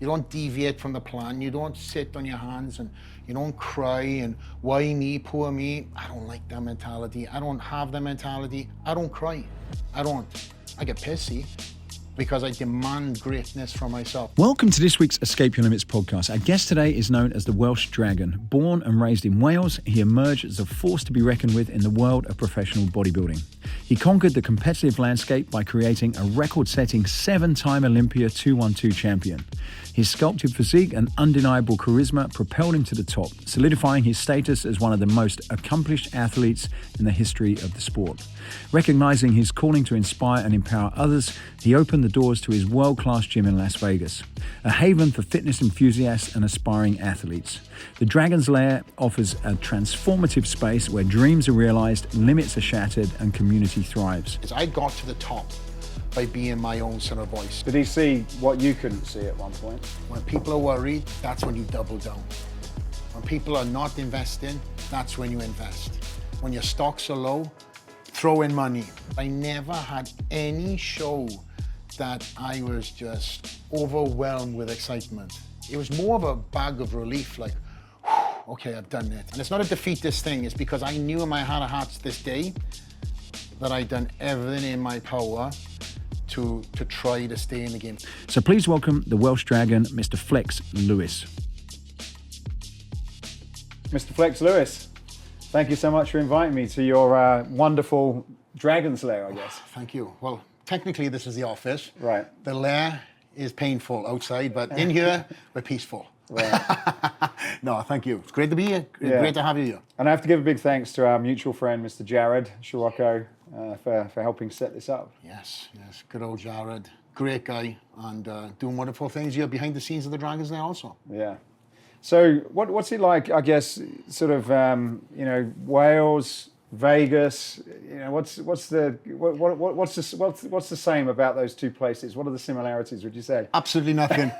You don't deviate from the plan. You don't sit on your hands and you don't cry and why me, poor me. I don't like that mentality. I don't have that mentality. I don't cry. I don't. I get pissy because I demand greatness from myself. Welcome to this week's Escape Your Limits podcast. Our guest today is known as the Welsh Dragon. Born and raised in Wales, he emerged as a force to be reckoned with in the world of professional bodybuilding. He conquered the competitive landscape by creating a record-setting 7-time Olympia 212 champion. His sculpted physique and undeniable charisma propelled him to the top, solidifying his status as one of the most accomplished athletes in the history of the sport. Recognizing his calling to inspire and empower others, he opened the doors to his world-class gym in Las Vegas, a haven for fitness enthusiasts and aspiring athletes. The Dragons Lair offers a transformative space where dreams are realized, limits are shattered, and community thrives. I got to the top by being my own sort of voice. Did he see what you couldn't see at one point? When people are worried, that's when you double down. When people are not investing, that's when you invest. When your stocks are low, throw in money. I never had any show that I was just overwhelmed with excitement. It was more of a bag of relief, like, okay, I've done it. And it's not a defeatist thing, it's because I knew in my heart of hearts this day that I'd done everything in my power to try to stay in the game. So please welcome the Welsh Dragon, Mr. Flex Lewis. Mr. Flex Lewis, thank you so much for inviting me to your wonderful Dragons Lair, I guess. Thank you. Well, technically this is the office. Right. The lair is painful outside, but in here, we're peaceful. Right. No, thank you. It's great to be here. Great to have you here. And I have to give a big thanks to our mutual friend, Mr. Jared Scirocco, for helping set this up. Yes. Good old Jared. Great guy and doing wonderful things here behind the scenes of the Dragons Lair also. Yeah. So what's it like, I guess, sort of, Wales, Vegas, what's the same about those two places? What are the similarities, would you say? Absolutely nothing.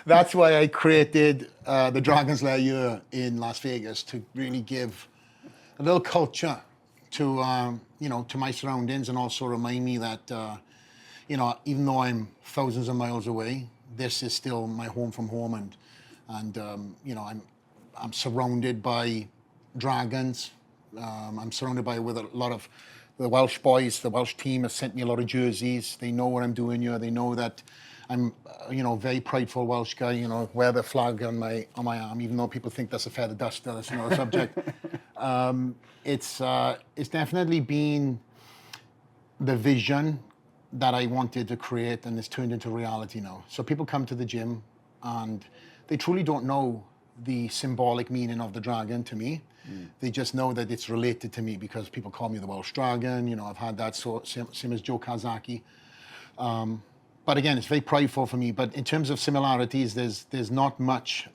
That's why I created the Dragons Lair here in Las Vegas, to really give a little culture to to my surroundings, and also remind me that even though I'm thousands of miles away, this is still my home from home, and I'm surrounded by dragons. I'm surrounded with a lot of the Welsh boys. The Welsh team has sent me a lot of jerseys. They know what I'm doing here. They know that I'm very prideful Welsh guy. Wear the flag on my arm, even though people think that's a feather duster. That's another subject. It's definitely been the vision that I wanted to create, and it's turned into reality now. So people come to the gym and they truly don't know the symbolic meaning of the dragon to me. They just know that it's related to me because people call me the Welsh Dragon. I've had that same as Joe Kazaki. But again, it's very prideful for me. But in terms of similarities, there's not much.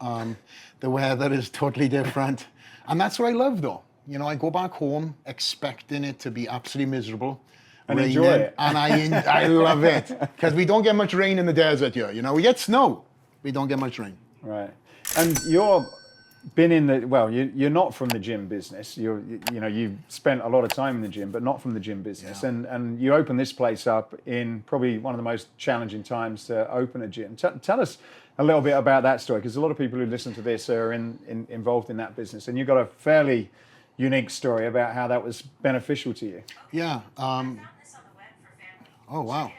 The weather is totally different. And that's what I love, though. I go back home expecting it to be absolutely miserable. And raining, enjoy it. And I love it. Because we don't get much rain in the desert here. We get snow. We don't get much rain. Right. And you've not from the gym business. You've spent a lot of time in the gym, but not from the gym business. Yeah. And you open this place up in probably one of the most challenging times to open a gym. Tell us a little bit about that story, because a lot of people who listen to this are involved in that business, and you've got a fairly unique story about how that was beneficial to you. Yeah. Oh wow.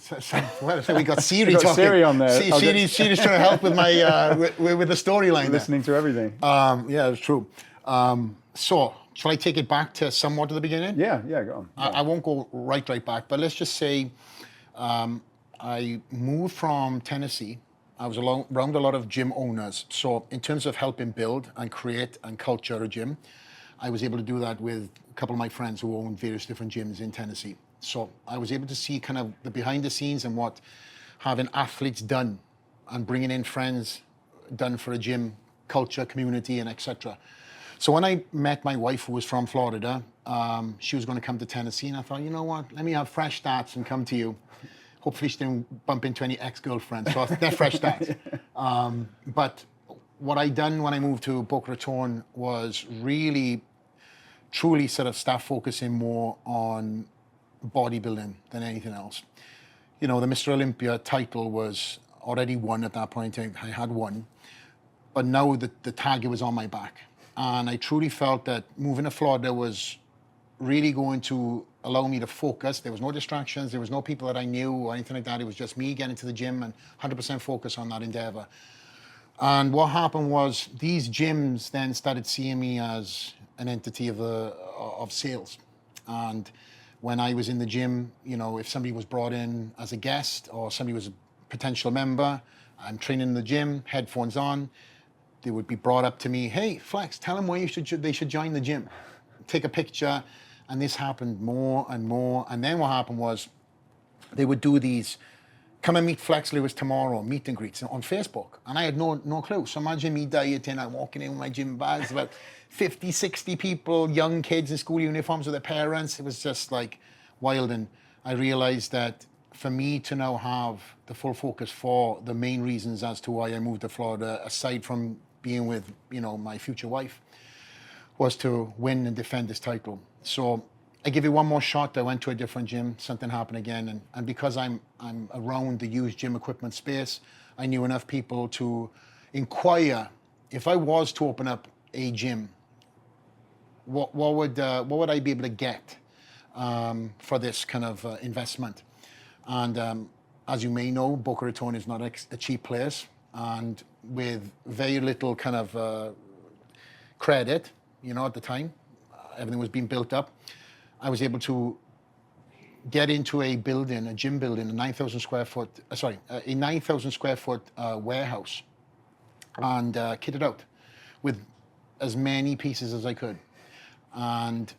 So we got Siri got talking. Siri on there. Siri's trying to help with my with the storyline. Listening to everything. Yeah, it's true. So, shall I take it back to somewhat to the beginning? Yeah, go on. I won't go right back, but let's just say I moved from Tennessee. I was around a lot of gym owners. So, in terms of helping build and create and culture a gym, I was able to do that with a couple of my friends who own various different gyms in Tennessee. So I was able to see kind of the behind the scenes and what having athletes done and bringing in friends done for a gym culture, community, and etc. So when I met my wife, who was from Florida, she was going to come to Tennessee, and I thought, you know what, let me have fresh starts and come to you. Hopefully she didn't bump into any ex-girlfriends, so they're fresh starts. But what I done when I moved to Boca Raton was really, truly sort of start focusing more on bodybuilding than anything else. The Mr. Olympia title was already won at that point. I had won. But now the target was on my back. And I truly felt that moving to Florida was really going to allow me to focus. There was no distractions. There was no people that I knew or anything like that. It was just me getting to the gym and 100% focus on that endeavor. And what happened was these gyms then started seeing me as an entity of sales. And when I was in the gym, you know, if somebody was brought in as a guest or somebody was a potential member, I'm training in the gym, headphones on, they would be brought up to me, hey, Flex, tell them why they should join the gym. Take a picture. And this happened more and more. And then what happened was they would do these, come and meet Flex Lewis tomorrow, meet and greets on Facebook. And I had no clue. So imagine me dieting, I'm walking in with my gym bags, about 50, 60 people, young kids in school uniforms with their parents. It was just like wild. And I realized that for me to now have the full focus for the main reasons as to why I moved to Florida, aside from being with, you know, my future wife, was to win and defend this title. So I give you one more shot. I went to a different gym, something happened again. And because I'm around the used gym equipment space, I knew enough people to inquire if I was to open up a gym, what would I be able to get for this kind of investment? And as you may know, Boca Raton is not a cheap place, and with very little kind of credit, you know, at the time, everything was being built up. I was able to get into a building, a gym building, a 9,000 square foot warehouse, and kit it out with as many pieces as I could, and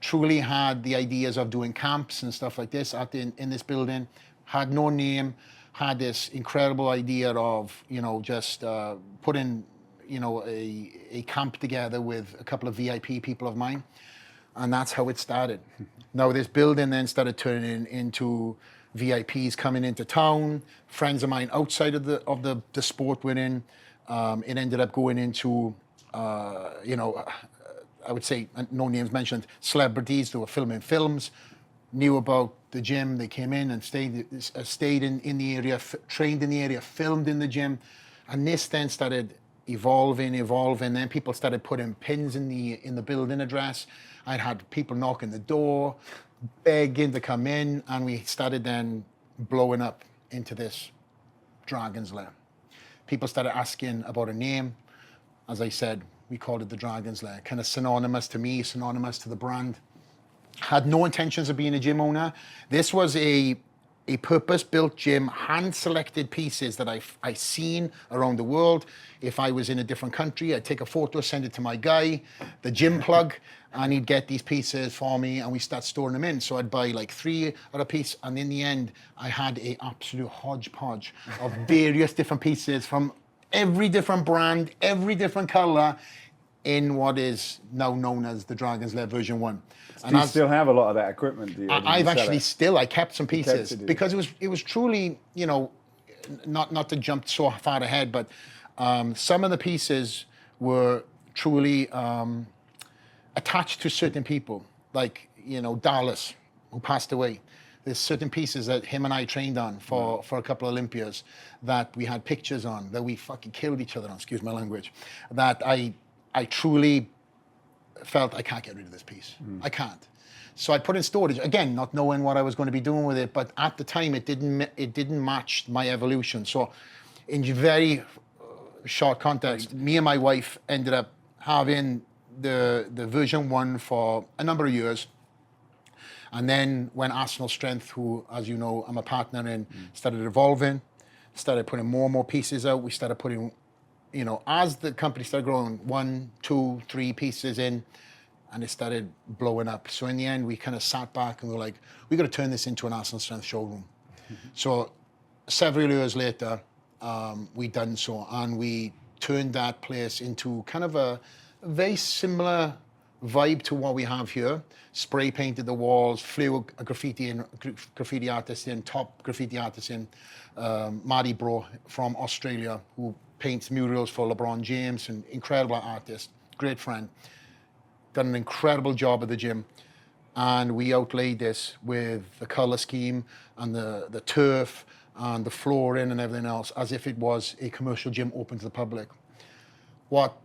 truly had the ideas of doing camps and stuff like this in this building. Had no name, had this incredible idea of, you know, just putting, you know, a camp together with a couple of VIP people of mine. And that's how it started. Now this building then started turning into VIPs coming into town, friends of mine outside of the sport we're in. It ended up going into, you know, I would say, no names mentioned, celebrities who were filming films, knew about the gym, they came in and stayed in the area, trained in the area, filmed in the gym. And this then started evolving. Then people started putting pins in the building address. I'd had people knocking the door, begging to come in, and we started then blowing up into this Dragons Lair. People started asking about a name. As I said, we called it the Dragons Lair, kind of synonymous to me, synonymous to the brand. Had no intentions of being a gym owner. This was a purpose-built gym, hand-selected pieces that I seen around the world. If I was in a different country, I'd take a photo, send it to my guy, the gym plug, and he'd get these pieces for me, and we start storing them in. So I'd buy like 3 at a piece, and in the end, I had a absolute hodgepodge of various different pieces from every different brand, every different color, in what is now known as the Dragons Lair version 1. Do you still have a lot of that equipment? I kept some pieces because it was truly, you know, not to jump so far ahead, but some of the pieces were truly attached to certain people, like, you know, Dallas, who passed away. There's certain pieces that him and I trained on for a couple of Olympias that we had pictures on, that we fucking killed each other on, excuse my language, that I truly felt I can't get rid of this piece. I can't. So I put in storage, again, not knowing what I was going to be doing with it, but at the time it didn't match my evolution. So in very short context, me and my wife ended up having the version 1 for a number of years. And then when Arsenal Strength, who, as you know, I'm a partner in, started evolving, started putting more and more pieces out, we started putting, you know, as the company started growing, 1, 2, 3 pieces in, and it started blowing up. So in the end, we kind of sat back and we were like, we got to turn this into an Arsenal Strength showroom. So several years later, we done so, and we turned that place into kind of a very similar vibe to what we have here. Spray painted the walls, flew a graffiti artist in, top graffiti artist in, Marty Bro from Australia, who paints murals for LeBron James, an incredible artist, great friend. Done an incredible job at the gym. And we outlaid this with the color scheme and the turf and the flooring and everything else as if it was a commercial gym open to the public. What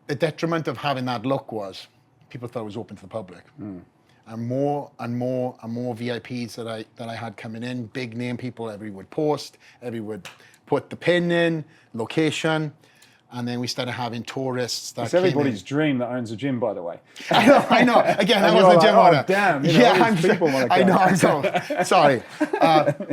the detriment of having that look was, people thought it was open to the public. And more VIPs that I had coming in, big name people, every would post, every would put the pin in, location, and then we started having tourists that It's everybody's dream that owns a gym, by the way. I know. Again, I And wasn't a you're gym like, owner. oh, damn, you know, all these people want to I come. know, I'm sorry.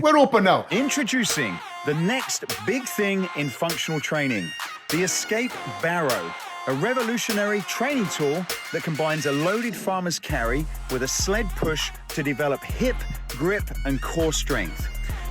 We're open now. Introducing the next big thing in functional training, the Escape Barrow, a revolutionary training tool that combines a loaded farmer's carry with a sled push to develop hip, grip, and core strength.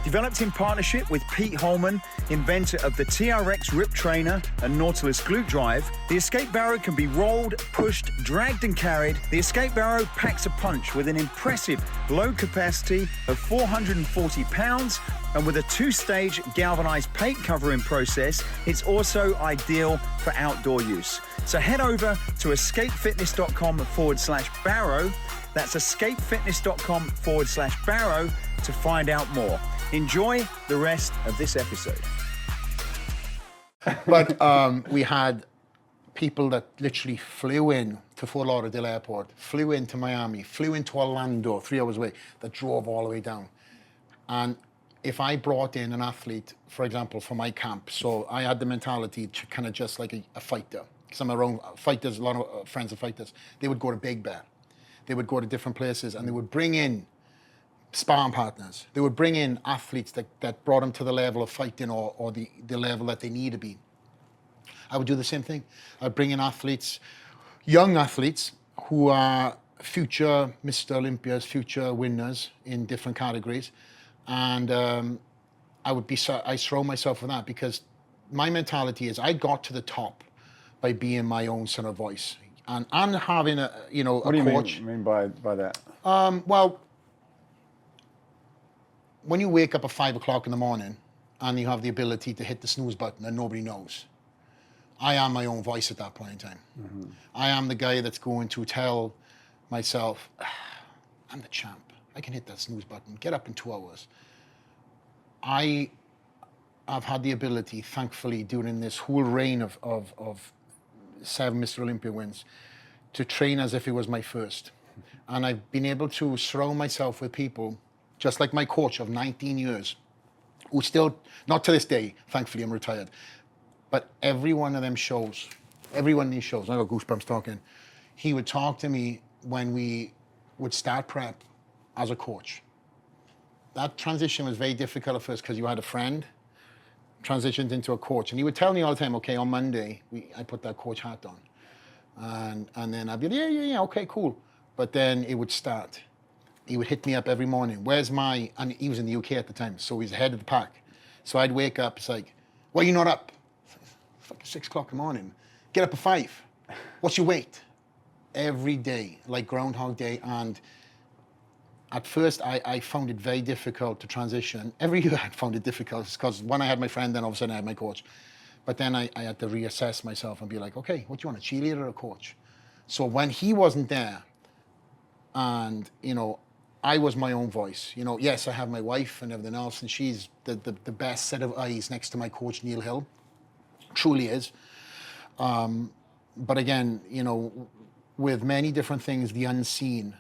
Developed in partnership with Pete Holman, inventor of the TRX Rip Trainer and Nautilus Glute Drive, the Escape Barrow can be rolled, pushed, dragged, and carried. The Escape Barrow packs a punch with an impressive load capacity of 440 pounds, and with a 2-stage galvanized paint covering process, it's also ideal for outdoor use. So head over to escapefitness.com/barrow. That's escapefitness.com/barrow to find out more. Enjoy the rest of this episode. But we had people that literally flew in to Fort Lauderdale Airport, flew into Miami, flew into Orlando, 3 hours away, that drove all the way down. And if I brought in an athlete, for example, for my camp, so I had the mentality to kind of just like a fighter, because I'm around fighters, a lot of friends of fighters, they would go to Big Bear. They would go to different places and they would bring in sparring partners. They would bring in athletes that brought them to the level of fighting or the level that they need to be. I would do the same thing. I'd bring in athletes, young athletes who are future Mr. Olympias, future winners in different categories. And I surround myself with that because my mentality is I got to the top by being my own sort of voice and having a What a do you coach. mean by that? Well, when you wake up at 5 o'clock in the morning and you have the ability to hit the snooze button and nobody knows, I am my own voice at that point in time. I am the guy that's going to tell myself, I'm the champ. I can hit that snooze button, get up in 2 hours. I've had the ability, thankfully, during this whole reign of 7 Mr. Olympia wins, to train as if it was my first. And I've been able to surround myself with people, just like my coach of 19 years, who still, not to this day, thankfully I'm retired, but every one of them shows, every one of these shows, I got goosebumps talking, he would talk to me when we would start prep as a coach. That transition was very difficult at first because you had a friend, transitioned into a coach, and he would tell me all the time, okay, on Monday, I put that coach hat on. And then I'd be like, yeah, okay, cool. But then it would start. He would hit me up every morning. And he was in the UK at the time, so he's ahead of the pack. So I'd wake up, it's like, why are you not up? It's fucking 6 o'clock in the morning. Get up at 5. What's your weight? Every day, like Groundhog Day. And at first, I found it very difficult to transition. Every year I found it difficult because when I had my friend, then all of a sudden I had my coach. But then I had to reassess myself and be like, okay, what do you want, a cheerleader or a coach? So when he wasn't there, and, I was my own voice. Yes, I have my wife and everything else, and she's the best set of eyes next to my coach, Neil Hill. Truly is. But again, with many different things, the unseen,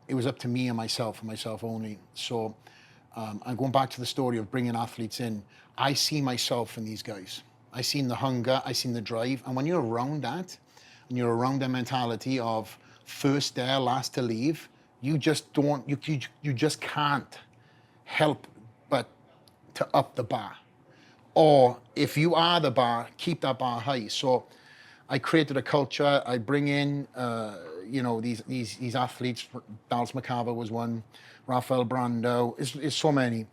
it was up to me and myself only. So I'm going back to the story of bringing athletes in. I see myself in these guys. I seen the hunger, I seen the drive. And when you're around that, and you're around the mentality of first there, last to leave, you just don't, you just can't help but to up the bar. Or if you are the bar, keep that bar high. So I created a culture. I bring in, these athletes. Dallas McCarver was one. Rafael Brando. It's so many.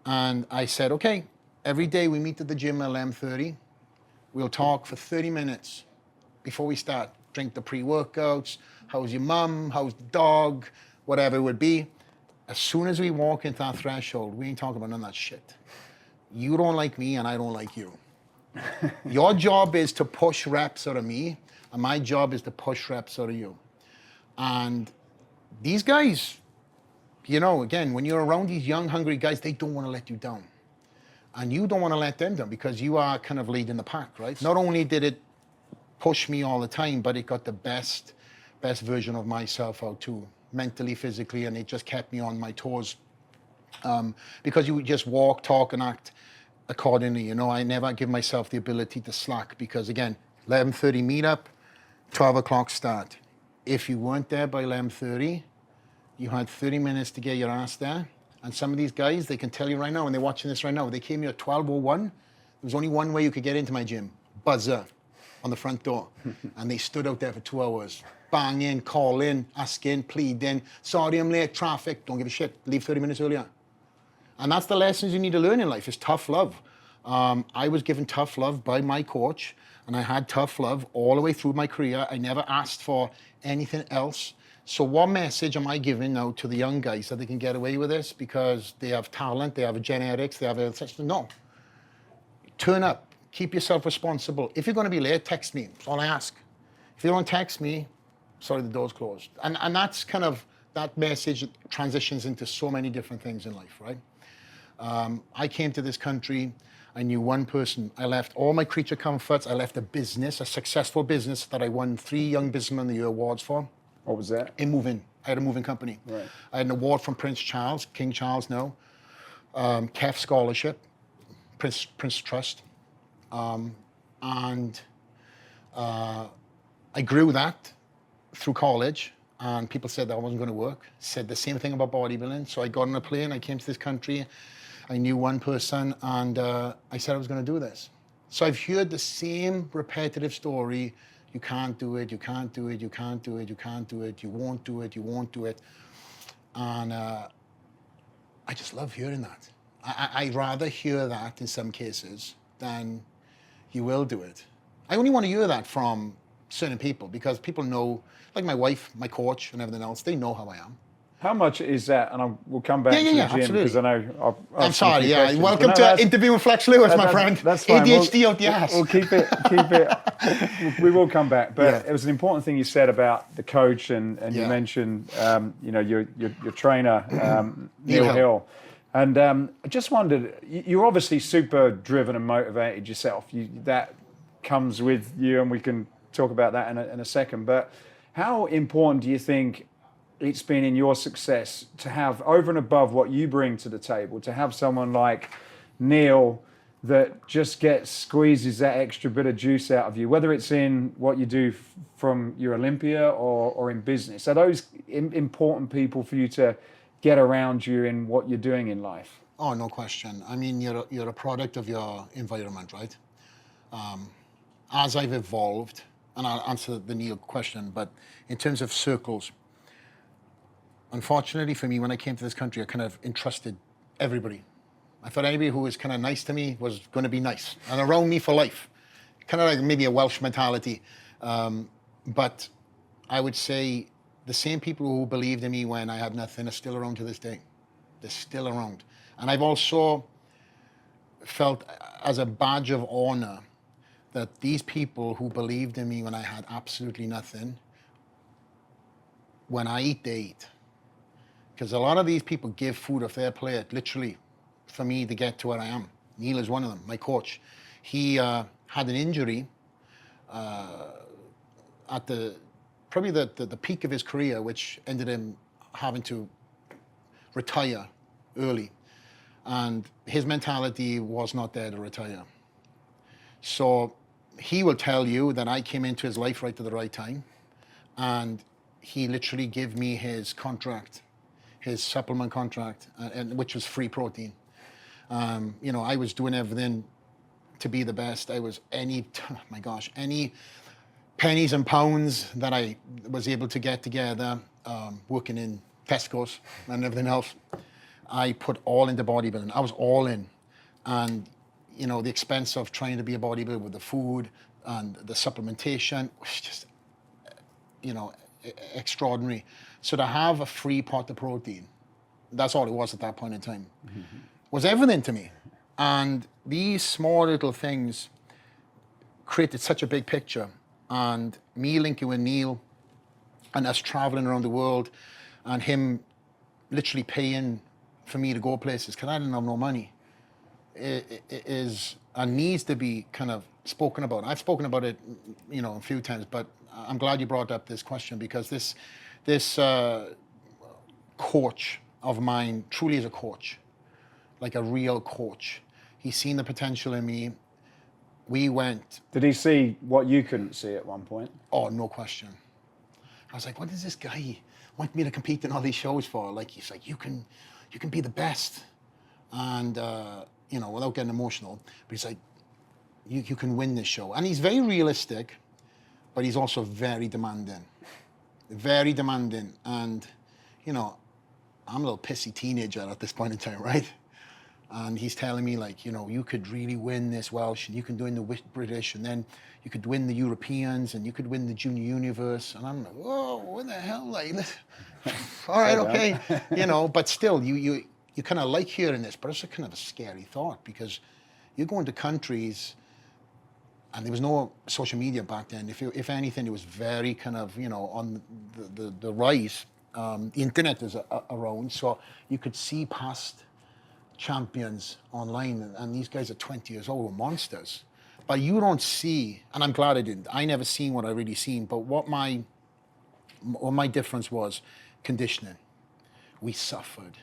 And I said, okay, every day we meet at the gym at 11:30. We'll talk for 30 minutes before we start. Drink the pre-workouts. How's your mum? How's the dog? Whatever it would be. As soon as we walk into that threshold, we ain't talking about none of that shit. You don't like me and I don't like you. Your job is to push reps out of me, and my job is to push reps out of you. And these guys, you know, again, when you're around these young, hungry guys, they don't want to let you down. And you don't want to let them down because you are kind of leading the pack, right? Not only did it push me all the time, but it got the best version of myself out too, mentally, physically, and it just kept me on my toes. Because you just walk, talk, and act accordingly. You know, I never give myself the ability to slack because, again, 11:30 meetup, 12 o'clock start. If you weren't there by 11:30, you had 30 minutes to get your ass there. And some of these guys, they can tell you right now, and they're watching this right now, they came here at 12:01. There was only one way you could get into my gym, buzzer on the front door. And they stood out there for 2 hours, banging, calling, asking, pleading, sorry I'm late, traffic, don't give a shit, leave 30 minutes earlier. And that's the lessons you need to learn in life, is tough love. I was given tough love by my coach, and I had tough love all the way through my career. I never asked for anything else. So what message am I giving now to the young guys that they can get away with this because they have talent, they have genetics, they have such? No. Turn up. Keep yourself responsible. If you're going to be late, text me. That's all I ask. If you don't text me, sorry, the door's closed. And that's kind of, that message transitions into so many different things in life, right? I came to this country, I knew one person. I left all my creature comforts. I left a business, a successful business that I won 3 Young Businessman of the Year awards for. What was that? In moving. I had a moving company. Right. I had an award from Prince Charles, King Charles now, KEF Scholarship, Prince Trust. And I grew that through college, and people said that wasn't going to work. Said the same thing about bodybuilding. So I got on a plane, I came to this country, I knew one person, and I said I was going to do this. So I've heard the same repetitive story. You can't do it, you can't do it, you can't do it, you can't do it, you won't do it, you won't do it. And I just love hearing that. I'd rather hear that in some cases than you will do it. I only want to hear that from certain people because people know, like my wife, my coach, and everything else, they know how I am. How much is that? And we'll come back to the gym absolutely. because I know I'm sorry, yeah. Welcome to Interviewing Flex Lewis, my friend. That's fine. ADHD out the ass. We'll keep it. We will come back. But it was an important thing you said about the coach, and you mentioned, you know, your trainer, Neil Hill. And I just wondered, you're obviously super driven and motivated yourself. That comes with you, and we can talk about that in a second. But how important do you think it's been in your success to have, over and above what you bring to the table, to have someone like Neil that just squeezes that extra bit of juice out of you, whether it's in what you do from your Olympia or in business? Are those important people for you to get around you in what you're doing in life? Oh, no question. I mean, you're a product of your environment, right? As I've evolved, and I'll answer the Neil question, but in terms of circles, unfortunately for me, when I came to this country, I kind of entrusted everybody. I thought anybody who was kind of nice to me was going to be nice and around me for life. Kind of like maybe a Welsh mentality. But I would say the same people who believed in me when I had nothing are still around to this day. They're still around. And I've also felt as a badge of honor that these people who believed in me when I had absolutely nothing, when I eat, they eat. Because a lot of these people give food off their plate, literally, for me to get to where I am. Neil is one of them, my coach. He had an injury at probably the peak of his career, which ended him having to retire early. And his mentality was not there to retire. So he will tell you that I came into his life right at the right time. And he literally gave me his contract, his supplement contract, which was free protein. You know, I was doing everything to be the best. I was any pennies and pounds that I was able to get together, working in Tesco's and everything else, I put all into bodybuilding. I was all in. And, you know, the expense of trying to be a bodybuilder with the food and the supplementation was just, you know, extraordinary. So to have a free pot of protein, that's all it was at that point in time, was everything to me. And these small little things created such a big picture. And me linking with Neil and us traveling around the world and him literally paying for me to go places because I didn't have no money is and needs to be kind of spoken about. I've spoken about it, a few times, but I'm glad you brought up this question because this coach of mine truly is a coach, like a real coach. He's seen the potential in me. We went. Did he see what you couldn't see at one point? Oh, no question. I was like, what does this guy want me to compete in all these shows for? Like, he's like, you can be the best. And, without getting emotional, but he's like, you can win this show. And he's very realistic, but he's also very demanding. Very demanding. And, I'm a little pissy teenager at this point in time, right? And he's telling me, like, you could really win this Welsh, and you can win the British, and then you could win the Europeans, and you could win the Junior Universe. And I'm like, whoa, what the hell? Like, all right, okay. But still, you kind of like hearing this, but it's a kind of a scary thought because you're going to countries, and there was no social media back then. If anything, it was very kind of, on the rise. The internet is around, so you could see past champions online, and these guys at 20 years old were monsters. But you don't see, and I'm glad I didn't. I never seen what I really seen. But what my difference was conditioning. We suffered,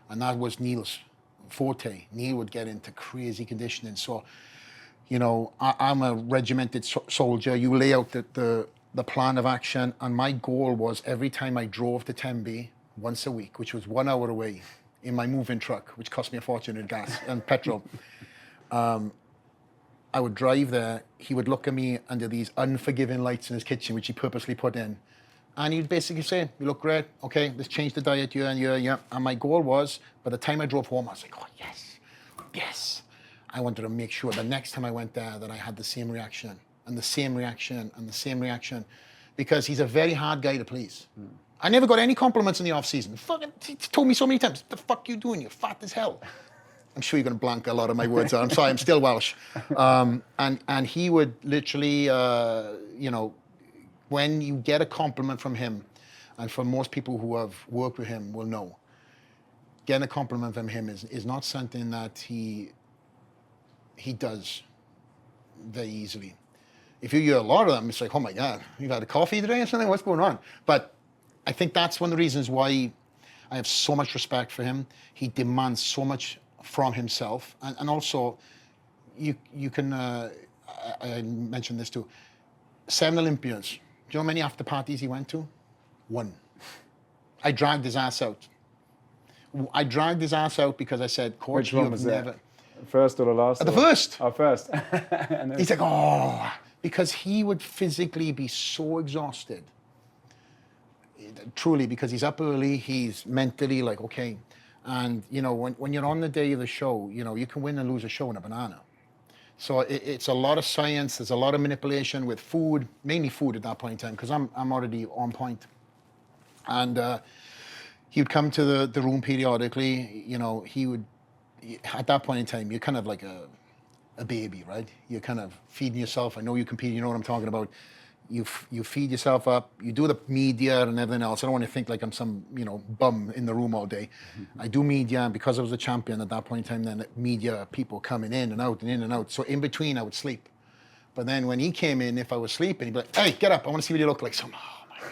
and that was Neil's forte. Neil would get into crazy conditioning. So, I'm a regimented soldier. You lay out the plan of action, and my goal was every time I drove to Tenby once a week, which was 1 hour away, in my moving truck, which cost me a fortune in gas and petrol. I would drive there. He would look at me under these unforgiving lights in his kitchen, which he purposely put in. And he'd basically say, you look great. Okay, let's change the diet year and year, yeah. And my goal was, by the time I drove home, I was like, oh, yes. I wanted to make sure the next time I went there that I had the same reaction and the same reaction and the same reaction, because he's a very hard guy to please. I never got any compliments in the off season. Fucking, he told me so many times, "The fuck you doing? You're fat as hell." I'm sure you're going to blank a lot of my words out. I'm sorry, I'm still Welsh. And he would literally, when you get a compliment from him, and for most people who have worked with him will know, getting a compliment from him is not something that he does very easily. If you hear a lot of them, it's like, oh my God, you've had a coffee today or something? What's going on? But I think that's one of the reasons why I have so much respect for him. He demands so much from himself. And also, you can, I mentioned this too, 7 Olympians. Do you know how many after parties he went to? 1. I dragged his ass out. Because I said, Coach, which one was that? First or the last? The first. Oh, first. He's like, oh, because he would physically be so exhausted. Truly, because he's up early, he's mentally like, okay. And, when you're on the day of the show, you can win and lose a show in a banana. So it's a lot of science. There's a lot of manipulation with food, mainly food at that point in time, because I'm already on point. And he would come to the room periodically. He would, at that point in time, you're kind of like a baby, right? You're kind of feeding yourself. I know you compete, you know what I'm talking about. You feed yourself up, you do the media and everything else. I don't want to think like I'm some, bum in the room all day. I do media, and because I was a champion at that point in time, then media people coming in and out and in and out. So in between, I would sleep. But then when he came in, if I was sleeping, he'd be like, hey, get up, I want to see what you look like. So, oh my God.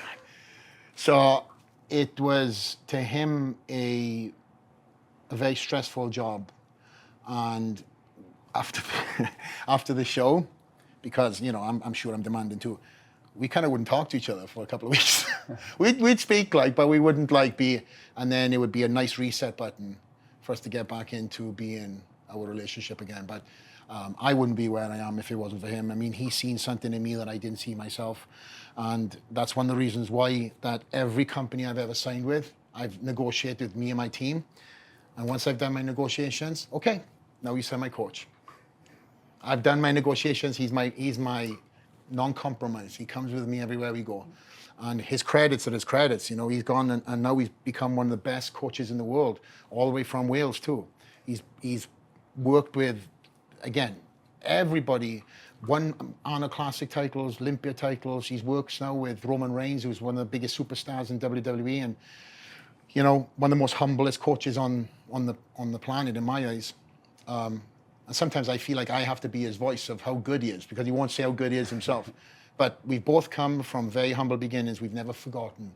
So it was, to him, a very stressful job. And after the show, because, I'm sure I'm demanding too, we kind of wouldn't talk to each other for a couple of weeks. we'd speak, but we wouldn't be, and then it would be a nice reset button for us to get back into being our relationship again. But I wouldn't be where I am if it wasn't for him. I mean, he's seen something in me that I didn't see myself. And that's one of the reasons why that every company I've ever signed with, I've negotiated with me and my team. And once I've done my negotiations, okay, now you send my coach. I've done my negotiations. He's my non-compromise. He comes with me everywhere we go. And his credits are his credits. He's gone and now he's become one of the best coaches in the world, all the way from Wales too. He's worked with, again, everybody, won Honor Classic titles, Olympia titles. He works now with Roman Reigns, who's one of the biggest superstars in WWE. And you know, one of the most humblest coaches on the planet in my eyes. And sometimes I feel like I have to be his voice of how good he is, because he won't say how good he is himself. But we've both come from very humble beginnings. We've never forgotten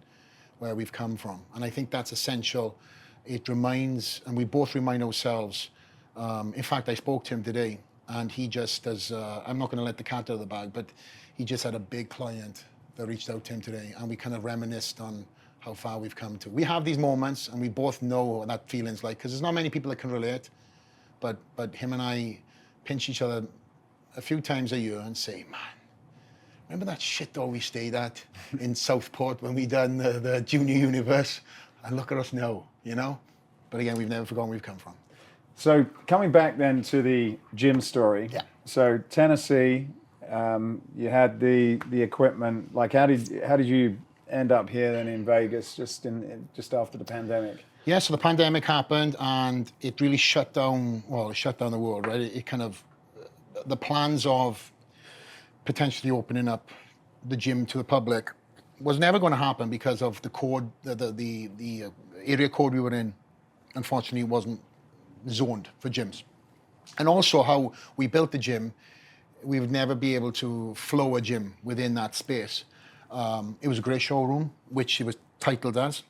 where we've come from. And I think that's essential. It reminds, and we both remind ourselves. In fact, I spoke to him today, and he just does, I'm not going to let the cat out of the bag, but he just had a big client that reached out to him today, and we kind of reminisced on how far we've come to. We have these moments, and we both know what that feeling's like, because there's not many people that can relate, but him and I pinch each other a few times a year and say, man, remember that shithole we stayed at in Southport when we done the Junior Universe? And look at us now, you know? But again, we've never forgotten where we've come from. So coming back then to the gym story. Yeah. So Tennessee, you had the equipment. Like, how did you end up here then in Vegas just after the pandemic? Yeah, so the pandemic happened, and it really shut down the world, right? It kind of, the plans of potentially opening up the gym to the public was never going to happen because of the code, the area code we were in, unfortunately wasn't zoned for gyms. And also how we built the gym, we would never be able to flow a gym within that space. It was a great showroom, which it was titled as.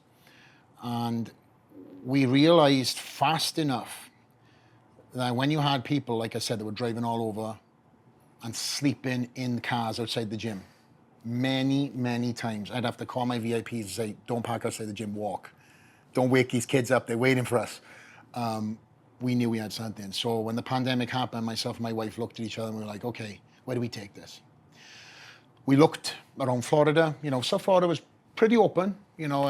And we realized fast enough that when you had people, like I said, that were driving all over and sleeping in cars outside the gym, many times, I'd have to call my VIPs and say, don't park outside the gym, walk. Don't wake these kids up, they're waiting for us. We knew we had something. So when the pandemic happened, myself and my wife looked at each other and we were like, okay, where do we take this? We looked around Florida. You know, South Florida was pretty open. You know,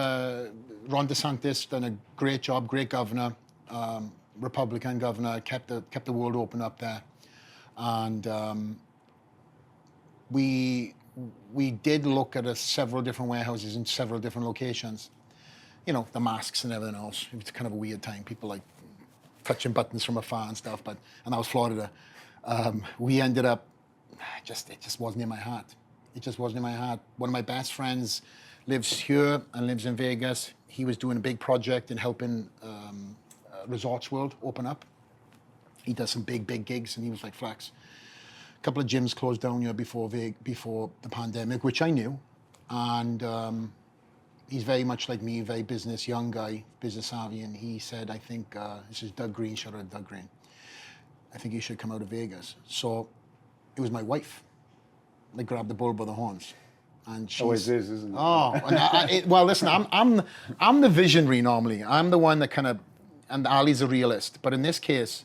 Ron DeSantis done a great job, great governor, Republican governor, kept the world open up there. And we did look at several different warehouses in several different locations. You know, the masks and everything else. It was kind of a weird time. People like touching buttons from afar and stuff, and that was Florida. We ended up, it just wasn't in my heart. It just wasn't in my heart. One of my best friends lives here and lives in Vegas. He was doing a big project in helping Resorts World open up. He does some big gigs, and he was like, Flex, a couple of gyms closed down here before the pandemic, which I knew. And he's very much like me, very young guy, business savvy. And he said, I think, this is Doug Green, shout out Doug Green. I think you should come out of Vegas. So it was my wife that grabbed the bull by the horns. And she's, always is, isn't it? Oh, and well, listen, I'm the visionary normally. I'm the one that kind of, and Ali's a realist. But in this case,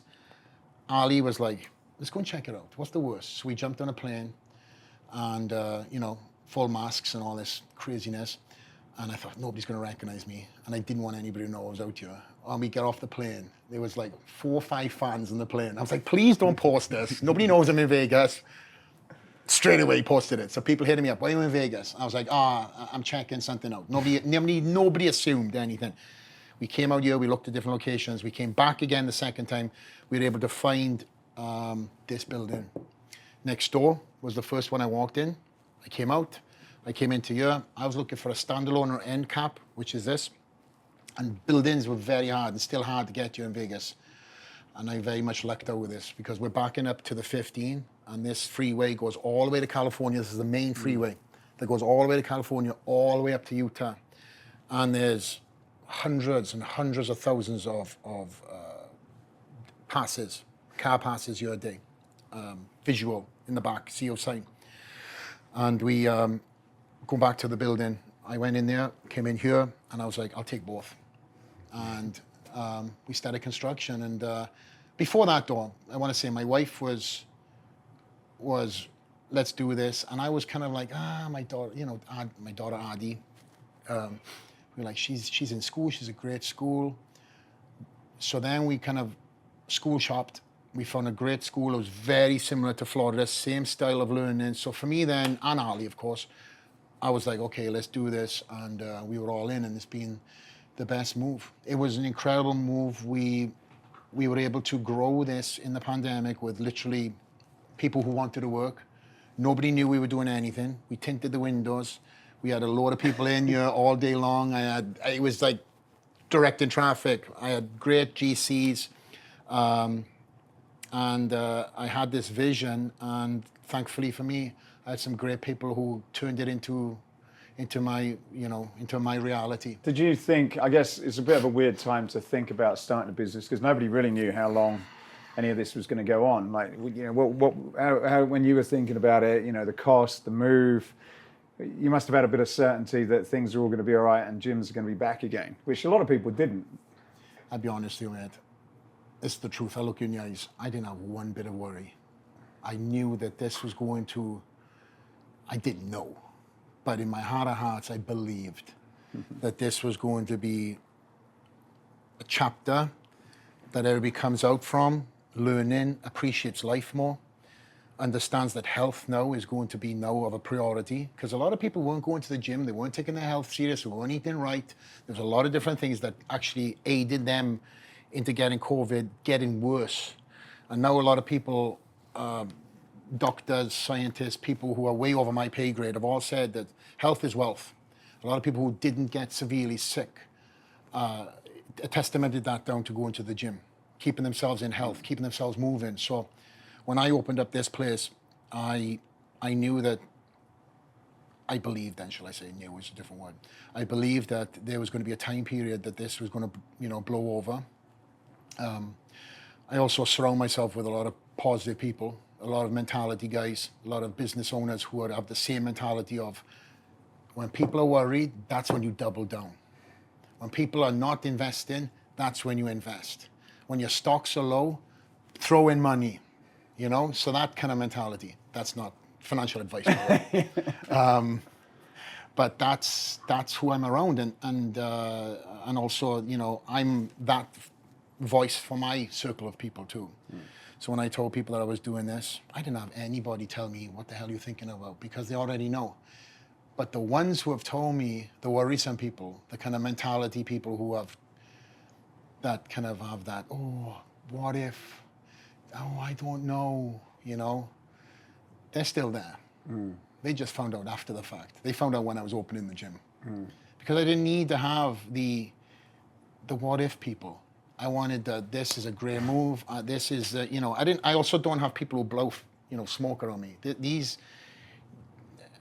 Ali was like, let's go and check it out. What's the worst? So we jumped on a plane and, you know, full masks and all this craziness. And I thought, nobody's going to recognize me. And I didn't want anybody to know I was out here. When we get off the plane, there was like 4 or 5 fans on the plane. I was like, please don't post this. Nobody knows I'm in Vegas. Straight away posted it. So people hitting me up, why are you in Vegas? I was like, I'm checking something out. Nobody assumed anything. We came out here, we looked at different locations. We came back again the second time. We were able to find this building. Next door was the first one I walked in. I came out. I came into here. I was looking for a standalone or end cap, which is this. And buildings were very hard and still hard to get here in Vegas. And I very much lucked out with this because we're backing up to the 15 and this freeway goes all the way to California. This is the main freeway that goes all the way to California, all the way up to Utah. And there's hundreds and hundreds of thousands of passes, car passes here a day, visual in the back, CO sign. And we go back to the building. I went in there, came in here, and I was like, I'll take both. And we started construction. And before that, though, I want to say my wife was, let's do this. And I was kind of like, my daughter, you know, my daughter Adi. We were like, she's in school. She's a great school. So then we kind of school shopped. We found a great school. It was very similar to Florida, same style of learning. So for me then, and Ali, of course, I was like, okay, let's do this. And we were all in, and it's been the best move. It was an incredible move. We were able to grow this in the pandemic with literally people who wanted to work. Nobody knew we were doing anything. We tinted the windows. We had a load of people in here all day long. It was like directing traffic. I had great GCs, and I had this vision, and thankfully for me, I had some great people who turned it into my reality. Did you think, I guess it's a bit of a weird time to think about starting a business because nobody really knew how long any of this was going to go on. Like, you know, how when you were thinking about it, you know, the cost, the move, you must have had a bit of certainty that things are all going to be all right and gyms are going to be back again, which a lot of people didn't. I'll be honest with you, mate. It's the truth. I look you in the eyes. I didn't have one bit of worry. I knew that this was going to, I didn't know, but in my heart of hearts, I believed that this was going to be a chapter that everybody comes out from, learning, appreciates life more, understands that health now is going to be now of a priority, because a lot of people weren't going to the gym, they weren't taking their health serious, they weren't eating right. There's a lot of different things that actually aided them into getting COVID, getting worse. And now a lot of people, doctors, scientists, people who are way over my pay grade have all said that health is wealth. A lot of people who didn't get severely sick testamented that down to going to the gym, keeping themselves in health, keeping themselves moving. So when I opened up this place, I knew that, I believed then, shall I say, knew is a different word. I believed that there was going to be a time period that this was going to, you know, blow over. I also surround myself with a lot of positive people, a lot of mentality guys, a lot of business owners who have the same mentality of, when people are worried, that's when you double down. When people are not investing, that's when you invest. When your stocks are low, throw in money, you know? So that kind of mentality. That's not financial advice, by the way. But that's who I'm around, and also, you know, I'm that voice for my circle of people too. So when I told people that I was doing this, I didn't have anybody tell me, what the hell are you thinking about? Because they already know. But the ones who have told me, the worrisome people, the kind of mentality people who have that kind of have that, oh, what if? Oh, I don't know, you know? They're still there. They just found out after the fact. They found out when I was opening the gym. Because I didn't need to have the what if people. I wanted this is a great move. This is, you know, I also don't have people who blow, you know, smoke around me. These,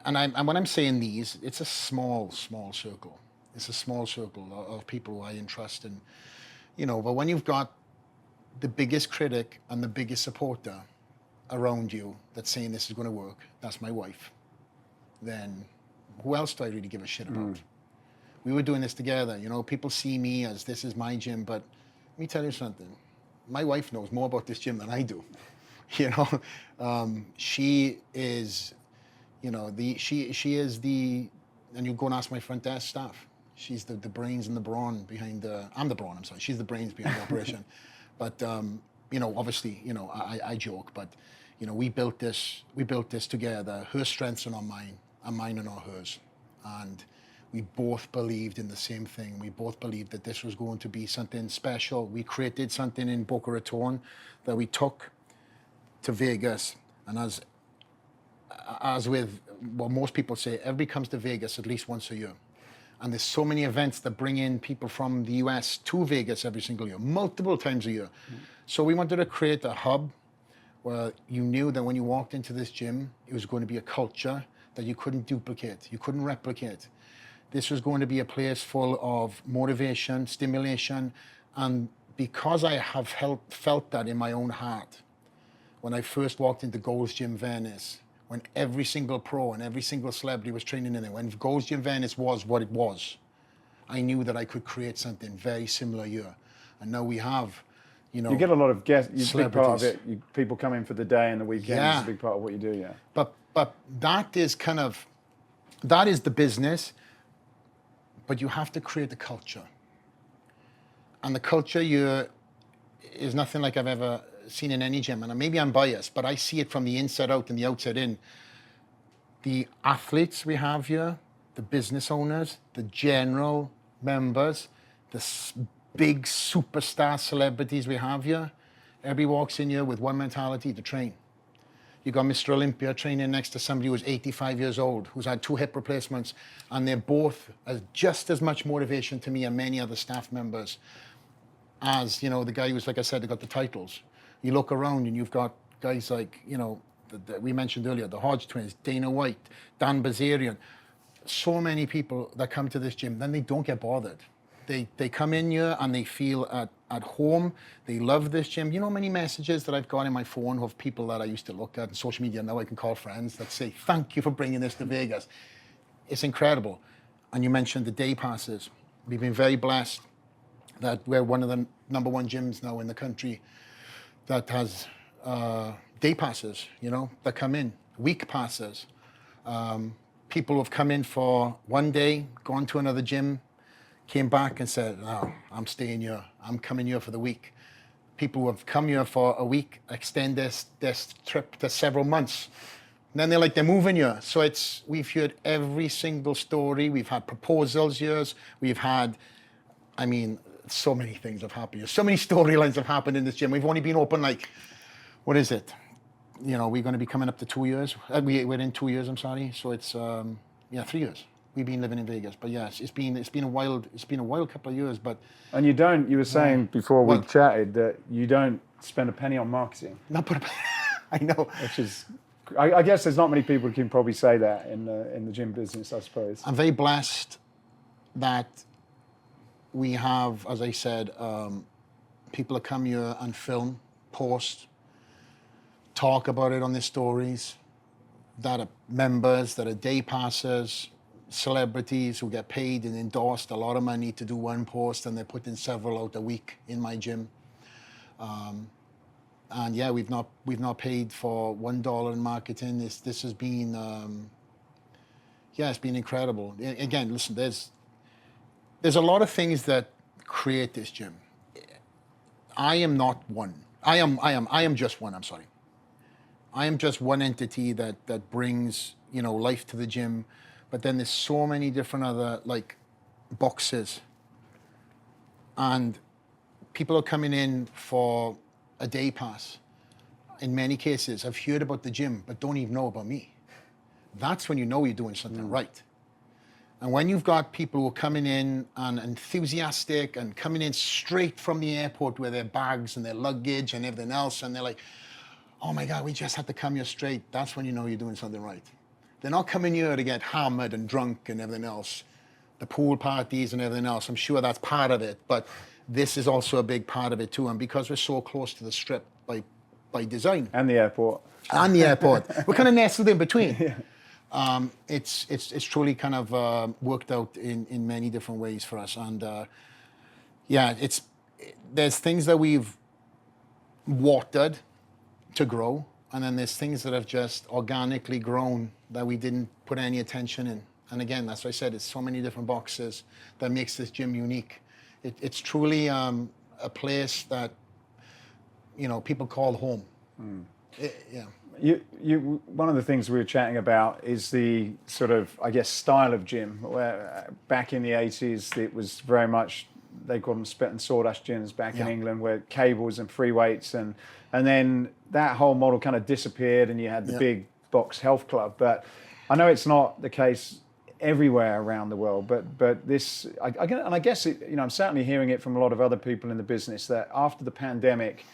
and when I'm saying these, it's a small circle. It's a small circle of people who I entrust in, you know, but when you've got the biggest critic and the biggest supporter around you that's saying this is going to work, that's my wife, then who else do I really give a shit about? We were doing this together, you know, people see me as this is my gym, but let me tell you something. My wife knows more about this gym than I do. You know, she is, you know, she is the, and you go and ask my front desk staff. She's the brains and the brawn behind I'm the brawn, I'm sorry. She's the brains behind the operation. But, you know, obviously, you know, I joke, but, you know, we built this together. Her strengths are not mine, and mine are not hers. And we both believed in the same thing. We both believed that this was going to be something special. We created something in Boca Raton that we took to Vegas. And as with what most people say, everybody comes to Vegas at least once a year. And there's so many events that bring in people from the US to Vegas every single year, multiple times a year. So we wanted to create a hub where you knew that when you walked into this gym, it was going to be a culture that you couldn't duplicate, you couldn't replicate. This was going to be a place full of motivation, stimulation, and because I have felt that in my own heart, when I first walked into Gold's Gym Venice, when every single pro and every single celebrity was training in there, when Gold's Gym Venice was what it was, I knew that I could create something very similar here. And now we have, you know, you get a lot of guests. You're a big part of celebrities. people come in for the day and the weekend. Yeah. It's a big part of what you do, yeah. But that is kind of, that is the business, but you have to create the culture. And the culture here is nothing like I've ever seen in any gym. And maybe I'm biased, but I see it from the inside out and the outside in. The athletes we have here, the business owners, the general members, the big superstar celebrities we have here, everybody walks in here with one mentality: to train. You got Mr. Olympia training next to somebody who's 85 years old, who's had 2 hip replacements, and they're both just as much motivation to me and many other staff members as, you know, the guy who's, like I said, they got the titles. You look around and you've got guys like, you know, we mentioned earlier, the Hodge twins, Dana White, Dan Bazarian. So many people that come to this gym, then they don't get bothered. They come in here and they feel at home. They love this gym. You know how many messages that I've got in my phone of people that I used to look at on social media, now I can call friends, that say, thank you for bringing this to Vegas. It's incredible. And you mentioned the day passes. We've been very blessed that we're one of the #1 gyms now in the country that has day passes, you know, that come in, week passes. People have come in for one day, gone to another gym, came back and said, "No, I'm staying here. I'm coming here for the week." People who have come here for a week extend this trip to several months. And then they're moving here. So we've heard every single story. We've had proposals here. We've had, I mean, so many things have happened here. So many storylines have happened in this gym. We've only been open what is it? You know, we're going to be coming up to 2 years. We're in 2 years, I'm sorry. So it's 3 years. We've been living in Vegas, but yes, it's been a wild couple of years. But and you were saying before we chatted that you don't spend a penny on marketing. Not put a I know. Which is, I guess there's not many people who can probably say that in the gym business, I suppose. I'm very blessed that we have, as I said, people that come here and film, post, talk about it on their stories, that are members, that are day passers, celebrities who get paid and endorsed a lot of money to do one post, and they're putting several out a week in my gym. And yeah, we've not paid for $1 in marketing. This has been, it's been incredible. Again, listen, there's a lot of things that create this gym. I am not one. I am just one. I'm sorry. I am just one entity that brings, you know, life to the gym. But then there's so many different other boxes, and people are coming in for a day pass. In many cases, I've heard about the gym, but don't even know about me. That's when you know you're doing something right. And when you've got people who are coming in and enthusiastic and coming in straight from the airport with their bags and their luggage and everything else, and they're like, oh my God, we just had to come here straight. That's when you know you're doing something right. They're not coming here to get hammered and drunk and everything else. The pool parties and everything else, I'm sure that's part of it, but this is also a big part of it too. And because we're so close to the Strip by design. And the airport. And the airport. We're kind of nestled in between. Yeah. It's truly kind of worked out in many different ways for us. And there's things that we've watered to grow, and then there's things that have just organically grown that we didn't put any attention in. And again, that's what I said, it's so many different boxes that makes this gym unique. It's truly a place that, you know, people call home. One of the things we were chatting about is the sort of, I guess, style of gym, where back in the 80s, it was very much, they called them spit and sawdust gyms back in England, where cables and free weights, and then that whole model kind of disappeared, and you had the big box health club. But I know it's not the case everywhere around the world, but this, I guess it, you know, I'm certainly hearing it from a lot of other people in the business that after the pandemic,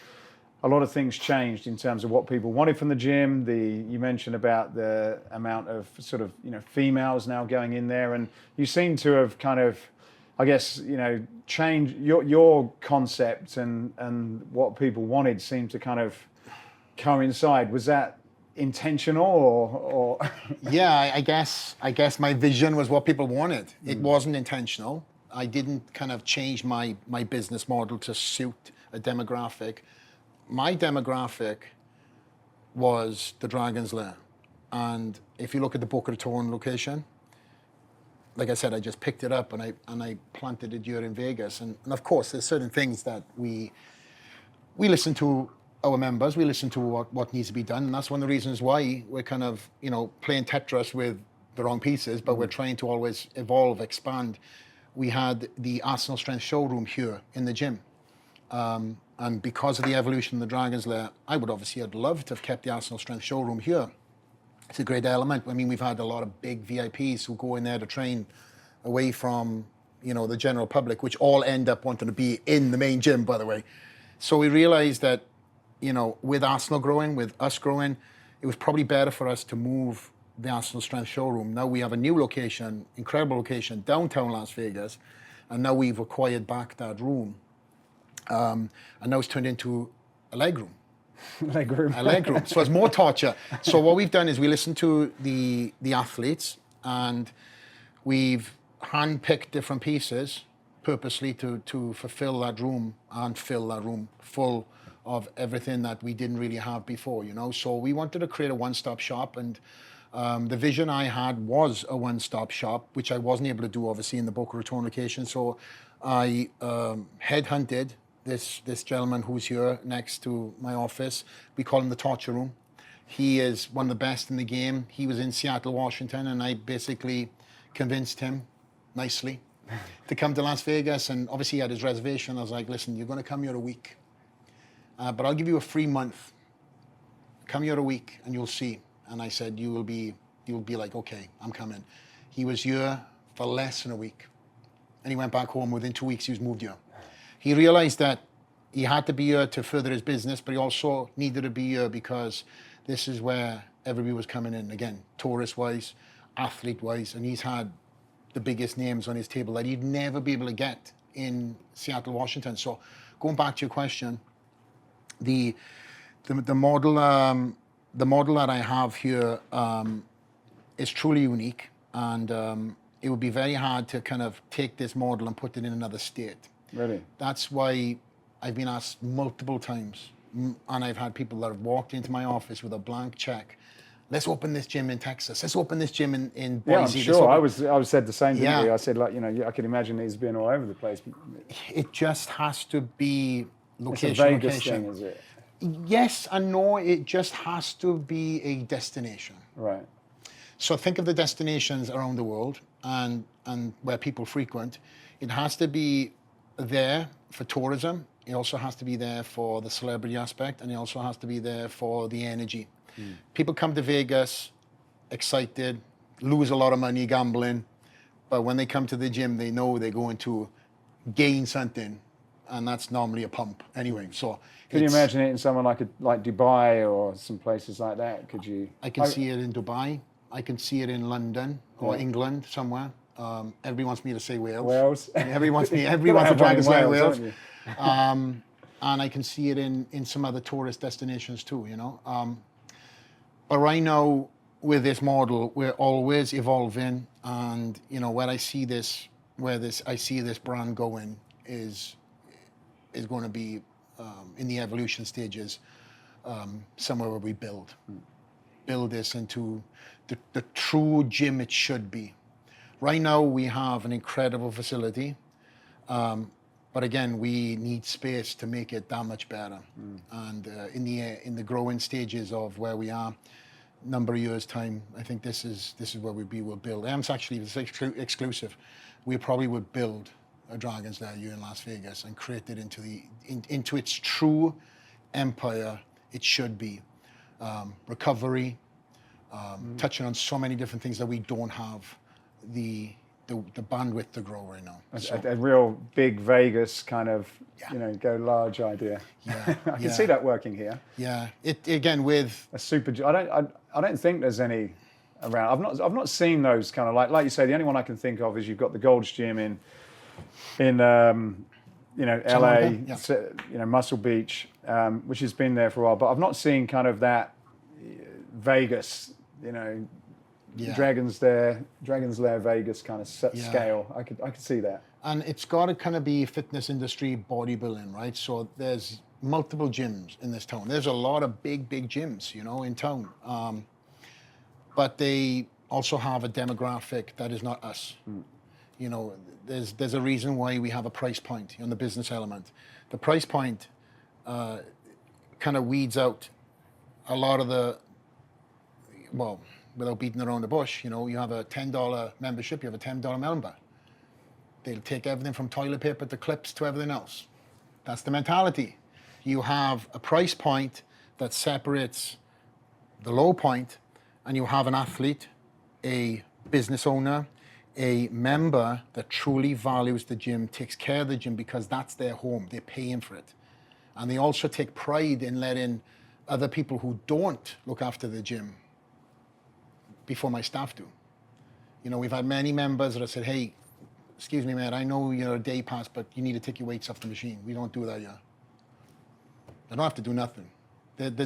a lot of things changed in terms of what people wanted from the gym. You mentioned about the amount of sort of, you know, females now going in there, and you seem to have kind of, I guess, you know, changed your concept and what people wanted seemed to kind of coincide. Was that intentional or? Yeah, I guess my vision was what people wanted. It wasn't intentional. I didn't kind of change my business model to suit a demographic. My demographic was the Dragons Lair. And if you look at the Boca Raton location, like I said, I just picked it up and I planted it here in Vegas. And of course, there's certain things that we listen to our members, we listen to what needs to be done. And that's one of the reasons why we're kind of, you know, playing Tetris with the wrong pieces, but we're trying to always evolve, expand. We had the Arsenal Strength showroom here in the gym. And because of the evolution of the Dragons Lair, I'd love to have kept the Arsenal Strength showroom here. It's a great element. I mean, we've had a lot of big VIPs who go in there to train away from, the general public, which all end up wanting to be in the main gym, by the way. So we realized that, with Arsenal growing, with us growing, it was probably better for us to move the Arsenal Strength showroom. Now we have a new location, incredible location, downtown Las Vegas, and now we've acquired back that room. And now it's turned into a leg room. Leg room. A leg room. So it's more torture. So what we've done is we listened to the athletes, and we've handpicked different pieces purposely to fulfill that room and fill that room full of everything that we didn't really have before, So we wanted to create a one-stop shop, and the vision I had was a one-stop shop, which I wasn't able to do, obviously, in the Boca Raton location. So I headhunted this gentleman who's here next to my office. We call him the Torture Room. He is one of the best in the game. He was in Seattle, Washington, and I basically convinced him nicely to come to Las Vegas. And obviously he had his reservation. I was like, listen, you're going to come here a week, but I'll give you a free month. Come here a week and you'll see. And I said, you'll be like, okay, I'm coming. He was here for less than a week. And he went back home. Within 2 weeks, he was moved here. He realized that he had to be here to further his business, but he also needed to be here because this is where everybody was coming in. Again, tourist-wise, athlete-wise, and he's had the biggest names on his table that he'd never be able to get in Seattle, Washington. So going back to your question, the model that I have here is truly unique, and it would be very hard to kind of take this model and put it in another state. Really? That's why I've been asked multiple times, and I've had people that have walked into my office with a blank check. Let's open this gym in Texas. Let's open this gym in Boise. Yeah, I'm sure. I was said the same thing. Yeah. I said, I could imagine he's been all over the place. It just has to be location. It's a Vegas location. thing, is it? Yes and no. It just has to be a destination. Right. So think of the destinations around the world and where people frequent. It has to be there for tourism. It also has to be there for the celebrity aspect, and it also has to be there for the energy. People come to Vegas excited, lose a lot of money gambling, but when they come to the gym, they know they're going to gain something, and that's normally a pump anyway. So can you imagine it in somewhere like Dubai or some places like that? Could you? I can see it in Dubai. I can see it in London or England somewhere. Everybody wants me to say Wales. Wales. Everybody wants a Dragons Lair Wales. Don't you? And I can see it in some other tourist destinations too, But right now, with this model, we're always evolving, and where I see this brand going is going to be in the evolution stages, somewhere where we build this into the true gym it should be. Right now, we have an incredible facility, but again, we need space to make it that much better. And in the growing stages of where we are, number of years time, I think this is where we'll build. And it's actually exclusive. We probably would build a Dragons Lair here in Las Vegas and create it into its true empire it should be. Recovery, touching on so many different things that we don't have the bandwidth to grow right now. A real big Vegas kind of, go large idea. Yeah, I can see that working here. Yeah, it again with a super. I don't think there's any around. I've not seen those kind of like you say. The only one I can think of is you've got the Gold's Gym in LA, Muscle Beach, which has been there for a while. But I've not seen kind of that Vegas, Dragons Lair Vegas kind of scale. I could see that. And it's got to kind of be fitness industry bodybuilding, right? So there's multiple gyms in this town. There's a lot of big gyms, in town. But they also have a demographic that is not us. There's a reason why we have a price point on the business element. The price point kind of weeds out a lot of the, without beating around the bush, you have a $10 membership, you have a $10 member. They'll take everything from toilet paper to clips to everything else. That's the mentality. You have a price point that separates the low point, and you have an athlete, a business owner, a member that truly values the gym, takes care of the gym because that's their home. They're paying for it. And they also take pride in letting other people who don't look after the gym before my staff do. You know, we've had many members that have said, hey, excuse me, man, I know you're a day pass, but you need to take your weights off the machine. We don't do that yet. I don't have to do nothing.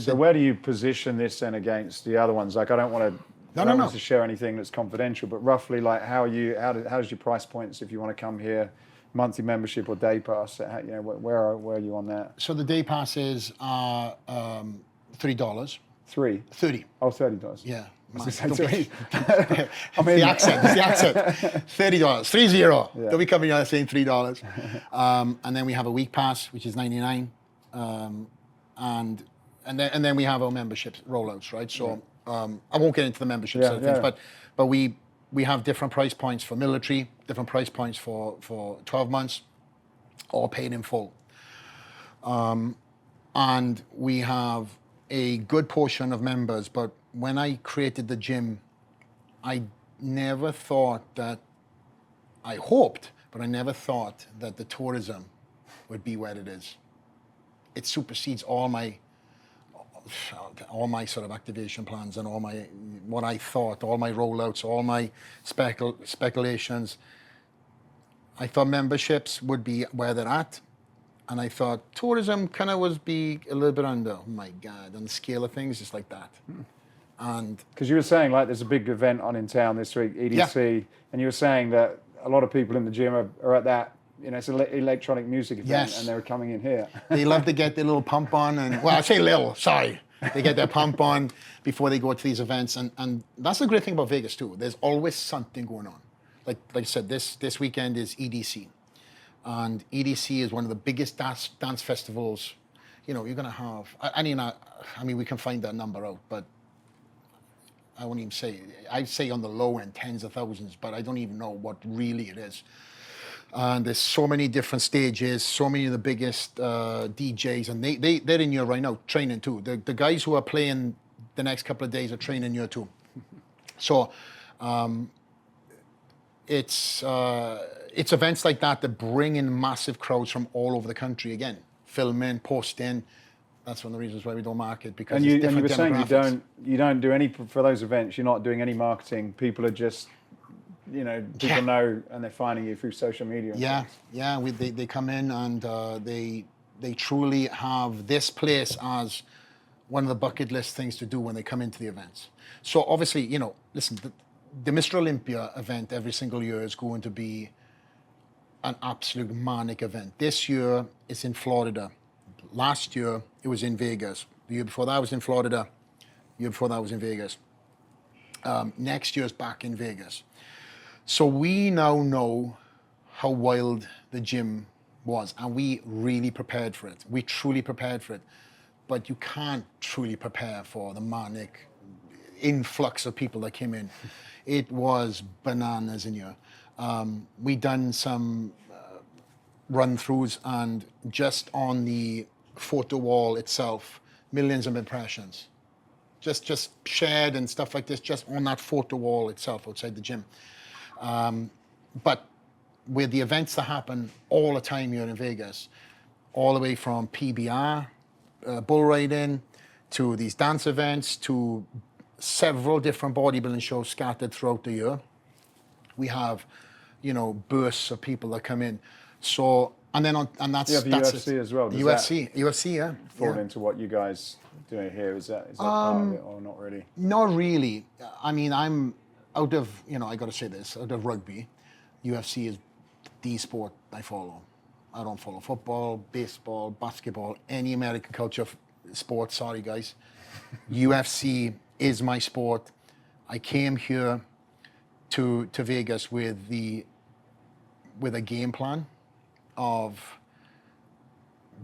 So where do you position this then against the other ones? Like, I don't want to share anything that's confidential, but roughly, like, how's your price points if you want to come here, monthly membership or day pass? You know, where are you on that? So the day passes are $3. $30. Oh, $30. Yeah. I mean, The accent. $30. 30. Yeah. Don't be coming out saying $3. And then we have a week pass, which is $99. And then we have our membership rollouts, right? So I won't get into the membership side of things, but we have different price points for military, different price points for 12 months, all paid in full. And we have a good portion of members, but when I created the gym, I never thought that, I hoped, but I never thought that the tourism would be where it is. It supersedes all my sort of activation plans and what I thought, all my rollouts, all my speculations. I thought memberships would be where they're at, and I thought tourism kind of be a little bit under. Oh my God, on the scale of things, just like that. And because you were saying, like, there's a big event on in town this week, EDC, and you were saying that a lot of people in the gym are at that. You know, it's an electronic music event, and they're coming in here. They love to get their little pump on, and well, I say little, sorry. They get their pump on before they go to these events, and that's the great thing about Vegas too. There's always something going on. Like I said, this weekend is EDC, and EDC is one of the biggest dance festivals. You know, you're gonna have. I mean, we can find that number out, but I won't even say. I'd say on the low end, tens of thousands, but I don't even know what really it is. And there's so many different stages, so many of the biggest DJs, and they're in here right now training too. The guys who are playing the next couple of days are training here too. So it's events like that bring in massive crowds from all over the country. Again, filming, posting. That's one of the reasons why we don't market, because it's different were demographics. saying you don't do any for those events. You're not doing any marketing. People are just, you know, people know, and they're finding you through social media. They come in and they truly have this place as one of the bucket list things to do when they come into the events. So obviously, you know, listen, the Mr. Olympia event every single year is going to be an absolute manic event. This year it's in Florida. Last year it was in Vegas. The year before that was in Florida. The year before that was in Vegas. Next year's back in Vegas. So we now know how wild the gym was, and we really prepared for it. We truly prepared for it. But you can't truly prepare for the manic influx of people that came in. It was bananas in here. We done some run-throughs, and just on the photo wall itself, millions of impressions. Just shared and stuff like this, just on that photo wall itself outside the gym. But with the events that happen all the time here in Vegas, all the way from PBR, bull riding, to these dance events, to several different bodybuilding shows scattered throughout the year, we have, you know, bursts of people that come in. So, and that's the UFC as well. UFC, yeah. Fall into what you guys doing here? Is that part of it, or not really? Not really. I mean, I'm out of, you know, I got to say this, out of rugby, UFC is the sport I follow. I don't follow football, baseball, basketball, any American culture sport. Sorry, guys. UFC is my sport. I came here to Vegas with a game plan of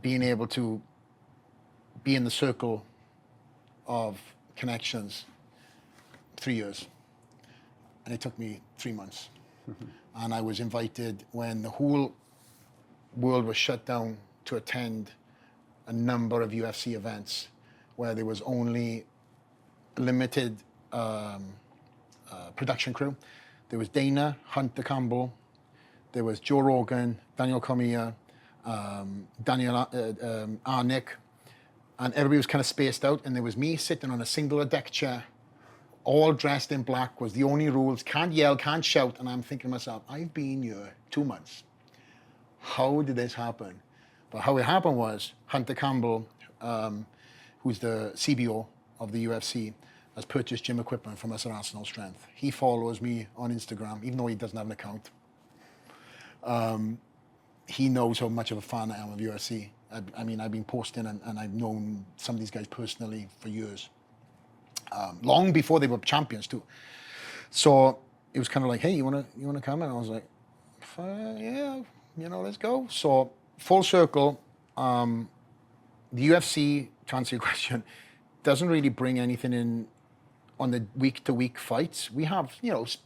being able to be in the circle of connections 3 years. And it took me 3 months. And I was invited when the whole world was shut down to attend a number of UFC events where there was only limited production crew. There was Dana, Hunter Campbell, there was Joe Rogan, Daniel Cormier, Daniel Arnick, and everybody was kind of spaced out, and there was me sitting on a singular deck chair, all dressed in black, was the only rules, can't yell, can't shout, and I'm thinking to myself, I've been here 2 months. How did this happen? But how it happened was, Hunter Campbell, who's the CBO of the UFC, has purchased gym equipment from us at Arsenal Strength. He follows me on Instagram, even though he doesn't have an account. He knows how much of a fan I am of UFC. I mean, I've been posting and I've known some of these guys personally for years. Long before they were champions too. So it was kind of like, hey, you wanna come? And I was like, yeah, let's go. So full circle, the UFC, to answer your question, doesn't really bring anything in on the week-to-week fights. We have,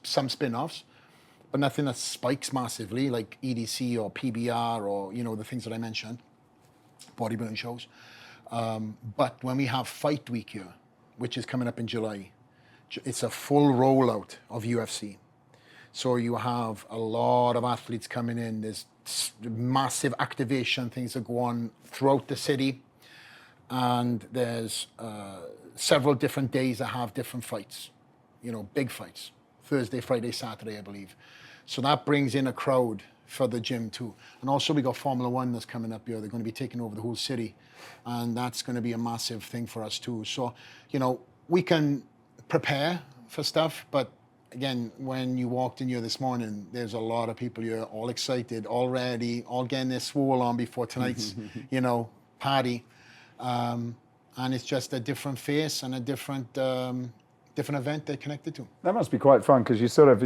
some spin-offs, but nothing that spikes massively like EDC or PBR or, the things that I mentioned, bodybuilding shows. But when we have fight week here, which is coming up in July, it's a full rollout of UFC. So you have a lot of athletes coming in. There's massive activation things that go on throughout the city. And there's several different days that have different fights, big fights. Thursday, Friday, Saturday, I believe. So that brings in a crowd for the gym too. And also we got Formula One that's coming up here. They're going to be taking over the whole city. And that's going to be a massive thing for us too. So, we can prepare for stuff, but again, when you walked in here this morning, there's a lot of people here all excited, all ready, all getting their swole on before tonight's, party. And it's just a different face and a different event they're connected to. That must be quite fun because you sort of,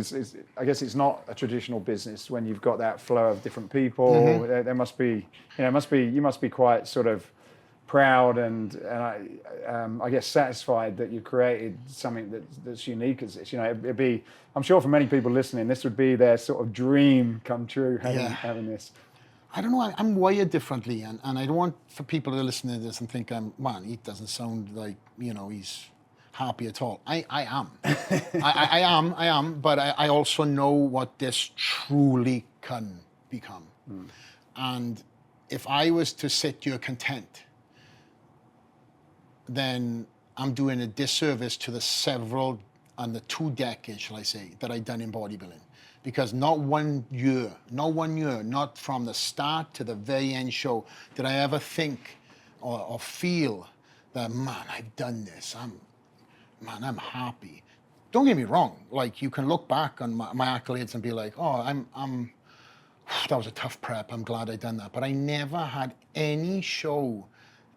I guess it's not a traditional business when you've got that flow of different people. Mm-hmm. There must be, you must be quite sort of proud and I guess satisfied that you've created something that's unique as this. It'd be, I'm sure for many people listening, this would be their sort of dream come true having this. I don't know, I'm wired differently and I don't want for people to listen to this and think he doesn't sound like, he's happy at all. I am. I am, but I also know what this truly can become. And if I was to sit here content, then I'm doing a disservice to the 2 decades, shall I say, that I've done in bodybuilding. Because not one year, not from the start to the very end show, did I ever think or feel that, I've done this. I'm happy. Don't get me wrong. Like, you can look back on my accolades and be like, that was a tough prep. I'm glad I done that. But I never had any show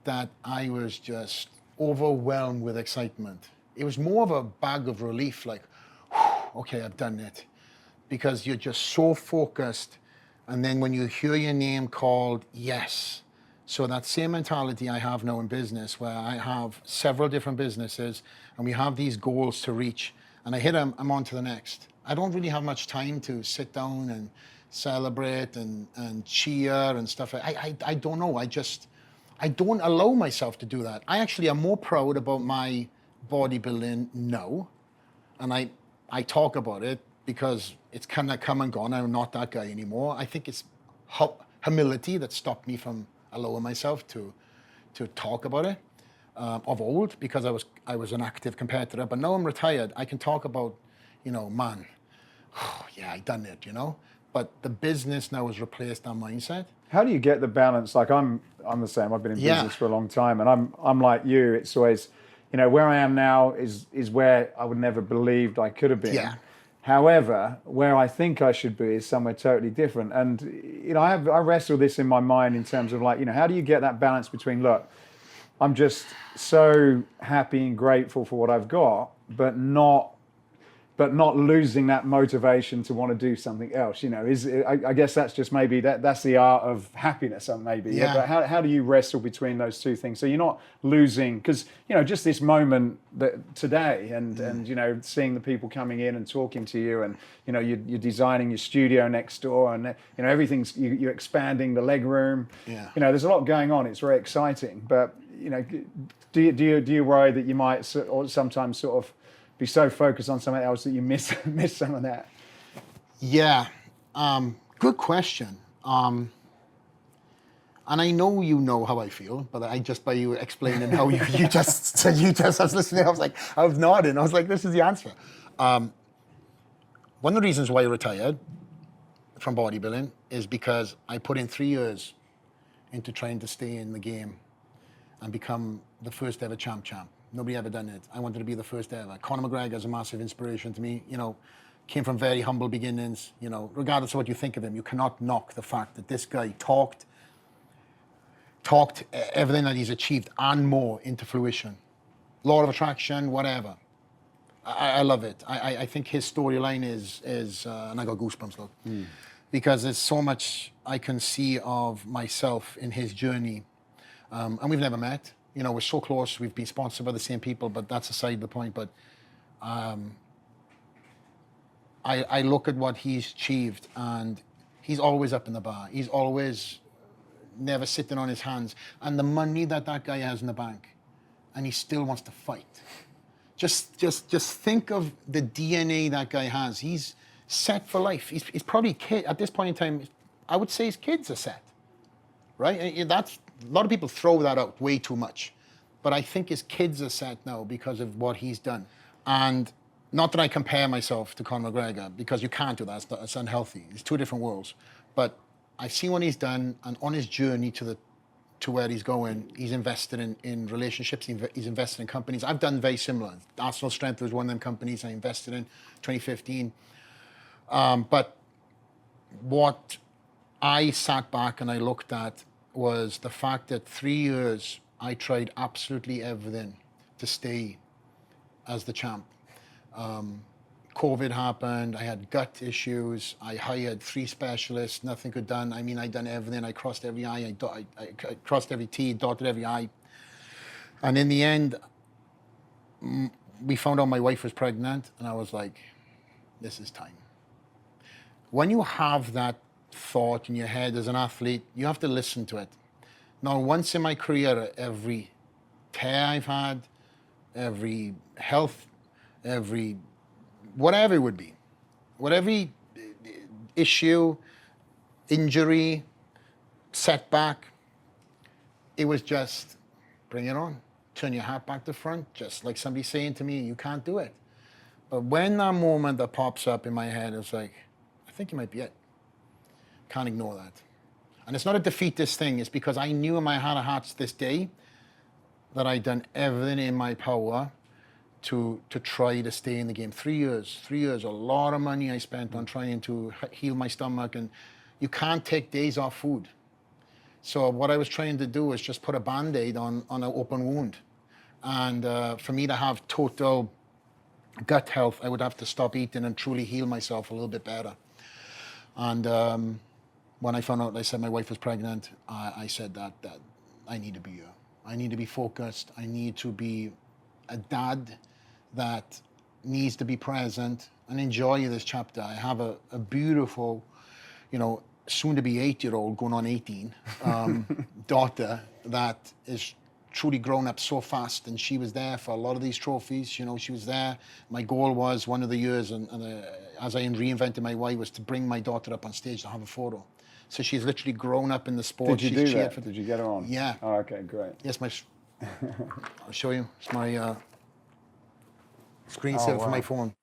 that I was just overwhelmed with excitement. It was more of a bag of relief, like, okay, I've done it. Because you're just so focused. And then when you hear your name called, yes. So that same mentality I have now in business, where I have several different businesses and we have these goals to reach, and I hit them, I'm on to the next. I don't really have much time to sit down and celebrate and cheer and stuff. I don't know. I don't allow myself to do that. I actually am more proud about my bodybuilding now. And I talk about it because it's kind of come and gone. I'm not that guy anymore. I think it's humility that stopped me from allowing myself to talk about it of old, because I was an active competitor. But now I'm retired. I can talk about, I done it, But the business now has replaced that mindset. How do you get the balance? Like I'm the same. I've been in business for a long time, and I'm like you. It's always, where I am now is where I would never believed I could have been. Yeah. However, where I think I should be is somewhere totally different. And I wrestle this in my mind in terms of like, how do you get that balance between, look, I'm just so happy and grateful for what I've got, but not but not losing that motivation to want to do something else. You know, I guess that's just maybe that's the art of happiness, maybe. Yeah. But how do you wrestle between those two things? So you're not losing, because, you know, just this moment that today, and you know, seeing the people coming in and talking to you, and you know, you're designing your studio next door, and you know, everything's you're expanding the leg room. Yeah. You know, there's a lot going on. It's very exciting. But you know, do you worry that you might or sometimes sort of be so focused on something else that you miss some of that? Yeah, good question. And I know you know how I feel, but I just by you explaining how you just said I was listening, I was nodding. I was like, this is the answer. One of the reasons why I retired from bodybuilding is because I put in 3 years into trying to stay in the game and become the first ever champ. Nobody ever done it. I wanted to be the first ever. Conor McGregor is a massive inspiration to me. You know, came from very humble beginnings. You know, regardless of what you think of him, you cannot knock the fact that this guy talked everything that he's achieved and more into fruition. Law of attraction, whatever. I love it. I think his storyline is and I got goosebumps, look, because there's so much I can see of myself in his journey, and we've never met. You know, we're so close. We've been sponsored by the same people, but that's aside the point. But I look at what he's achieved, and he's always up in the bar. He's always never sitting on his hands. And the money that guy has in the bank, and he still wants to fight. Just think of the DNA that guy has. He's set for life. He's probably at this point in time, I would say his kids are set, right? That's a lot of people throw that out way too much, but I think his kids are set now because of what he's done. And not that I compare myself to Conor McGregor, because you can't do that. It's unhealthy. It's two different worlds. But I see what he's done, and on his journey to where he's going, he's invested in relationships, he's invested in companies. I've done very similar. Arsenal Strength was one of them companies I invested in 2015. But what I sat back and I looked at was the fact that 3 years I tried absolutely everything to stay as the champ. COVID happened, I had gut issues, I hired 3 specialists, nothing could done. I mean, I'd done everything, I crossed every I crossed every T, dotted every I. And in the end, we found out my wife was pregnant, and I was like, this is time. When you have that thought in your head as an athlete, you have to listen to it. Now, once in my career, every tear I've had, every health, every whatever it would be, whatever issue, injury, setback, it was just bring it on. Turn your hat back to front, just like somebody saying to me, you can't do it. But when that moment that pops up in my head, it's like, I think you might be it. Can't ignore that. And it's not a defeatist thing. It's because I knew in my heart of hearts this day that I'd done everything in my power to try to stay in the game. 3 years, a lot of money I spent on trying to heal my stomach, and you can't take days off food. So what I was trying to do was just put a Band-Aid on an open wound. And for me to have total gut health, I would have to stop eating and truly heal myself a little bit better. And when I found out, I said my wife was pregnant, I said that I need to be here. I need to be focused. I need to be a dad that needs to be present and enjoy this chapter. I have a beautiful, you know, soon to be 8-year-old going on 18 daughter that is truly grown up so fast, and she was there for a lot of these trophies. You know, she was there. My goal was one of the years, and as I reinvented my why, was to bring my daughter up on stage to have a photo. So she's literally grown up in the sport. Did you do that? Did you get her on? Yeah. Oh, okay, great. Yes, I'll show you. It's my screensaver for my phone.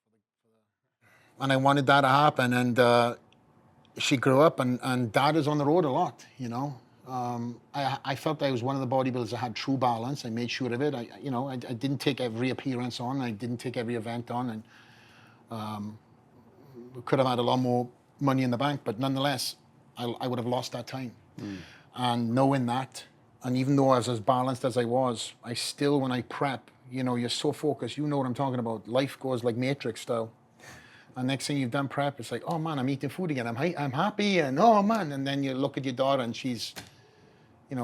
And I wanted that to happen, and she grew up, and Dad is on the road a lot, you know. I felt I was one of the bodybuilders that had true balance. I made sure of it. I didn't take every appearance on. I didn't take every event on, and we could have had a lot more money in the bank, but nonetheless, I would have lost that time. And knowing that, and even though I was as balanced as I was, I still, when I prep, you know, you're so focused, you know what I'm talking about. Life goes like Matrix style. And next thing you've done prep, it's like, oh man, I'm eating food again. I'm happy, and oh man. And then you look at your daughter, and she's,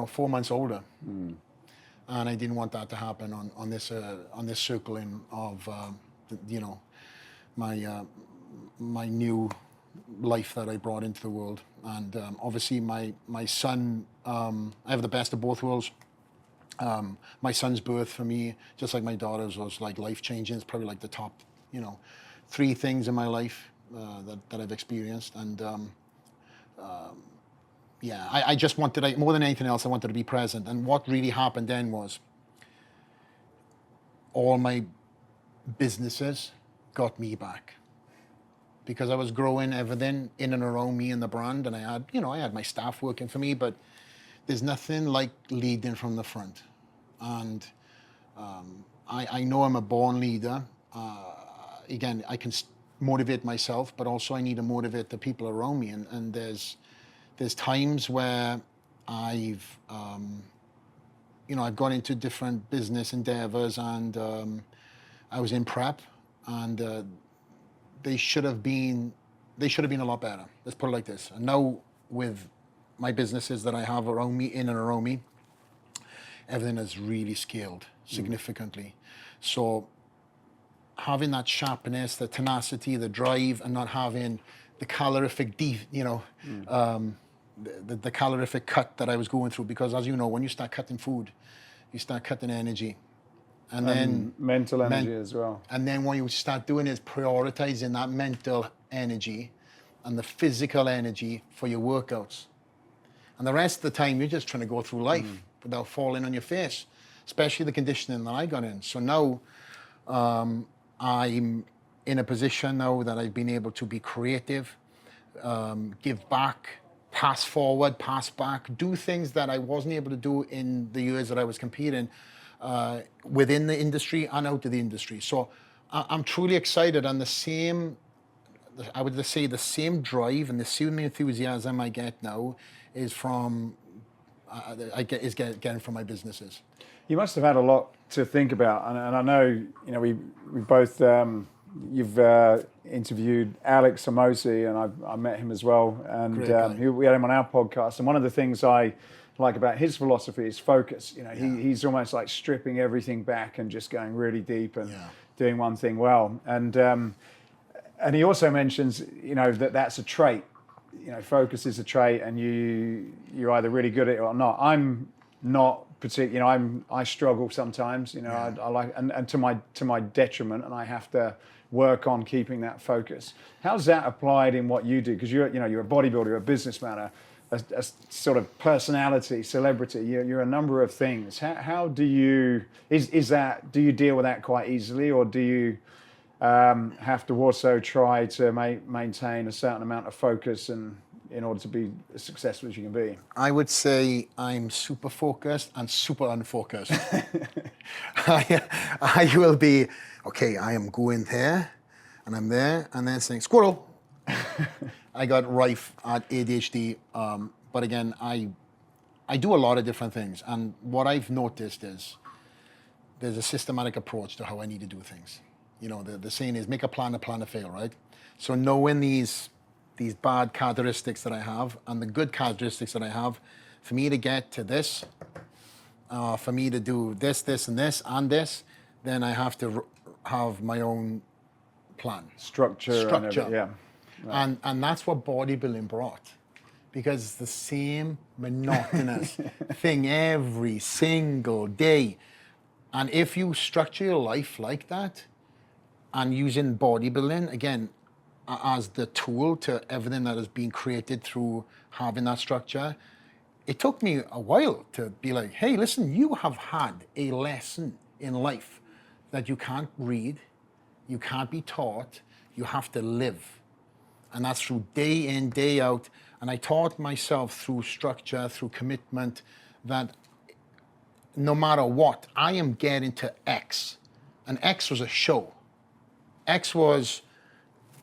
4 months older. And I didn't want that to happen on this circling of, my new life that I brought into the world. And obviously, my son, I have the best of both worlds. My son's birth for me, just like my daughter's, was like life changing. It's probably like the top, 3 things in my life that I've experienced. And I just wanted, more than anything else, I wanted to be present. And what really happened then was all my businesses got me back, because I was growing everything in and around me and the brand. And I had my staff working for me, but there's nothing like leading from the front. And I know I'm a born leader. Again, I can motivate myself, but also I need to motivate the people around me. And there's times where I've gone into different business endeavors, and I was in prep, and they should have been a lot better. Let's put it like this. And now with my businesses that I have around me, in and around me, everything has really scaled significantly. So having that sharpness, the tenacity, the drive, and not having the calorific, the calorific cut that I was going through. Because as you know, when you start cutting food, you start cutting energy. And then mental energy as well. And then what you start doing is prioritizing that mental energy and the physical energy for your workouts. And the rest of the time, you're just trying to go through life without falling on your face, especially the conditioning that I got in. So now I'm in a position now that I've been able to be creative, give back, pass forward, pass back, do things that I wasn't able to do in the years that I was competing within the industry and out of the industry. So I'm truly excited, and I would say the same drive and the same enthusiasm I get now is from getting from my businesses. You must have had a lot to think about, and I know we both you've interviewed Alex Samosi, and I met him as well, and we had him on our podcast. And one of the things I like about his philosophy is focus. He's almost like stripping everything back and just going really deep and doing one thing well. And he also mentions that's a trait. Focus is a trait, and you're either really good at it or not. I'm not particularly. I struggle sometimes. I like and to my detriment, and I have to work on keeping that focus. How's that applied in what you do? Because you're a bodybuilder, you're a businessman, a sort of personality, celebrity. You're a number of things. How do you do you deal with that quite easily, or do you have to also try to maintain a certain amount of focus and in order to be as successful as you can be? I would say I'm super focused and super unfocused. I will be, okay, I am going there, and I'm there, and then saying, squirrel. I got rife at ADHD, but again, I do a lot of different things. And what I've noticed is there's a systematic approach to how I need to do things. The saying is, make a plan to fail, right? So knowing these bad characteristics that I have and the good characteristics that I have, for me to get to this, for me to do this, and this, then I have to have my own plan. Structure. Yeah. Right. And that's what bodybuilding brought, because it's the same monotonous thing every single day. And if you structure your life like that, and using bodybuilding, again, as the tool to everything that has been created through having that structure, it took me a while to be like, hey, listen, you have had a lesson in life that you can't read, you can't be taught, you have to live. And that's through day in, day out. And I taught myself through structure, through commitment, that no matter what, I am getting to X. And X was a show. X was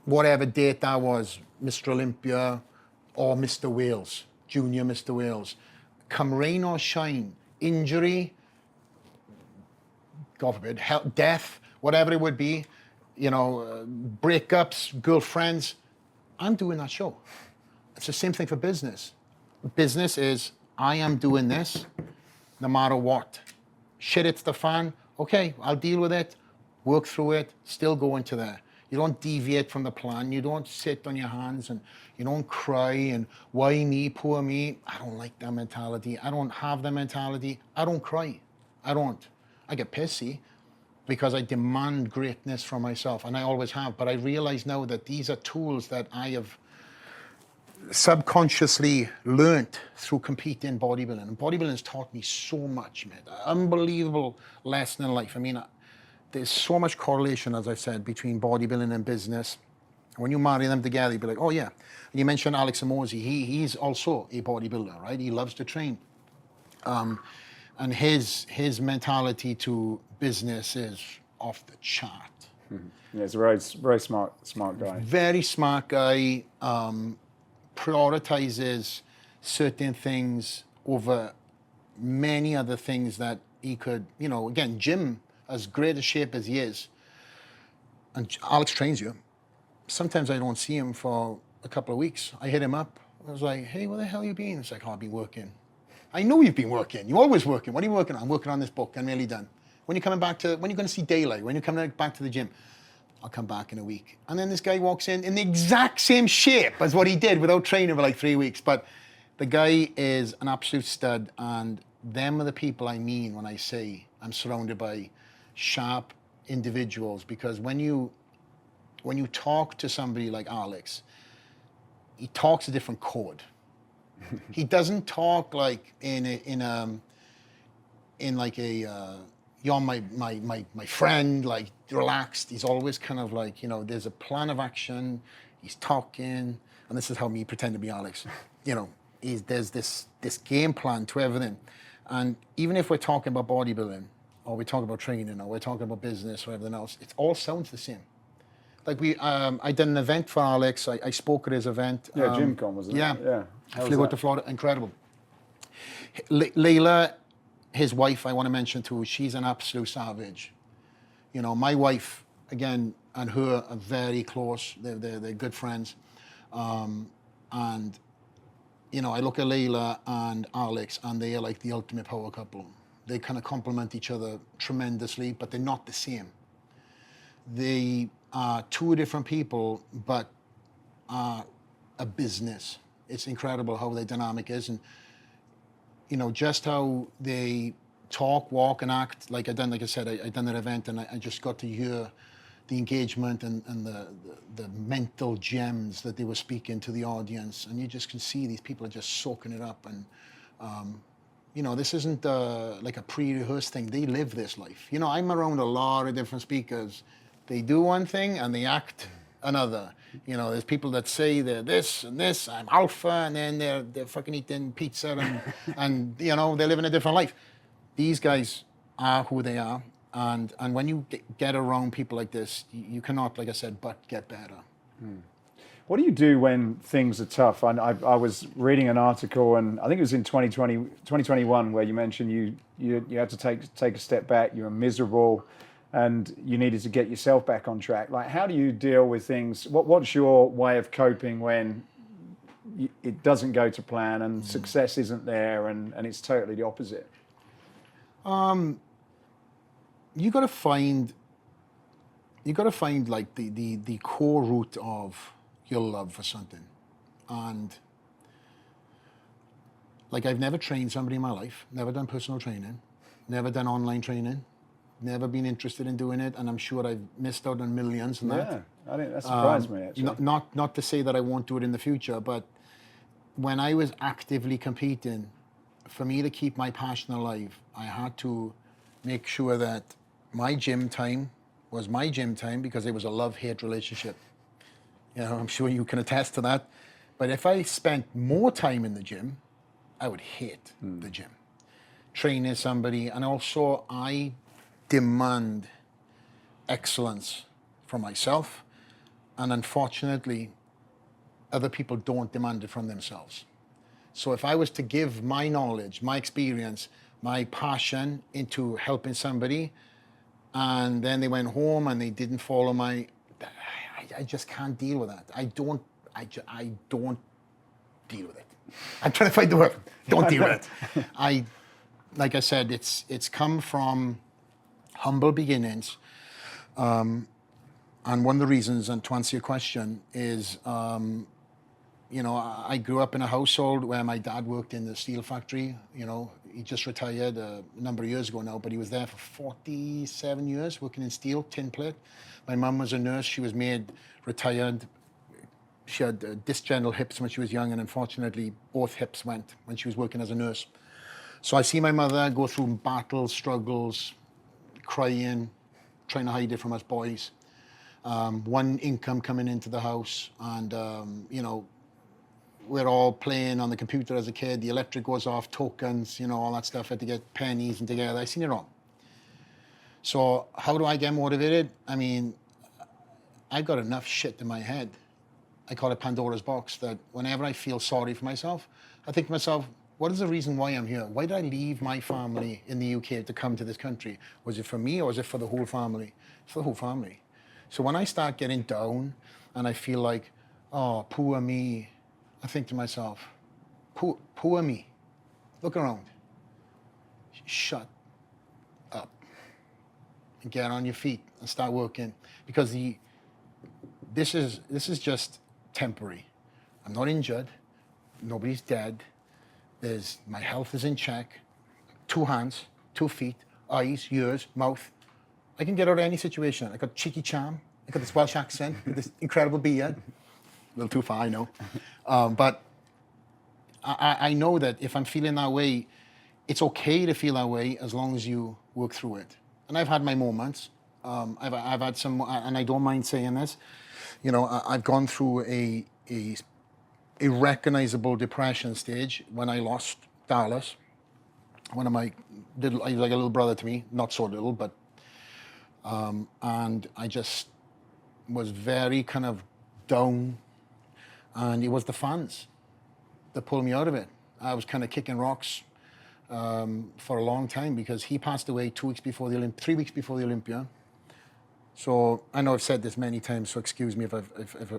whatever date that was, Mr. Olympia or Mr. Wales, Junior Mr. Wales. Come rain or shine, injury, God forbid, health, death, whatever it would be, breakups, girlfriends. I'm doing that show. It's the same thing for business. Business is, I am doing this no matter what. Shit hits the fan, okay, I'll deal with it, work through it, still go into there. You don't deviate from the plan. You don't sit on your hands and you don't cry and why me, poor me. I don't like that mentality. I don't have that mentality. I don't cry. I don't. I get pissy because I demand greatness from myself, and I always have. But I realize now that these are tools that I have subconsciously learnt through competing bodybuilding. And bodybuilding has taught me so much, man. Unbelievable lesson in life. I mean, there's so much correlation, as I said, between bodybuilding and business. When you marry them together, you'd be like, oh yeah. And you mentioned Alex Amosi. He's also a bodybuilder, right? He loves to train. And his mentality to business is off the chart. Yeah, he's a very, very smart guy. Very smart guy. Prioritizes certain things over many other things that he could, again, Jim, as great a shape as he is, and Alex trains you, sometimes I don't see him for a couple of weeks. I hit him up. I was like, hey, where the hell you been? It's like, oh, I've been working. I know you've been working. You're always working. What are you working on? I'm working on this book. I'm nearly done. When are you coming back when are you going to see daylight? When are you coming back to the gym? I'll come back in a week. And then this guy walks in the exact same shape as what he did without training for like 3 weeks. But the guy is an absolute stud, and them are the people I mean when I say I'm surrounded by sharp individuals, because when you talk to somebody like Alex, he talks a different chord. He doesn't talk like in like a you're my friend, like relaxed. He's always kind of like, there's a plan of action. He's talking, and this is how me pretend to be Alex. There's this game plan to everything. And even if we're talking about bodybuilding, or we're talking about training, or we're talking about business or everything else, it all sounds the same. Like I did an event for Alex. I spoke at his event. Yeah, GymCon, wasn't it? Yeah. I flew out to Florida. Incredible. Layla, his wife, I want to mention too, she's an absolute savage. My wife, again, and her are very close. They're good friends. And, I look at Layla and Alex, and they are like the ultimate power couple. They kind of complement each other tremendously, but they're not the same. They are two different people, but are a business. It's incredible how their dynamic is. And just how they talk, walk, and act. Like I done that event, and I just got to hear the engagement and the mental gems that they were speaking to the audience. And you just can see these people are just soaking it up. And, this isn't like a pre-rehearsed thing. They live this life. I'm around a lot of different speakers. They do one thing and they act another. There's people that say they're this and this, I'm alpha, and then they're fucking eating pizza and they're living a different life. These guys are who they are, and when you get around people like this, you cannot, like I said, but get better. What do you do when things are tough? I was reading an article, and I think it was in 2021, where you mentioned you had to take a step back, you were miserable, and you needed to get yourself back on track. Like, how do you deal with things? What's your way of coping when it doesn't go to plan and success isn't there and it's totally the opposite? You got to find like the core root of your love for something. And like, I've never trained somebody in my life, never done personal training, never done online training, never been interested in doing it, and I'm sure I've missed out on millions in that. Yeah, I think that surprised me, actually. Not to say that I won't do it in the future, but when I was actively competing, for me to keep my passion alive, I had to make sure that my gym time was my gym time, because it was a love-hate relationship. I'm sure you can attest to that. But if I spent more time in the gym, I would hate the gym. Training somebody, and also I demand excellence from myself, and unfortunately other people don't demand it from themselves. So if I was to give my knowledge, my experience, my passion into helping somebody, and then they went home and they didn't follow my I just can't deal with that. I don't deal with it. I'm trying to find the word. Don't deal with it. Like I said, it's come from humble beginnings. And one of the reasons, and to answer your question, is, you know, I grew up in a household where my dad worked in the steel factory. You know, he just retired a number of years ago now, but he was there for 47 years working in steel, tin plate. My mum was a nurse. She was made retired. She had disc-genital hips when she was young, and unfortunately, both hips went when she was working as a nurse. So I see my mother go through battles, struggles, crying, trying to hide it from us boys. One income coming into the house, and you know, we're all playing on the computer as a kid. The electric goes off, tokens, you know, all that stuff. I had to get pennies and together. I seen it all. So how do I get motivated? I mean, I've got enough shit in my head. I call it Pandora's box, that whenever I feel sorry for myself, I think to myself, what is the reason why I'm here? Why did I leave my family in the UK to come to this country? Was it for me, or was it for the whole family? It's for the whole family. So when I start getting down and I feel like, oh, poor me, I think to myself, poor me. Look around. Shut up and get on your feet and start working, because this is just temporary. I'm not injured. Nobody's dead. My health is in check. 2 hands, 2 feet, eyes, ears, mouth. I can get out of any situation. I got cheeky charm. I got this Welsh accent with this incredible beard. A little too far, I know. But I know that if I'm feeling that way, it's okay to feel that way as long as you work through it. And I've had my moments. I've had some, and I don't mind saying this. You know, I've gone through a recognizable depression stage when I lost Dallas. One of my he was like a little brother to me, not so little, but, and I just was very kind of down, and it was the fans that pulled me out of it. I was kind of kicking rocks for a long time, because he passed away 2 weeks before 3 weeks before the Olympia. So I know I've said this many times, so excuse me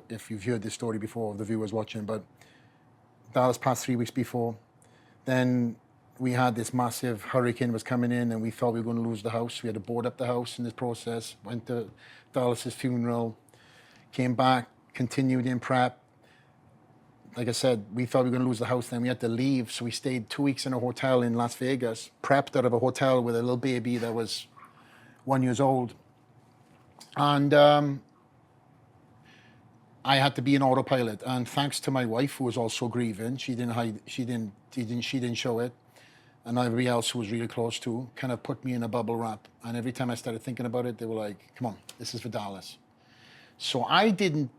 if you've heard this story before, the viewers watching, but Dallas passed 3 weeks before. Then we had this massive hurricane was coming in, and we thought we were going to lose the house. We had to board up the house in this process, went to Dallas's funeral, came back, continued in prep. Like I said, we thought we were going to lose the house, then we had to leave. So we stayed 2 weeks in a hotel in Las Vegas, prepped out of a hotel with a little baby that was 1 year old. And I had to be an autopilot. And thanks to my wife, who was also grieving, she didn't show it. And everybody else who was really close to kind of put me in a bubble wrap. And every time I started thinking about it, they were like, come on, this is for Dallas. So I didn't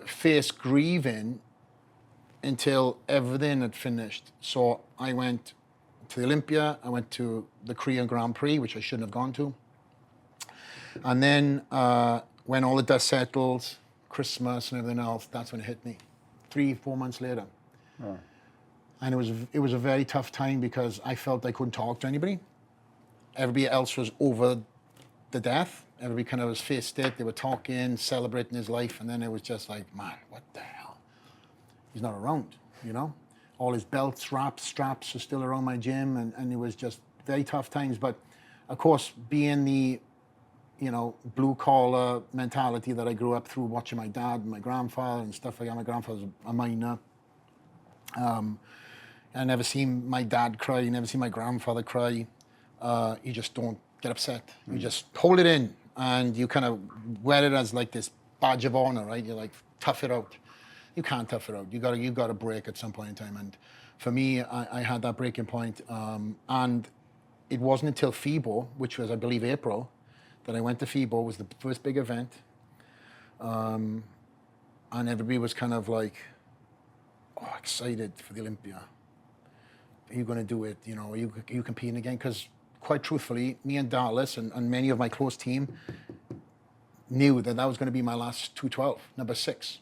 face grieving until everything had finished. So I went to the Olympia, I went to the Korean Grand Prix, which I shouldn't have gone to. And then when all the dust settled, Christmas and everything else, that's when it hit me. 3-4 months later. Oh. And it was a very tough time, because I felt I couldn't talk to anybody. Everybody else was over the death. Everybody kind of was faced it. They were talking, celebrating his life, and then it was just like, man, what the hell? He's not around, you know? All his belts, straps are still around my gym, and it was just very tough times. But of course, being the, you know, blue collar mentality that I grew up through watching my dad and my grandfather and stuff like that. My grandfather's a miner. I never seen my dad cry, never seen my grandfather cry. You just don't get upset. You just hold it in, and you kind of wear it as like this badge of honor, right? You're like, tough it out. You can't tough it out. You got to break at some point in time. And for me, I had that breaking point. And it wasn't until FIBO, which was, I believe, April, that I went to FIBO. It was the first big event. And everybody was kind of like, oh, excited for the Olympia. Are you going to do it? You know, are you competing again? Because quite truthfully, me and Dallas and many of my close team knew that was going to be my last 212, number 6.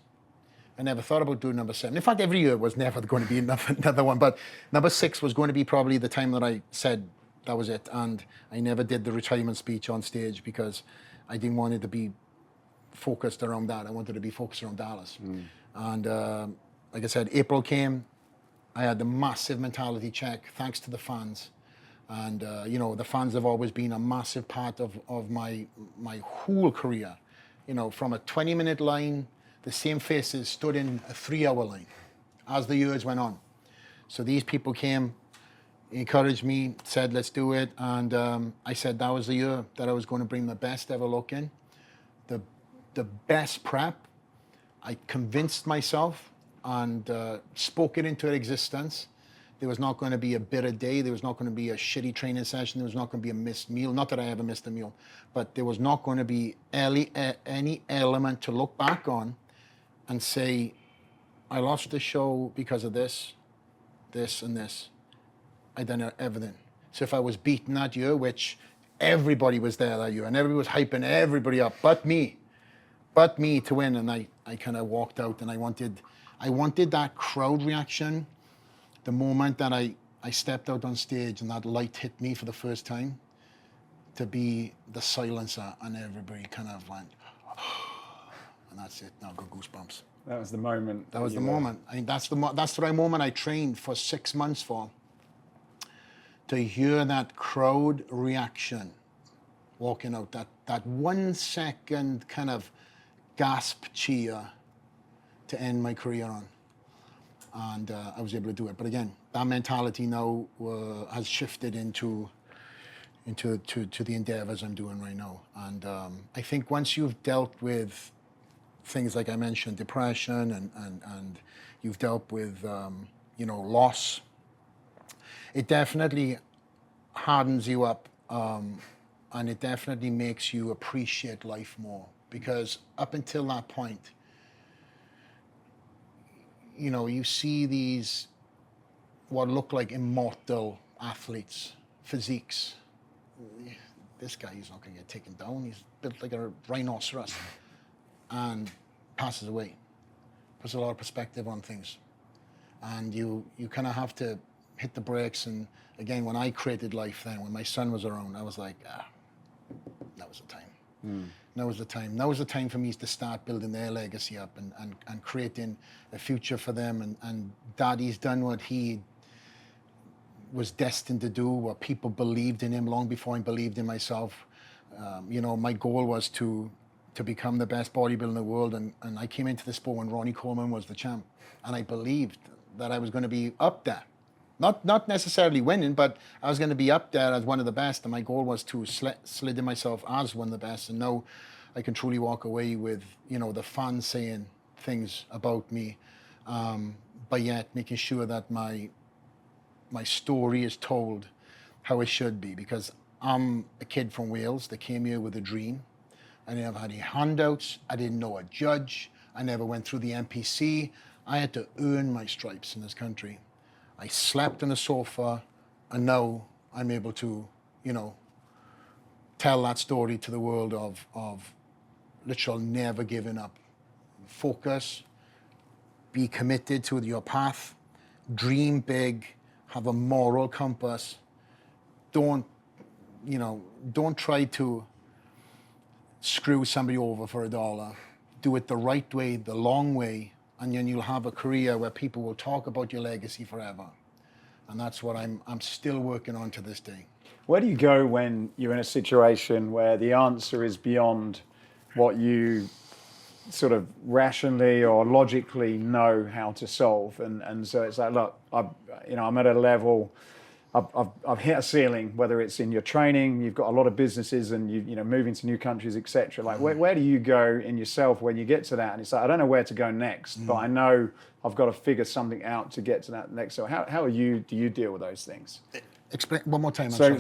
I never thought about doing number 7. In fact, every year was never going to be another one. But number 6 was going to be probably the time that I said that was it. And I never did the retirement speech on stage, because I didn't want it to be focused around that. I wanted to be focused around Dallas. And like I said, April came. I had the massive mentality check, thanks to the fans. And, you know, the fans have always been a massive part of my whole career. You know, from a 20-minute line, the same faces stood in a 3-hour line as the years went on. So these people came, encouraged me, said, let's do it. And I said that was the year that I was going to bring the best ever look in, the best prep. I convinced myself and spoke it into existence. There was not going to be a bitter day. There was not going to be a shitty training session. There was not going to be a missed meal. Not that I ever missed a meal, but there was not going to be any element to look back on and say, I lost the show because of this, this, and this. I done everything. So if I was beaten that year, which everybody was there that year, and everybody was hyping everybody up, but me to win, and I kind of walked out, and I wanted that crowd reaction. The moment that I stepped out on stage and that light hit me for the first time, to be the silencer, and everybody kind of went, and that's it. Now I got goosebumps. That was the moment. That was the moment. I mean, that's the right moment I trained for 6 months for. To hear that crowd reaction, walking out, that 1 second kind of gasp cheer to end my career on. And I was able to do it. But again, that mentality now has shifted into the endeavors I'm doing right now. And I think once you've dealt with things like I mentioned, depression, and you've dealt with you know, loss, it definitely hardens you up, and it definitely makes you appreciate life more. Because up until that point, you know, you see these, what look like immortal athletes, physiques. This guy, he's not going to get taken down. He's built like a rhinoceros and passes away. Puts a lot of perspective on things. And you kind of have to hit the brakes. And again, when I created life then, when my son was around, I was like, that was the time. Now was the time. Now was the time for me to start building their legacy up and creating a future for them. And Daddy's done what he was destined to do, what people believed in him long before I believed in myself. You know, my goal was to become the best bodybuilder in the world. And I came into the sport when Ronnie Coleman was the champ. And I believed that I was going to be up there. Not necessarily winning, but I was going to be up there as one of the best, and my goal was to solidify myself as one of the best. And now I can truly walk away with, you know, the fans saying things about me, but yet making sure that my story is told how it should be. Because I'm a kid from Wales that came here with a dream. I didn't have any handouts. I didn't know a judge. I never went through the NPC. I had to earn my stripes in this country. I slept on a sofa, and now I'm able to, you know, tell that story to the world of literally never giving up. Focus, be committed to your path, dream big, have a moral compass. Don't try to screw somebody over for $1. Do it the right way, the long way, and then you'll have a career where people will talk about your legacy forever. And that's what I'm still working on to this day. Where do you go when you're in a situation where the answer is beyond what you sort of rationally or logically know how to solve? And so it's like, look, I'm at a level, I've hit a ceiling, whether it's in your training, you've got a lot of businesses and you know, moving to new countries, etc. Like where do you go in yourself when you get to that? And it's like, I don't know where to go next, but I know I've got to figure something out to get to that next. So how do you deal with those things? Explain one more time. So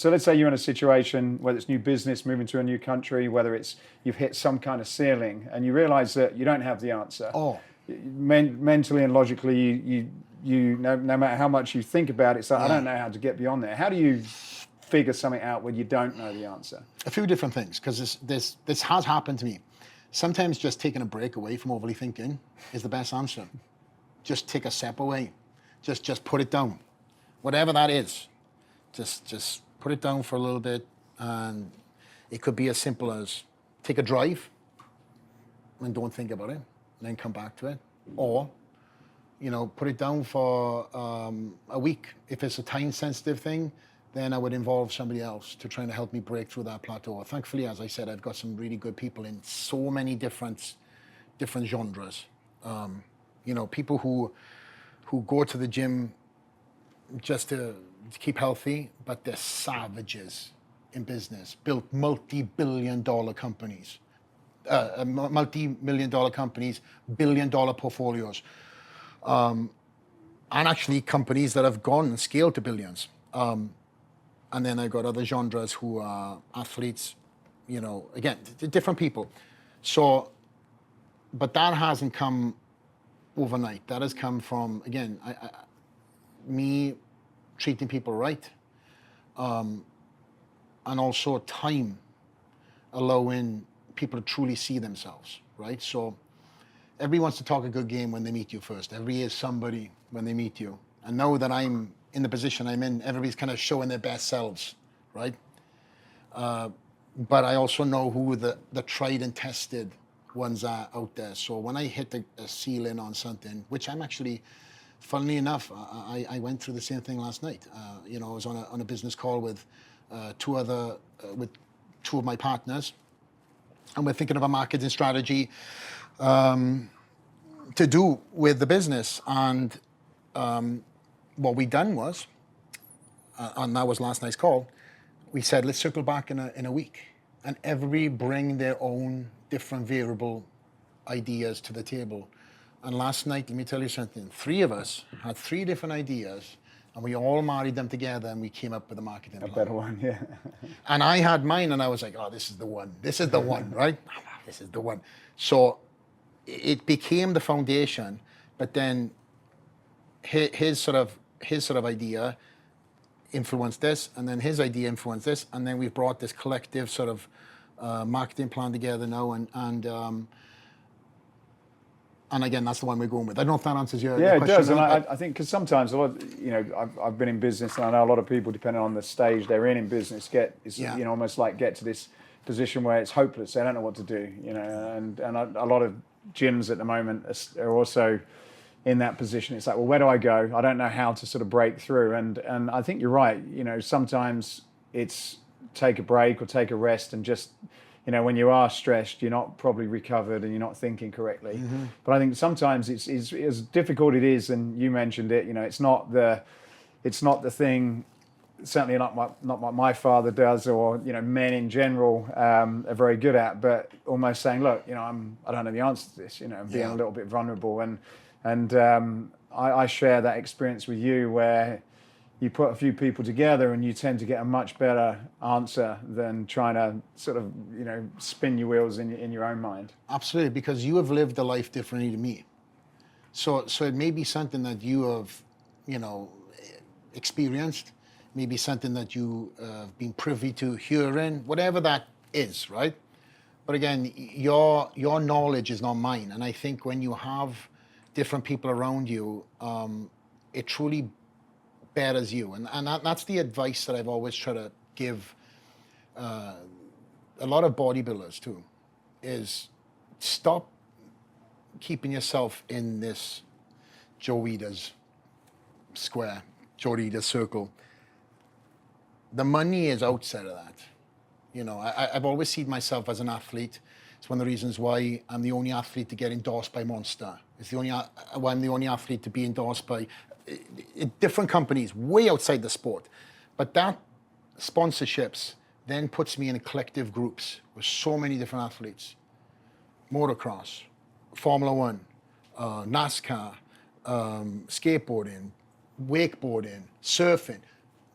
let's say you're in a situation, whether it's new business, moving to a new country, whether it's you've hit some kind of ceiling and you realize that you don't have the answer. Mentally and logically, you no matter how much you think about it, it's like, I don't know how to get beyond there. How do you figure something out when you don't know the answer? A few different things, because this has happened to me. Sometimes just taking a break away from overly thinking is the best answer. Just take a step away. Just put it down. Whatever that is, just put it down for a little bit. And it could be as simple as take a drive, and don't think about it, and then come back to it. Or, put it down for a week. If it's a time-sensitive thing, then I would involve somebody else to try and help me break through that plateau. Thankfully, as I said, I've got some really good people in so many different genres. People who go to the gym just to keep healthy, but they're savages in business, built multi-million-dollar companies, billion-dollar portfolios, and actually companies that have gone and scaled to billions. And then I've got other genres who are athletes, again, different people. So, but that hasn't come overnight. That has come from, again, me treating people right, and also time, allowing people to truly see themselves, right? So everybody wants to talk a good game when they meet you first. Everybody is somebody when they meet you. And now that I'm in the position I'm in, everybody's kind of showing their best selves, right? But I also know who the tried and tested ones are out there. So when I hit a ceiling on something, which I'm actually, funnily enough, I went through the same thing last night. I was on a business call with two of my partners, and we're thinking of a marketing strategy to do with the business. And what we done was, and that was last night's call, we said, let's circle back in a week, and everybody bring their own different variable ideas to the table. And last night, let me tell you something, 3 of us had 3 different ideas, and we all married them together, and we came up with a marketing plan. A better one, yeah. And I had mine, and I was like, oh, this is the one. This is the one, right? This is the one. So it became the foundation, but then his sort of idea influenced this, and then his idea influenced this, and then we've brought this collective sort of marketing plan together now, and again, that's the one we're going with. I don't know if that answers your question. Yeah, it does, and I think because sometimes I've been in business, and I know a lot of people, depending on the stage they're in business, almost like get to this position where it's hopeless. They don't know what to do, and a lot of gyms at the moment are also in that position. It's like, well, where do I go? I don't know how to sort of break through, and I think you're right. Sometimes it's take a break or take a rest, and just when you are stressed, you're not probably recovered and you're not thinking correctly. Mm-hmm. But I think sometimes it's as difficult it is, and you mentioned it. It's not the thing. Certainly not what my father does, or men in general are very good at. But almost saying, look, I don't know the answer to this. Being a little bit vulnerable, and I share that experience with you, where you put a few people together and you tend to get a much better answer than trying to sort of, spin your wheels in your own mind. Absolutely, because you have lived a life differently to me. So it may be something that you have, experienced, maybe something that you have been privy to hearing, whatever that is, right? But again, your knowledge is not mine. And I think when you have different people around you, it truly betters you. And that's the advice that I've always tried to give a lot of bodybuilders too, is stop keeping yourself in this Joe Weider's square, Joe Weider's circle. The money is outside of that. I've always seen myself as an athlete. It's one of the reasons why I'm the only athlete to get endorsed by Monster. Why I'm the only athlete to be endorsed by different companies way outside the sport. But that sponsorships then puts me in collective groups with so many different athletes. Motocross, Formula One, NASCAR, skateboarding, wakeboarding, surfing,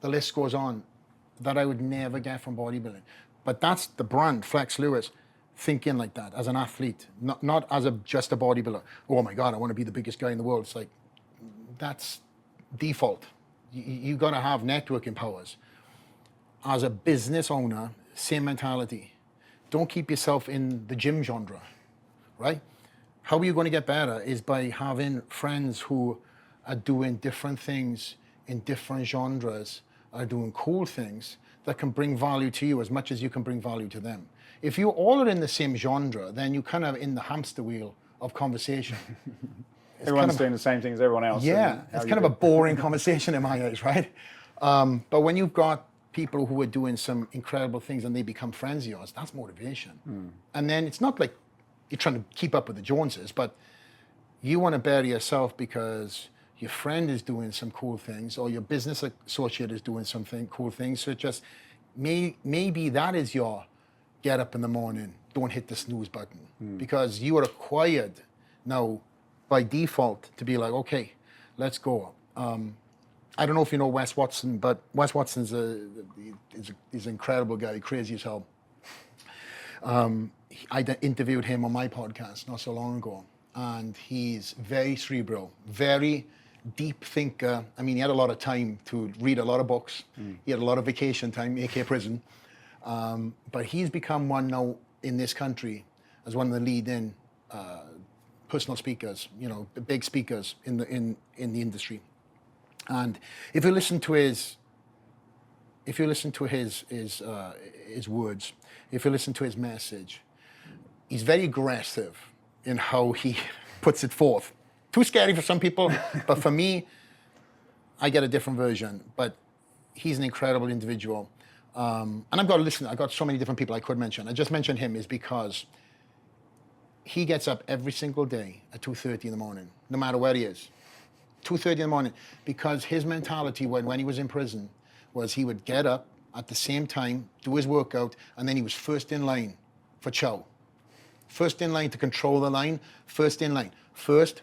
the list goes on, that I would never get from bodybuilding. But that's the brand, Flex Lewis, thinking like that as an athlete, not as just a bodybuilder. Oh my God, I want to be the biggest guy in the world. It's like, that's default. You got to have networking powers. As a business owner, same mentality. Don't keep yourself in the gym genre, right? How are you going to get better is by having friends who are doing different things in different genres, are doing cool things that can bring value to you as much as you can bring value to them. If you all are in the same genre, then you're kind of in the hamster wheel of conversation. Everyone's doing the same thing as everyone else. Yeah, it's kind of a boring conversation in my eyes, right? But when you've got people who are doing some incredible things and they become friends of yours, that's motivation. And then it's not like you're trying to keep up with the Joneses, but you want to better yourself because your friend is doing some cool things or your business associate is doing something cool things. So it just, maybe that is your get up in the morning, don't hit the snooze button. Because you are required now by default to be like, okay, let's go. I don't know if you know Wes Watson, but Wes Watson's is an incredible guy, crazy as hell. I interviewed him on my podcast not so long ago, and he's very cerebral, very deep thinker. I mean, he had a lot of time to read a lot of books. He had a lot of vacation time, aka prison. But he's become one now in this country as one of the leading personal speakers, you know, big speakers in the industry. And if you listen to his words, if you listen to his message, he's very aggressive in how he puts it forth. Too scary for some people, but for me, I get a different version. But he's an incredible individual. And I've got so many different people I could mention. I just mentioned him is because he gets up every single day at 2:30 in the morning, no matter where he is. 2:30 in the morning, because his mentality when he was in prison was he would get up at the same time, do his workout, and then he was first in line for chow. First in line to control the line, first in line. First.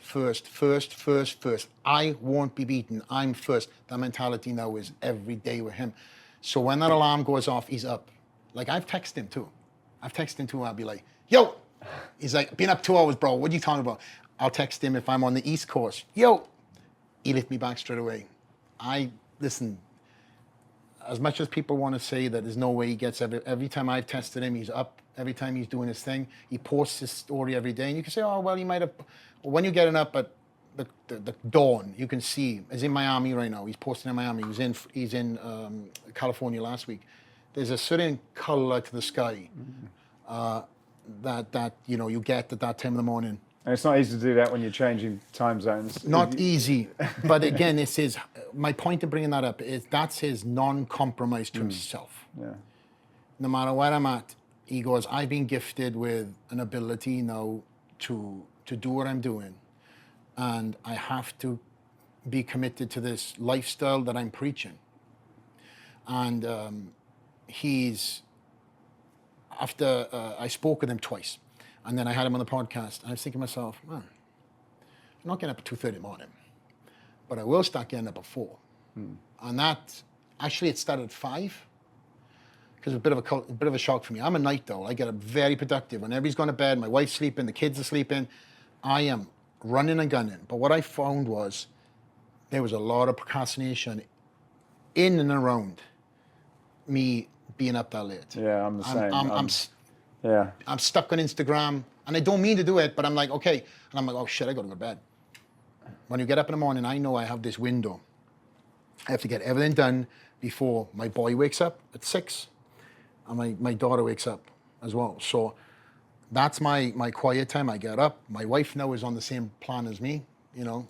I won't be beaten, I'm first. That mentality now is every day with him. So when that alarm goes off, he's up. Like, I've texted him too. I'll be like, yo! He's like, been up 2 hours, bro, what are you talking about? I'll text him if I'm on the East Coast. Yo! He lift me back straight away. Listen, as much as people want to say that there's no way he gets every time I've tested him, he's up. Every time he's doing his thing, he posts his story every day. And you can say, oh, well, he might have, when you're getting up at the dawn, you can see, he's in Miami right now. He's posting in Miami. He's in California last week. There's a certain color to the sky that you know you get at that time of the morning. And it's not easy to do that when you're changing time zones. Not easy, but again, my point of bringing that up is that's his non-compromise to himself. Yeah. No matter where I'm at, he goes, I've been gifted with an ability now to do what I'm doing, and I have to be committed to this lifestyle that I'm preaching. And after I spoke with him twice, and then I had him on the podcast, and I was thinking to myself, man, I'm not getting up at 2:30 in the morning, but I will start getting up at 4. And that, actually it started at 5, because a bit of a shock for me. I'm a night owl. I get up very productive. When everybody's gone to bed, my wife's sleeping, the kids are sleeping, I am running and gunning. But what I found was there was a lot of procrastination in and around me being up that late. Yeah, I'm the same. I'm stuck on Instagram, and I don't mean to do it, but I'm like, okay. And I'm like, oh shit, I gotta go to bed. When you get up in the morning, I know I have this window. I have to get everything done before my boy wakes up at 6, and my daughter wakes up as well. So that's my quiet time. I get up. My wife now is on the same plan as me, you know,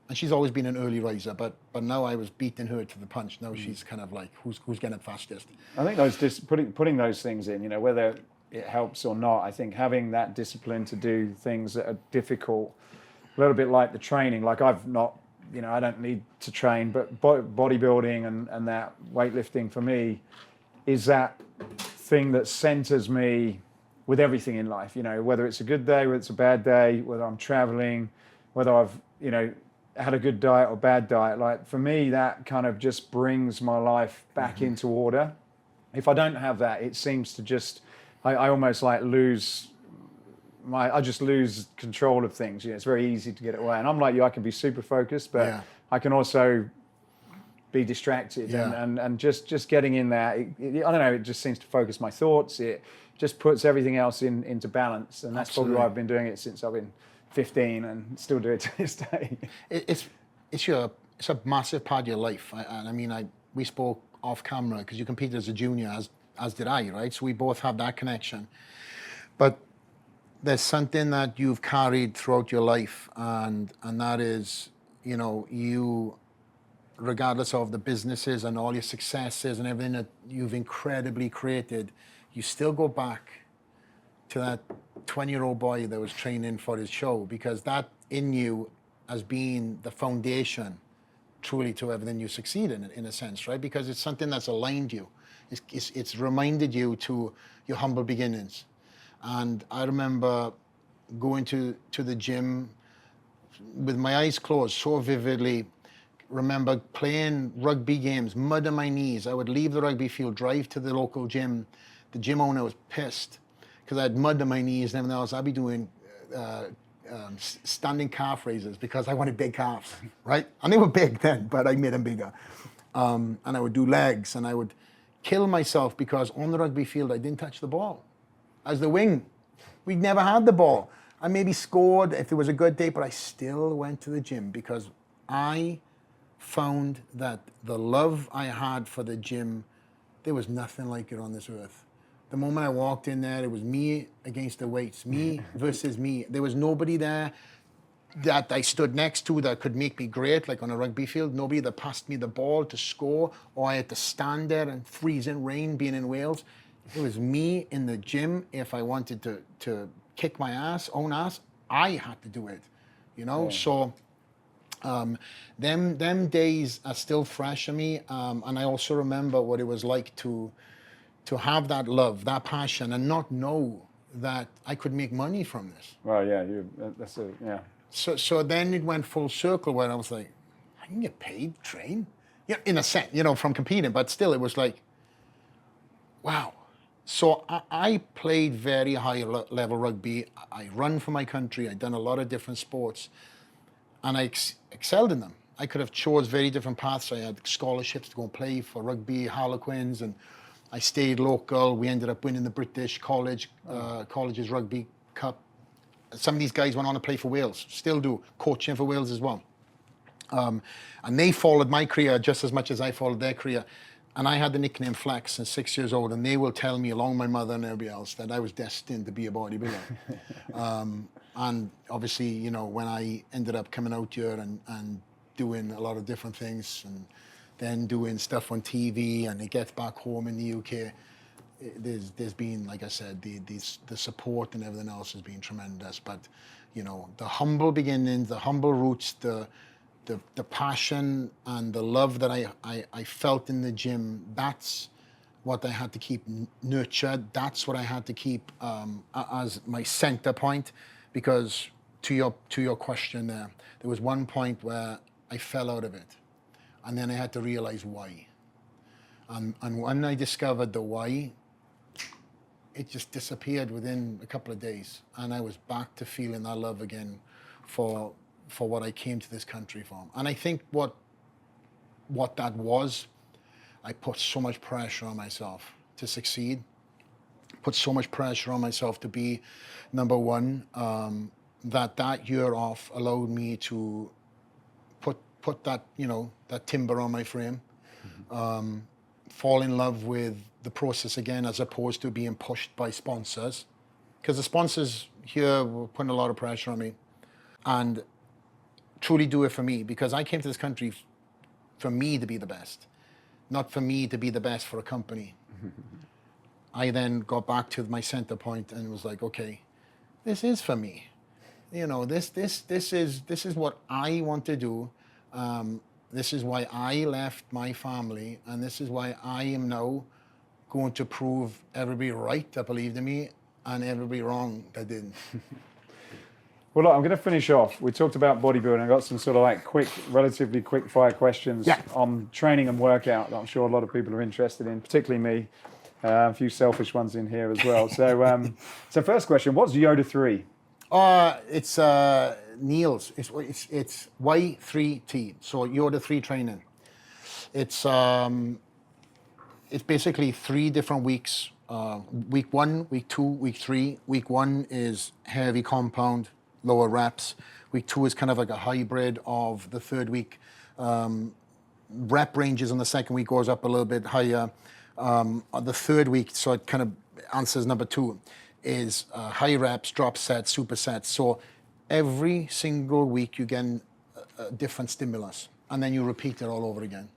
and she's always been an early riser, but now I was beating her to the punch. Now she's kind of like, who's getting up fastest? I think putting those things in, you know, whether it helps or not, I think having that discipline to do things that are difficult, a little bit like the training, like I've not, you know, I don't need to train, but bodybuilding and that weightlifting for me is that thing that centers me with everything in life, you know, whether it's a good day, whether it's a bad day, whether I'm traveling, whether I've, you know, had a good diet or bad diet. Like for me, that kind of just brings my life back into order. If I don't have that, it seems to just, I almost like I just lose control of things. You know, it's very easy to get away. And I'm like you, I can be super focused, but I can also be distracted. And just getting in there, I don't know, it just seems to focus my thoughts. It just puts everything else into balance. And that's probably why I've been doing it since I've been 15 and still do it to this day. It's a massive part of your life. We spoke off camera because you competed as a junior, as as did I, right? So we both have that connection. But there's something that you've carried throughout your life, and that is, you know, you, regardless of the businesses and all your successes and everything that you've incredibly created, you still go back to that 20-year-old boy that was training for his show, because that in you has been the foundation truly to everything you succeed in a sense, right? Because it's something that's aligned you. It's reminded you to your humble beginnings. And I remember going to the gym with my eyes closed so vividly. Remember playing rugby games, mud on my knees. I would leave the rugby field, drive to the local gym. The gym owner was pissed because I had mud on my knees and everything else. I'd be doing standing calf raises because I wanted big calves, right? And they were big then, but I made them bigger. And I would do legs, and I would kill myself because on the rugby field, I didn't touch the ball. As the wing, we never had the ball. I maybe scored if it was a good day, but I still went to the gym because I found that the love I had for the gym, there was nothing like it on this earth. The moment I walked in there, it was me against the weights, me versus me. There was nobody there that I stood next to that could make me great, like on a rugby field. Nobody that passed me the ball to score, or I had to stand there in freezing rain being in Wales. It was me in the gym. If I wanted to kick my own ass, I had to do it, you know? Yeah. So them days are still fresh in me. And I also remember what it was like to have that love, that passion, and not know that I could make money from this. Well, yeah, yeah. So then it went full circle where I was like, I can get paid, train? Yeah, in a sense, you know, from competing, but still it was like, wow. So I played very high level rugby. I run for my country. I'd done a lot of different sports, and I excelled in them. I could have chose very different paths. I had scholarships to go and play for rugby, Harlequins, and I stayed local. We ended up winning the British colleges rugby cup. Some of these guys went on to play for Wales, still do, coaching for Wales as well. And they followed my career just as much as I followed their career. And I had the nickname Flex since 6 years old, and they will tell me, along with my mother and everybody else, that I was destined to be a bodybuilder. And obviously, you know, when I ended up coming out here and doing a lot of different things, and then doing stuff on TV, and it gets back home in the UK, there's been, like I said, the support and everything else has been tremendous. But, you know, the humble beginnings, the humble roots, the passion and the love that I felt in the gym, that's what I had to keep nurtured. That's what I had to keep as my center point. Because to your question there was one point where I fell out of it, and then I had to realize why. And when I discovered the why, it just disappeared within a couple of days, and I was back to feeling that love again for what I came to this country from. And I think what that was, I put so much pressure on myself to succeed, put so much pressure on myself to be number one, that year off allowed me to put that, you know, that timber on my frame, fall in love with the process again, as opposed to being pushed by sponsors, because the sponsors here were putting a lot of pressure on me, and truly do it for me, because I came to this country for me to be the best, not for me to be the best for a company. I then got back to my center point and was like, okay, this is for me. You know, this is what I want to do. This is why I left my family, and this is why I am now going to prove everybody right that believed in me and everybody wrong that didn't. Well, look, I'm going to finish off. We talked about bodybuilding. I got some sort of like relatively quick fire questions on training and workout that I'm sure a lot of people are interested in, particularly me. A few selfish ones in here as well. So first question, what's Yoda 3? It's Neil's. It's Y3T. So Yoda 3 training. It's basically 3 different weeks. Week 1, week 2, week 3. Week 1 is heavy compound, lower reps. Week 2 is kind of like a hybrid of the third week. Rep ranges on the second week goes up a little bit higher. On the third week, so it kind of answers number 2, is high reps, drop sets, supersets. So every single week you get a different stimulus, and then you repeat it all over again.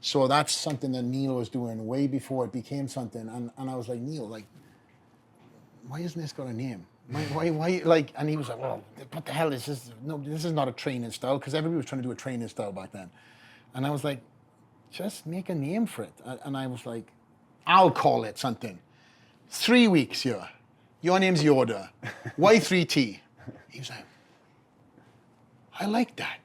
So that's something that Neil was doing way before it became something. And I was like, Neil, like, why isn't this got a name? Why, like, and he was like, well, what the hell is this? No, this is not a training style, because everybody was trying to do a training style back then. And I was like, just make a name for it. And I was like, I'll call it something. 3 weeks here. Your name's Yoda. Y3T. He was like, I like that.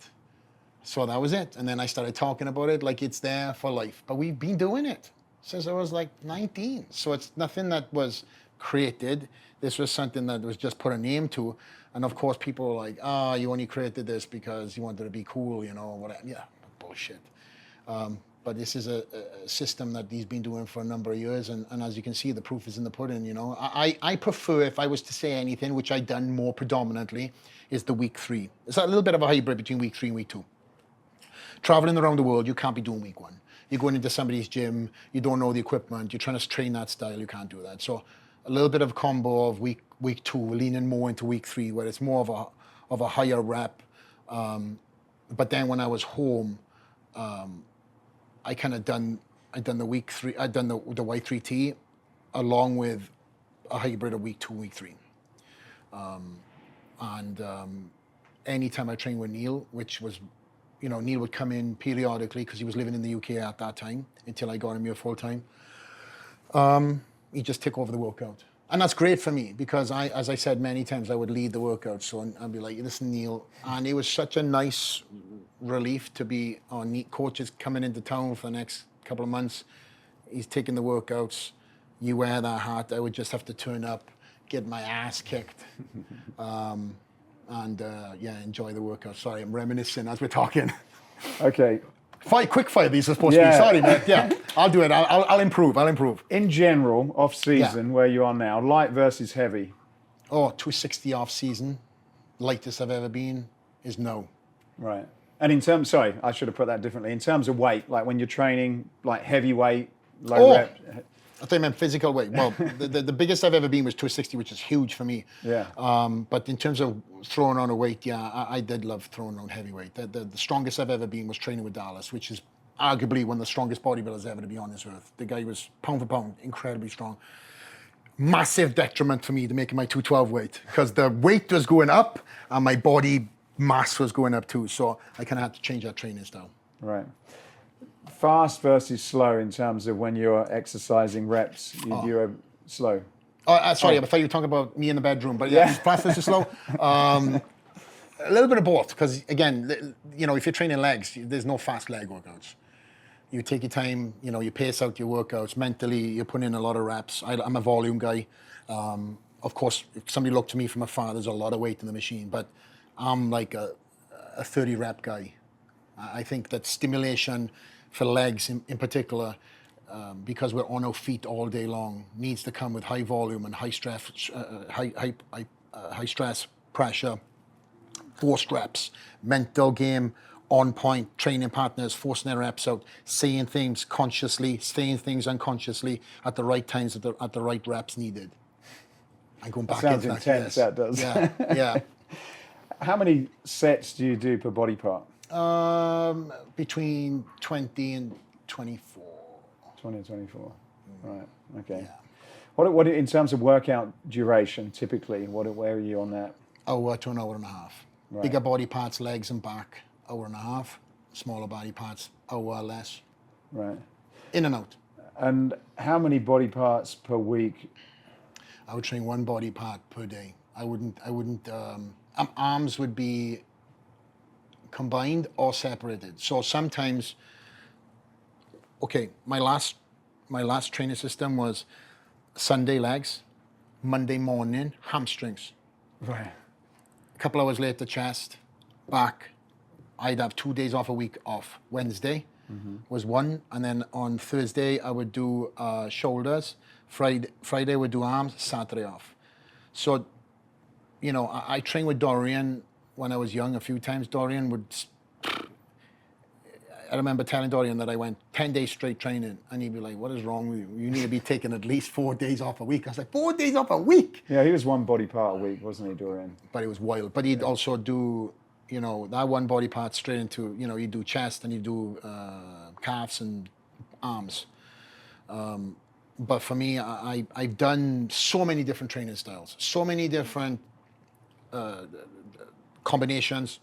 So that was it. And then I started talking about it like it's there for life. But we've been doing it since I was like 19. So it's nothing that was created. This was something that was just put a name to. And of course, people were like, you only created this because you wanted to be cool, you know, whatever. Yeah, bullshit. But this is a system that he's been doing for a number of years. And as you can see, the proof is in the pudding, you know. I prefer, if I was to say anything, which I've done more predominantly, is the week 3. It's a little bit of a hybrid between week 3 and week 2. Traveling around the world, you can't be doing week 1. You're going into somebody's gym, you don't know the equipment, you're trying to train that style, you can't do that. So a little bit of a combo of week 2, leaning more into week 3, where it's more of a higher rep. But then when I was home, I kind of done the week 3, I'd done the Y3T along with a hybrid of week 2, week 3. Anytime I trained with Neil, which was, you know, Neil would come in periodically because he was living in the UK at that time until I got him here full time. He'd just take over the workout. And that's great for me because as I said many times, I would lead the workout. So I'd be like, listen, Neil. And it was such a nice relief to be on neat coaches coming into town for the next couple of months. He's taking the workouts. You wear that hat. I would just have to turn up, get my ass kicked. Enjoy the workout. Sorry, I'm reminiscing as we're talking. Okay. Quick fire, these are supposed to be. Sorry, man. Yeah, I'll do it. I'll improve. In general, off season, where you are now, light versus heavy. 260 off season. Lightest I've ever been is no. Right. And in terms, sorry, I should have put that differently. In terms of weight, like when you're training, like heavy weight, low rep. I think I meant physical weight. Well, the biggest I've ever been was 260, which is huge for me. Yeah. But in terms of throwing on a weight, I did love throwing on heavy weight. The strongest I've ever been was training with Dallas, which is arguably one of the strongest bodybuilders ever to be on this earth. The guy was pound for pound, incredibly strong. Massive detriment for me to making my 212 weight because the weight was going up and my body mass was going up too. So I kind of had to change that training style. Right. Fast versus slow in terms of when you're exercising reps, you're slow. Sorry, I thought you were talking about me in the bedroom, but yeah, fast versus slow. A little bit of both, because again, you know, if you're training legs, there's no fast leg workouts. You take your time, you know, you pace out your workouts. Mentally, you're putting in a lot of reps. I'm a volume guy. Of course, if somebody looked to me from afar, there's a lot of weight in the machine, but I'm like a 30 rep guy. I think that stimulation for legs in particular, because we're on our feet all day long, needs to come with high volume and high stress pressure, forced reps, mental game, on point, training partners, forcing their reps out, saying things consciously, saying things unconsciously at the right times, at the right reps needed. I'm going back Sounds into intense, that. does. Yeah. How many sets do you do per body part? Between 20 and 24. 20 and 24. Right. Okay. Yeah. What in terms of workout duration, typically, where are you on that? Hour to an hour and a half. Right. Bigger body parts, legs and back, hour and a half. Smaller body parts, hour or less. Right. In and out. And how many body parts per week? I would train one body part per day. I wouldn't. Arms would be combined or separated. So sometimes, my last training system was Sunday legs, Monday morning hamstrings. Right. A couple hours later chest, back. I'd have 2 days off a week off. Wednesday was one, and then on Thursday I would do shoulders. Friday would do arms. Saturday off. So, you know, I trained with Dorian when I was young a few times. Dorian would, I remember telling Dorian that I went 10 days straight training, and he'd be like, what is wrong with you? You need to be taking at least 4 days off a week. I was like, 4 days off a week? Yeah, he was one body part a week, wasn't he, Dorian? But it was wild. But he'd also do, you know, that one body part straight into, you know, you do chest and you do calves and arms. But for me, I've done so many different training styles, so many different combinations.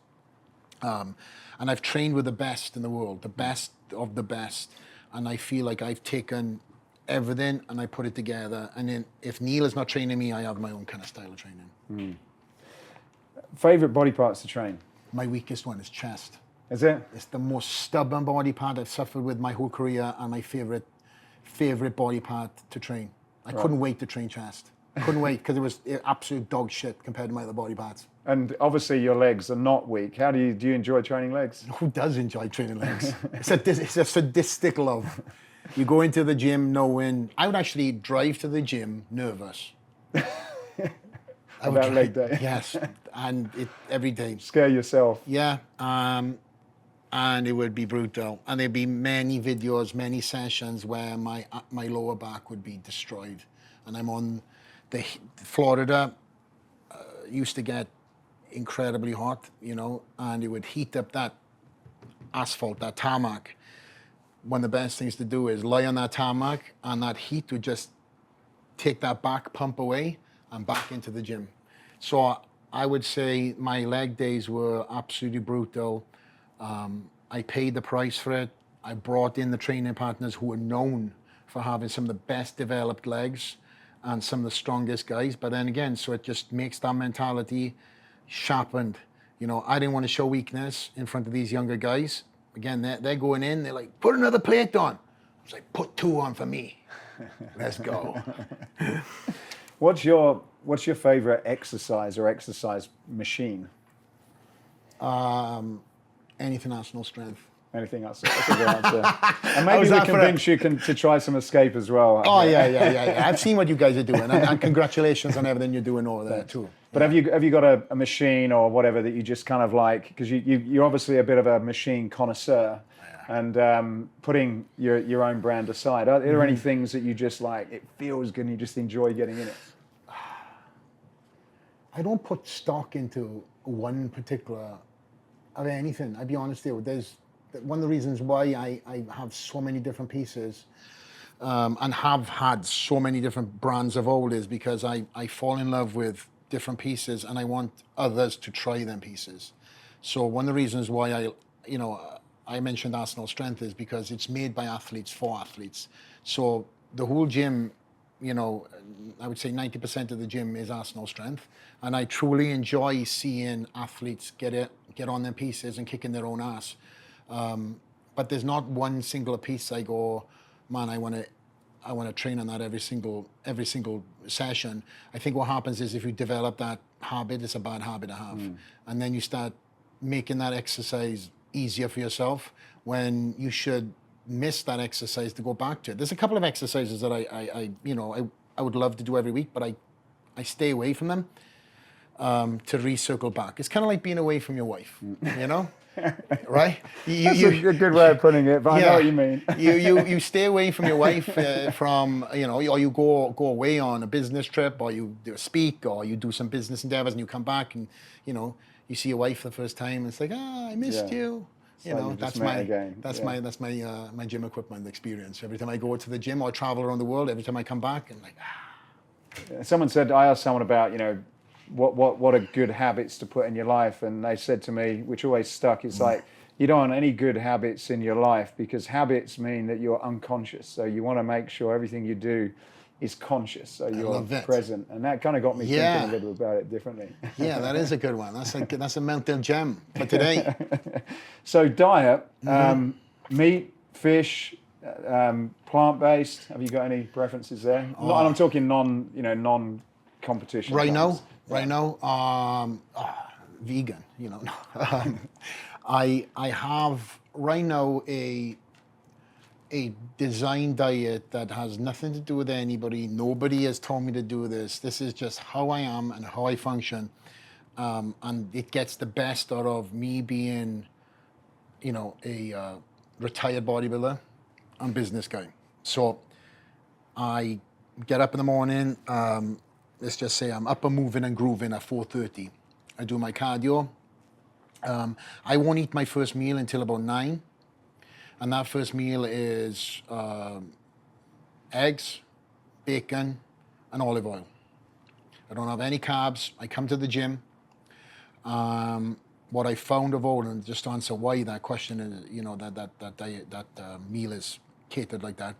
And I've trained with the best in the world, the best of the best. And I feel like I've taken everything and I put it together. And then if Neil is not training me, I have my own kind of style of training. Favorite body parts to train? My weakest one is chest. Is it? It's the most stubborn body part I've suffered with my whole career, and my favorite body part to train. I couldn't wait to train chest. Couldn't wait, because it was absolute dog shit compared to my other body parts. And obviously your legs are not weak. How do you enjoy training legs? Who does enjoy training legs? It's a sadistic love. You go into the gym knowing, I would actually drive to the gym nervous. About leg day. Yes, and every day. Scare yourself. Yeah, and it would be brutal. And there'd be many videos, many sessions where my lower back would be destroyed. And I'm on Florida, used to get incredibly hot, you know, and it would heat up that asphalt, that tarmac. One of the best things to do is lie on that tarmac, and that heat would just take that back pump away and back into the gym. So I would say my leg days were absolutely brutal. I paid the price for it. I brought in the training partners who were known for having some of the best developed legs and some of the strongest guys. But then again, so it just makes that mentality sharpened. You know, I didn't want to show weakness in front of these younger guys. Again, they're going in, they're like, put another plate on. I was like, put 2 on for me. Let's go. What's your favorite exercise or exercise machine? Anything Arsenal strength. Anything else? That's a good answer. And maybe we convince you to try some escape as well. Oh, yeah. I've seen what you guys are doing, and congratulations on everything you're doing over there too. But have you got a machine or whatever that you just kind of like, because you're obviously a bit of a machine connoisseur, and putting your own brand aside, are there any things that you just like, it feels good and you just enjoy getting in it? I don't put stock into one particular of anything. I'll be honest with you. There's one of the reasons why I have so many different pieces and have had so many different brands of old is because I fall in love with different pieces and I want others to try them pieces. So one of the reasons why I mentioned Arsenal Strength is because it's made by athletes for athletes. So the whole gym, you know, I would say 90% of the gym is Arsenal Strength, and I truly enjoy seeing athletes get on their pieces and kicking their own ass. But there's not one single piece I go, man, I want to train on that every single session. I think what happens is if you develop that habit, it's a bad habit to have, and then you start making that exercise easier for yourself when you should miss that exercise to go back to it. There's a couple of exercises that I would love to do every week, but I stay away from them to recircle back. It's kind of like being away from your wife, you know, right? That's a good way of putting it, but I know what you mean. you stay away from your wife or you go away on a business trip, or you do a speak, or you do some business endeavors, and you come back and you see your wife for the first time, and it's like, I missed you. That's my gym equipment experience. Every time I go to the gym or I travel around the world, every time I come back, I'm like, I asked someone about, what are good habits to put in your life, and they said to me, which always stuck, it's like, you don't want any good habits in your life because habits mean that you're unconscious. So you want to make sure everything you do is conscious, so you're present, and that kind of got me thinking a little about it differently. Yeah, that is a good one. That's a mental gem for today. So diet, meat, fish, plant-based. Have you got any preferences there? And I'm talking non-competition. Right now, vegan. I have right now a design diet that has nothing to do with anybody. Nobody has told me to do this. This is just how I am and how I function. And it gets the best out of me being, a retired bodybuilder and business guy. So I get up in the morning, let's just say I'm up and moving and grooving at 4:30. I do my cardio. I won't eat my first meal until about 9. And that first meal is eggs, bacon, and olive oil. I don't have any carbs. I come to the gym. What I found of all, and just to answer why that question is, you know, that meal is catered like that.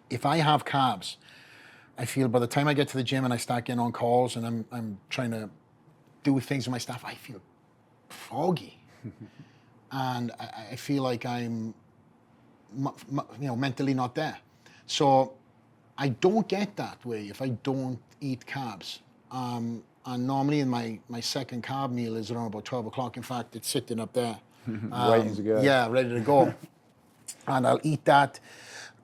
If I have carbs, I feel by the time I get to the gym and I start getting on calls and I'm trying to do things with my staff, I feel foggy. And I feel like I'm, mentally not there. So I don't get that way if I don't eat carbs. And normally in my second carb meal is around about 12 o'clock. In fact, it's sitting up there. Waiting to go. Yeah, ready to go. And I'll eat that.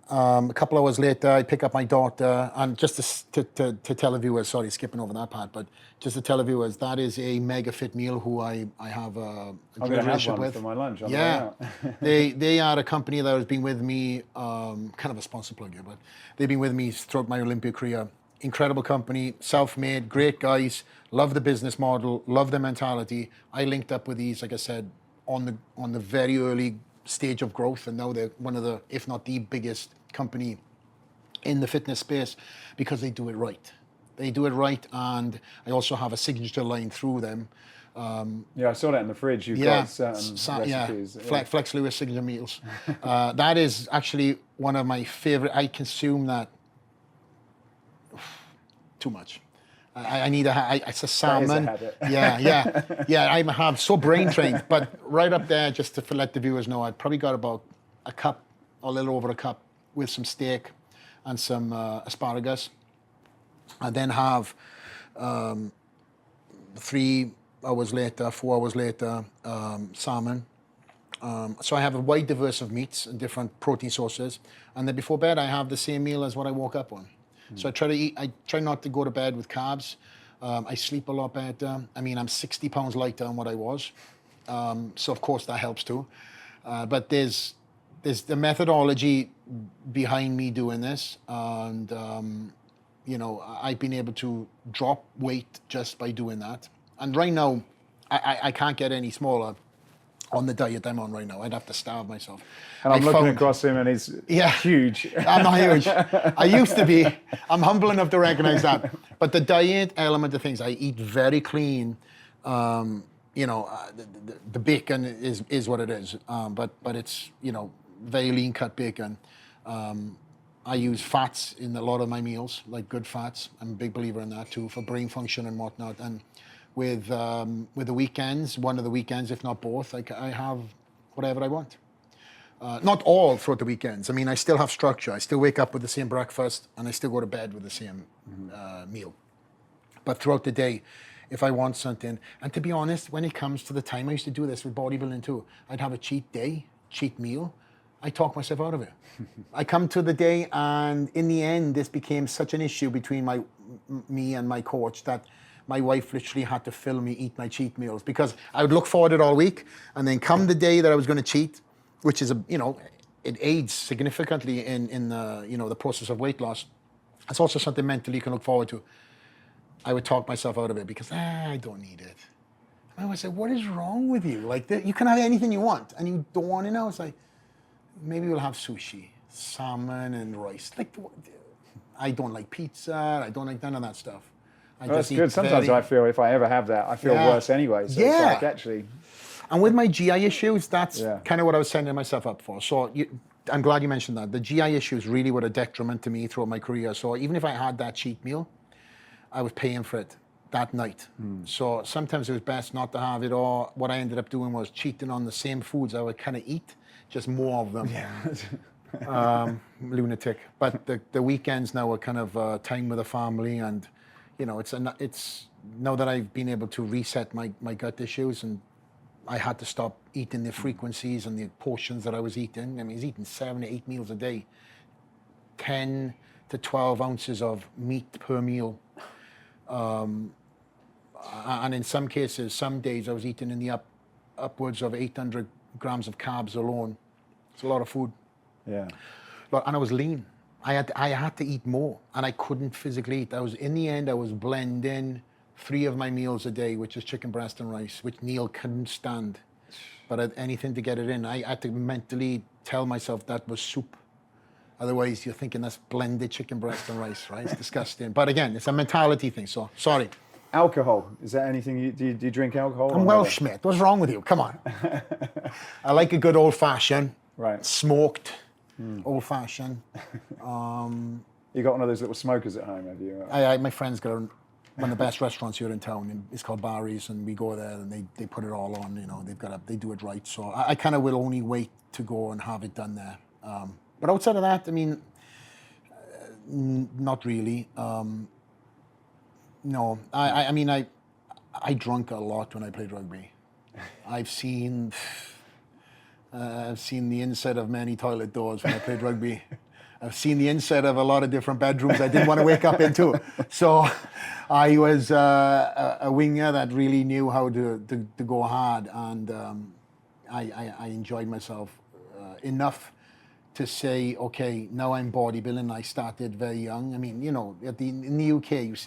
A couple hours later, I pick up my daughter, and just to tell the viewers, sorry, skipping over that part, but just to tell the viewers, that is a mega fit meal who I have a great relationship with. For my lunch. Yeah, they are a company that has been with me, kind of a sponsor plug here, but they've been with me throughout my Olympia career. Incredible company, self-made, great guys, love the business model, love the mentality. I linked up with these, like I said, on the very early stage of growth, and now they're one of the, if not the biggest company in the fitness space because they do it right. They do it right, and I also have a signature line through them. Yeah, I saw that in the fridge. You've got certain recipes. Flex Lewis signature meals. That is actually one of my favorite. I consume that too much. I need it's a salmon. That is a habit. Yeah. I have so brain trained, but right up there, just to let the viewers know, I've probably got about a cup, a little over a cup, with some steak and some asparagus. I then have 3 hours later, 4 hours later, salmon. So I have a wide diverse of meats and different protein sources. And then before bed, I have the same meal as what I woke up on. So I try not to go to bed with carbs. I sleep a lot better. I mean, I'm 60 pounds lighter than what I was. So of course that helps too. But there's the methodology behind me doing this. And, I've been able to drop weight just by doing that. And right now, I can't get any smaller on the diet I'm on right now. I'd have to starve myself. And I'm looking across him, and he's huge. I'm not huge. I used to be. I'm humble enough to recognize that. But the diet element of things, I eat very clean. The bacon is what it is. But it's, very lean cut bacon. I use fats in a lot of my meals, like good fats. I'm a big believer in that too, for brain function and whatnot. And with the weekends, one of the weekends, if not both, I have whatever I want. Not all throughout the weekends. I mean, I still have structure. I still wake up with the same breakfast, and I still go to bed with the same meal. But throughout the day, if I want something, and to be honest, when it comes to the time, I used to do this with bodybuilding too. I'd have a cheat day, cheat meal. I talk myself out of it. I come to the day, and in the end, this became such an issue between me and my coach that my wife literally had to film me eat my cheat meals, because I would look forward to it all week, and then come the day that I was going to cheat, which is it aids significantly in the process of weight loss. It's also something mentally you can look forward to. I would talk myself out of it because I don't need it. And I would say, what is wrong with you? Like, you can have anything you want, and you don't want to know. It's like, maybe we'll have sushi, salmon and rice. Like, I don't like pizza. I don't like none of that stuff. That's good. Sometimes I feel if I ever have that, I feel worse anyway. So it's like actually. And with my GI issues, that's kind of what I was setting myself up for. So I'm glad you mentioned that. The GI issues really were a detriment to me throughout my career. So even if I had that cheat meal, I was paying for it that night. So sometimes it was best not to have it, or what I ended up doing was cheating on the same foods I would kind of eat, just more of them. Lunatic. But the weekends now are kind of time with the family, and it's now that I've been able to reset my gut issues, and I had to stop eating the frequencies and the portions that I was eating. I mean, I was eating 7 to 8 meals a day, 10 to 12 ounces of meat per meal. And in some cases, some days I was eating in the upwards of 800 grams of carbs alone. It's a lot of food. Yeah. And I was lean. I had to eat more, and I couldn't physically eat. In the end, I was blending 3 of my meals a day, which is chicken breast and rice, which Neil couldn't stand. But anything to get it in, I had to mentally tell myself that was soup. Otherwise, you're thinking that's blended chicken breast and rice, right? It's disgusting. But again, it's a mentality thing, so sorry. Alcohol, is that anything, do you drink alcohol? I'm Welsh, mate. What's wrong with you? Come on. I like a good old-fashioned, smoked old-fashioned. You got one of those little smokers at home, have you? My friend's got one of the best restaurants here in town, and it's called Barry's, and we go there and they put it all on, you know, they do it right. So I kind of will only wait to go and have it done there. But outside of that, I mean, not really. No, I mean, I drunk a lot when I played rugby. I've seen the inside of many toilet doors when I played rugby. I've seen the inside of a lot of different bedrooms I didn't want to wake up into. So I was a winger that really knew how to go hard, and I enjoyed myself enough to say, okay, now I'm bodybuilding. I started very young. I mean, you know, in the UK,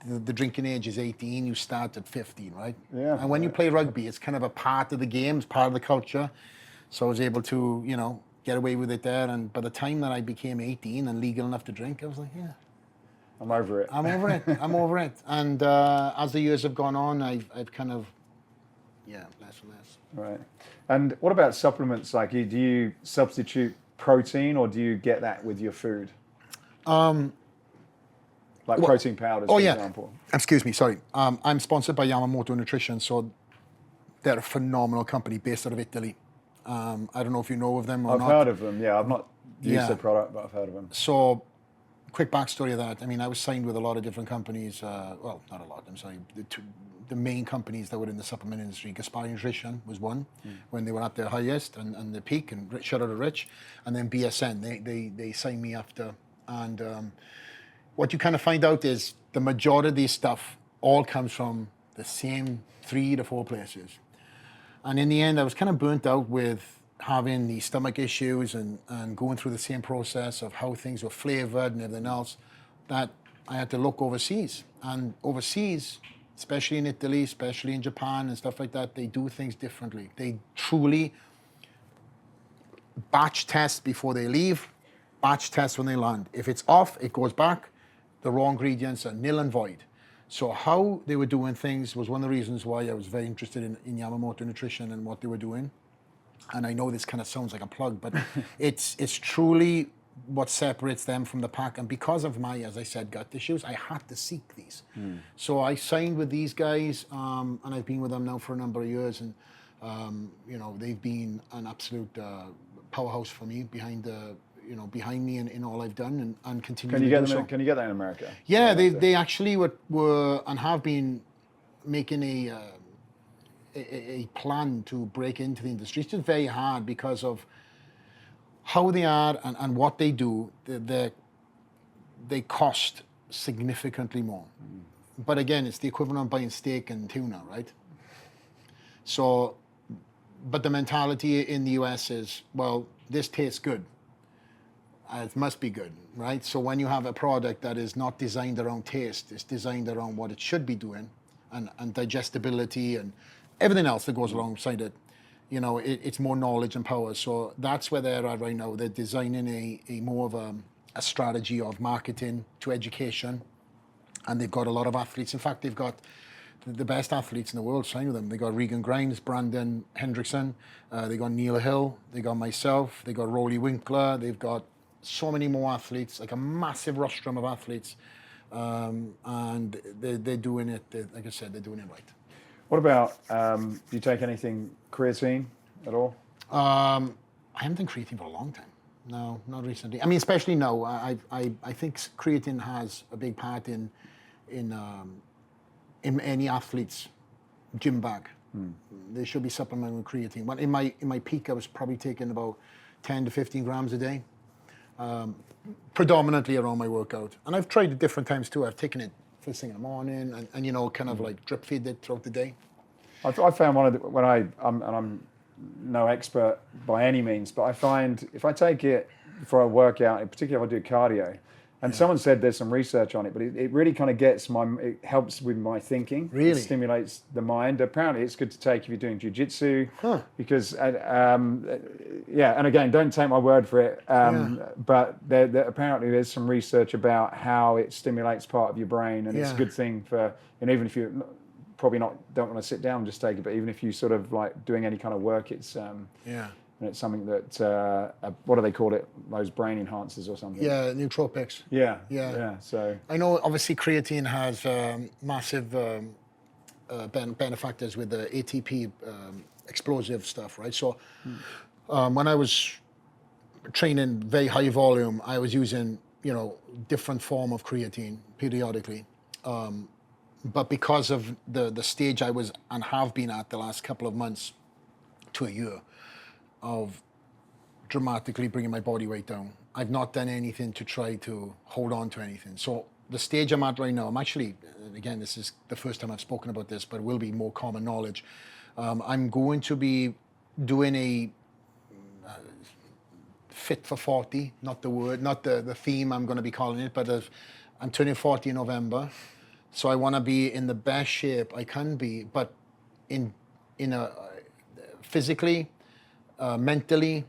the drinking age is 18, you start at 15, right? Yeah. And when you play rugby, it's kind of a part of the game, it's part of the culture. So I was able to, you know, get away with it there. And by the time that I became 18 and legal enough to drink, I was like, yeah. I'm over it. I'm over it. I'm over it. And as the years have gone on, I've kind of, less and less. Right. And what about supplements? Like, do you substitute protein, or do you get that with your food? Like protein powders, for example. Excuse me, sorry. I'm sponsored by Yamamoto Nutrition, so they're a phenomenal company based out of Italy. I don't know if you know of them or not. I've heard of them, yeah. I've not used their product, but I've heard of them. So, quick backstory of that. I mean, I was signed with a lot of different companies. Well, not a lot, I'm sorry. The main companies that were in the supplement industry. Gaspari Nutrition was one, when they were at their highest and their peak, and shout out to Rich. And then BSN, they signed me after. And what you kind of find out is the majority of this stuff all comes from the same 3 to 4 places. And in the end, I was kind of burnt out with having the stomach issues and going through the same process of how things were flavored and everything else, that I had to look overseas. And overseas, especially in Italy, especially in Japan and stuff like that, they do things differently. They truly batch test before they leave, batch test when they land. If it's off, it goes back. The raw ingredients are nil and void. So how they were doing things was one of the reasons why I was very interested in Yamamoto Nutrition and what they were doing. And I know this kind of sounds like a plug, but it's truly what separates them from the pack. And because of my, as I said, gut issues, I had to seek these. So I signed with these guys, and I've been with them now for a number of years. And, you know, they've been an absolute powerhouse for me behind me in all I've done and continue to do so. Can you get that in America? Yeah, they actually were and have been making a plan to break into the industry. It's just very hard because of how they are and what they do. They cost significantly more. But again, it's the equivalent of buying steak and tuna, right? So, but the mentality in the US is, well, this tastes good. It must be good, right? So when you have a product that is not designed around taste, it's designed around what it should be doing, and digestibility and everything else that goes alongside it, you know, it's more knowledge and power. So that's where they're at right now. They're designing a more of a strategy of marketing to education, and they've got a lot of athletes. In fact, they've got the best athletes in the world signed with them. They got Regan Grimes, Brandon Hendrickson, they got Neil Hill, they got myself, they got Rolly Winkler, they've got so many more athletes, like a massive rostrum of athletes, and they're doing it. Like I said, they're doing it right. What about, do you take anything creatine at all? I haven't done creatine for a long time. No, not recently. I mean, especially now. I think creatine has a big part in any athlete's gym bag. They should be supplementing with creatine. But in my peak, I was probably taking about 10 to 15 grams a day. Predominantly around my workout. And I've tried it different times too. I've taken it first thing in the morning and you know, kind of like drip feed it throughout the day. I found one of the, when I'm no expert by any means, but I find if I take it for a workout, in particular if I do cardio, and someone said there's some research on it, but it really kind of it helps with my thinking. Really? It stimulates the mind. Apparently it's good to take if you're doing jiu-jitsu, because, yeah, and again, don't take my word for it, but apparently there's some research about how it stimulates part of your brain, and it's a good thing for, and even if you're don't want to sit down and just take it, but even if you sort of like doing any kind of work, it's and it's something that what do they call it? Those brain enhancers or something. Yeah, nootropics. Yeah. So I know obviously creatine has massive benefactors with the ATP explosive stuff, right? So when I was training very high volume, I was using different form of creatine periodically. But because of the stage I was and have been at the last couple of months to a year of dramatically bringing my body weight down, I've not done anything to try to hold on to anything. So the stage I'm at right now, I'm actually, again, this is the first time I've spoken about this, but it will be more common knowledge. I'm going to be doing a fit for 40, not the word, not the theme I'm going to be calling it, but I'm turning 40 in November. So I want to be in the best shape I can be, but in a physically, mentally,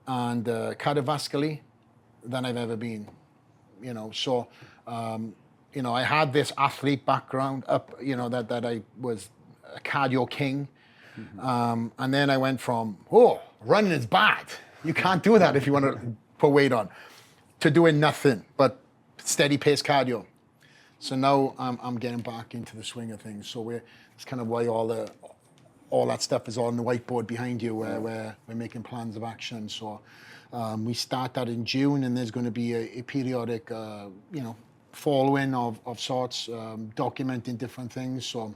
and cardiovascularly than I've ever been. So I had this athlete background that I was a cardio king, and then I went from running is bad. You can't do that if you want to put weight on, to doing nothing but steady pace cardio. So now I'm getting back into the swing of things. So it's kind of why all that stuff is on the whiteboard behind you, where we're making plans of action. So we start that in June, and there's going to be a periodic, following of sorts, documenting different things. So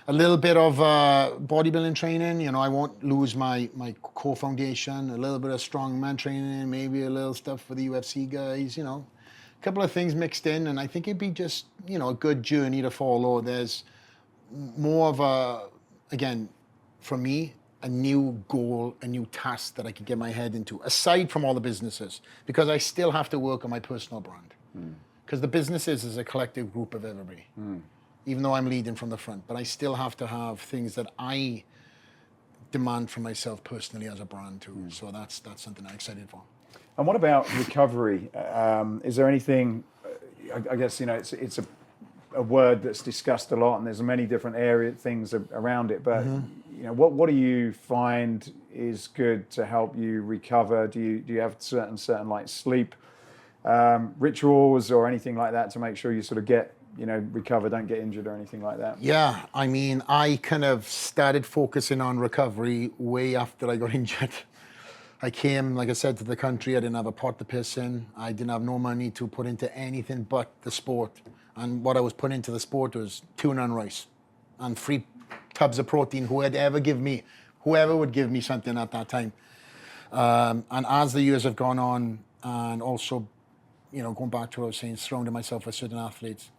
a little bit of bodybuilding training. I won't lose my core foundation. A little bit of strongman training, maybe a little stuff for the UFC guys. A couple of things mixed in, and I think it'd be just a good journey to follow. There's more of again, for me, a new goal, a new task that I could get my head into, aside from all the businesses, because I still have to work on my personal brand. Because the businesses is a collective group of everybody, even though I'm leading from the front, but I still have to have things that I demand from myself personally as a brand too. So that's something I'm excited for. And what about recovery? Is there anything, I guess, it's a word that's discussed a lot, and there's many different things around it, but what do you find is good to help you recover? Do you have certain like sleep rituals or anything like that to make sure you sort of get recover, don't get injured or anything like that? Yeah, I mean, I kind of started focusing on recovery way after I got injured. I came, like I said, to the country. I didn't have a pot to piss in. I didn't have no money to put into anything but the sport. And what I was putting into the sport was tuna and rice and 3 tubs of protein, whoever would give me something at that time. And as the years have gone on, and also, going back to what I was saying, surrounding myself with certain athletes,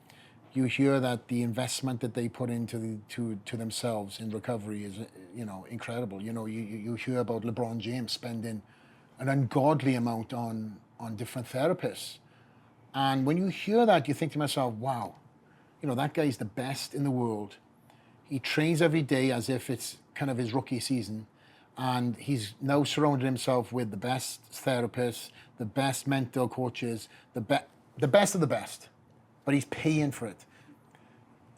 you hear that the investment that they put into to themselves in recovery is, incredible. You hear about LeBron James spending an ungodly amount on different therapists. And when you hear that, you think to myself, wow, that guy's the best in the world. He trains every day as if it's kind of his rookie season. And he's now surrounded himself with the best therapists, the best mental coaches, the best of the best. But he's paying for it.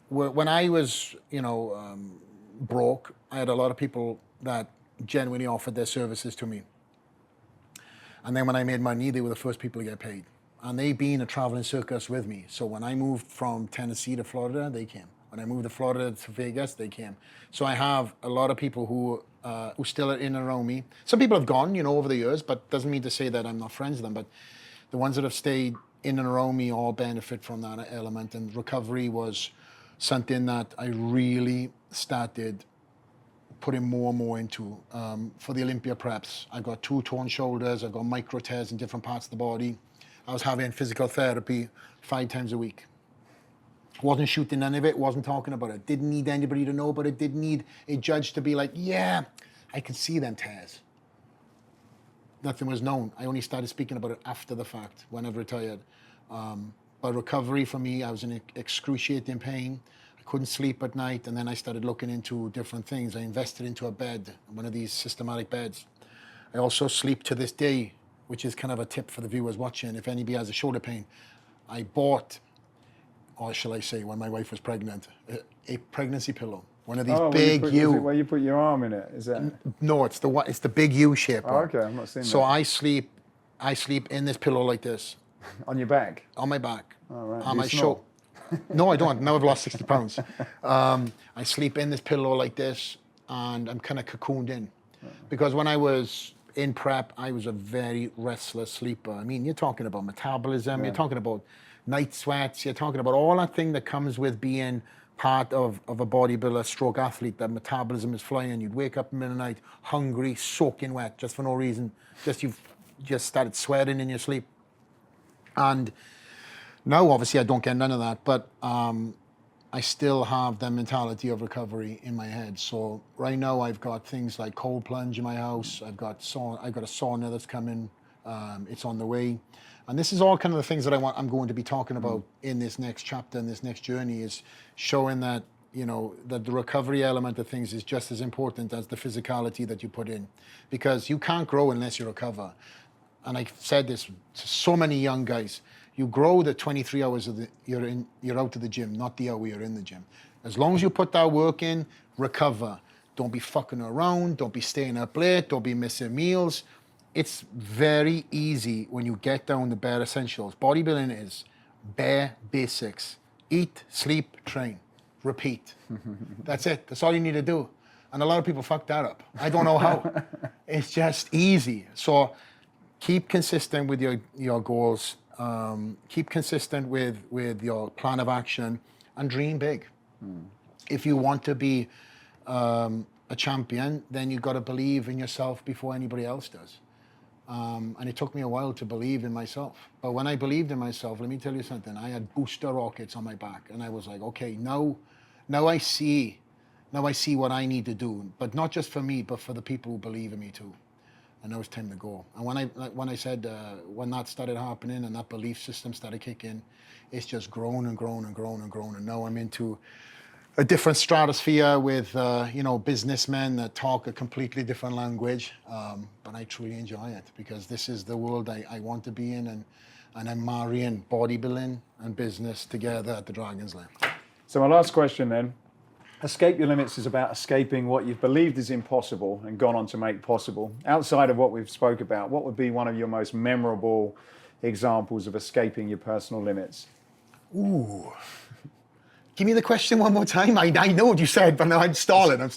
When I was, broke, I had a lot of people that genuinely offered their services to me. And then when I made money, they were the first people to get paid. And they've been a traveling circus with me. So when I moved from Tennessee to Florida, they came. When I moved to Florida to Vegas, they came. So I have a lot of people who still are in and around me. Some people have gone, over the years, but doesn't mean to say that I'm not friends with them. But the ones that have stayed in and around me all benefit from that element. And recovery was something that I really started putting more and more into. For the Olympia preps, I got 2 torn shoulders, I got micro tears in different parts of the body. I was having physical therapy 5 times a week. Wasn't shooting none of it, wasn't talking about it. Didn't need anybody to know about it, didn't need a judge to be like, yeah, I could see them tears. Nothing was known. I only started speaking about it after the fact, when I've retired. But recovery for me, I was in excruciating pain. I couldn't sleep at night, and then I started looking into different things. I invested into a bed, one of these systematic beds. I also sleep to this day, which is kind of a tip for the viewers watching. If anybody has a shoulder pain, I bought, or shall I say, when my wife was pregnant, a pregnancy pillow. One of these big U. Where you put your arm in it? Is that? No, it's the big U shape one. Oh, okay, I'm not seeing that. So I sleep in this pillow like this. On your back? On my back. Oh, right. On Do my you snore? No, I don't. Now I've lost 60 pounds. I sleep in this pillow like this, and I'm kind of cocooned in. Because when I was in prep, I was a very restless sleeper. I mean, you're talking about metabolism, you're talking about night sweats, you're talking about all that thing that comes with being part of a bodybuilder stroke athlete. That metabolism is flying. You'd wake up in the middle of the night hungry, soaking wet, just for no reason. You've just started sweating in your sleep. And now, obviously, I don't get none of that, but I still have the mentality of recovery in my head. So right now, I've got things like cold plunge in my house. I've got a sauna that's coming. It's on the way. And this is all kind of the things that I'm going to be talking about in this next chapter, in this next journey, is showing that, that the recovery element of things is just as important as the physicality that you put in. Because you can't grow unless you recover. And I've said this to so many young guys. You grow the 23 hours you're out of the gym, not the hour you're in the gym. As long as you put that work in, recover. Don't be fucking around. Don't be staying up late. Don't be missing meals. It's very easy when you get down to bare essentials. Bodybuilding is bare basics. Eat, sleep, train, repeat. That's it. That's all you need to do. And a lot of people fuck that up. I don't know how. It's just easy. So keep consistent with your goals. Keep consistent with your plan of action, and dream big. If you want to be a champion, then you've got to believe in yourself before anybody else does. And it took me a while to believe in myself. But when I believed in myself, let me tell you something, I had booster rockets on my back, and I was like, okay, now I see what I need to do, but not just for me, but for the people who believe in me too. And now it's time to go. And when I said, when that started happening and that belief system started kicking, it's just grown and grown and grown and grown. And now I'm into a different stratosphere with, businessmen that talk a completely different language. But I truly enjoy it because this is the world I want to be in. And I'm marrying bodybuilding and business together at the Dragons Lair. So my last question then. Escape Your Limits is about escaping what you've believed is impossible and gone on to make possible. Outside of what we've spoke about, what would be one of your most memorable examples of escaping your personal limits? Ooh. Give me the question one more time. I know what you said, but now I'm stalling.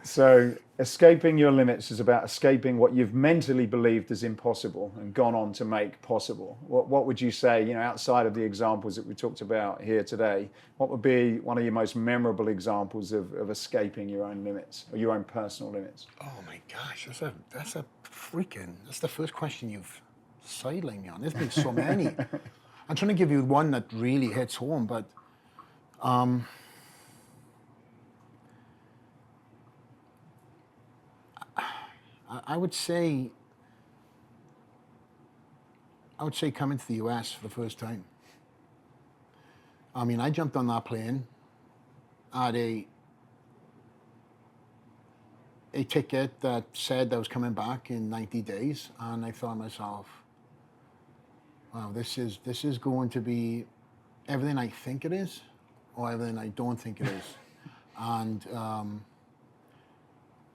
So escaping your limits is about escaping what you've mentally believed is impossible and gone on to make possible. What would you say, outside of the examples that we talked about here today, what would be one of your most memorable examples of escaping your own limits or your own personal limits? Oh my gosh, that's the first question you've sidelined me on. There's been so many. I'm trying to give you one that really hits home, but I would say coming to the US for the first time. I mean, I jumped on that plane, had a ticket that said I was coming back in 90 days, and I thought to myself, wow, this is going to be everything I think it is, or everything I don't think it is. And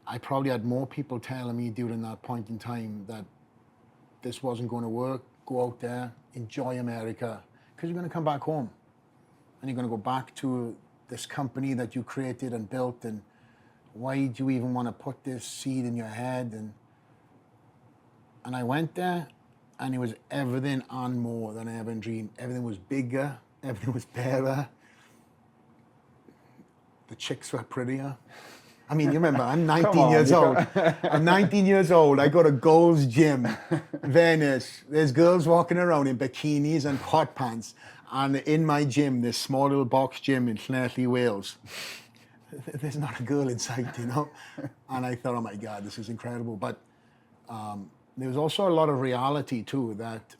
I probably had more people telling me during that point in time that this wasn't going to work. Go out there, enjoy America, because you're going to come back home. And you're going to go back to this company that you created and built, and why do you even want to put this seed in your head? And I went there, and it was everything and more than I ever dreamed. Everything was bigger, everything was better. The chicks were prettier. I mean, you remember, I'm 19 years old. I'm 19 years old. I go to Gold's Gym, Venice. There's girls walking around in bikinis and hot pants. And in my gym, this small little box gym in Llanelli, Wales, there's not a girl in sight, And I thought, oh my God, this is incredible. But there was also a lot of reality too that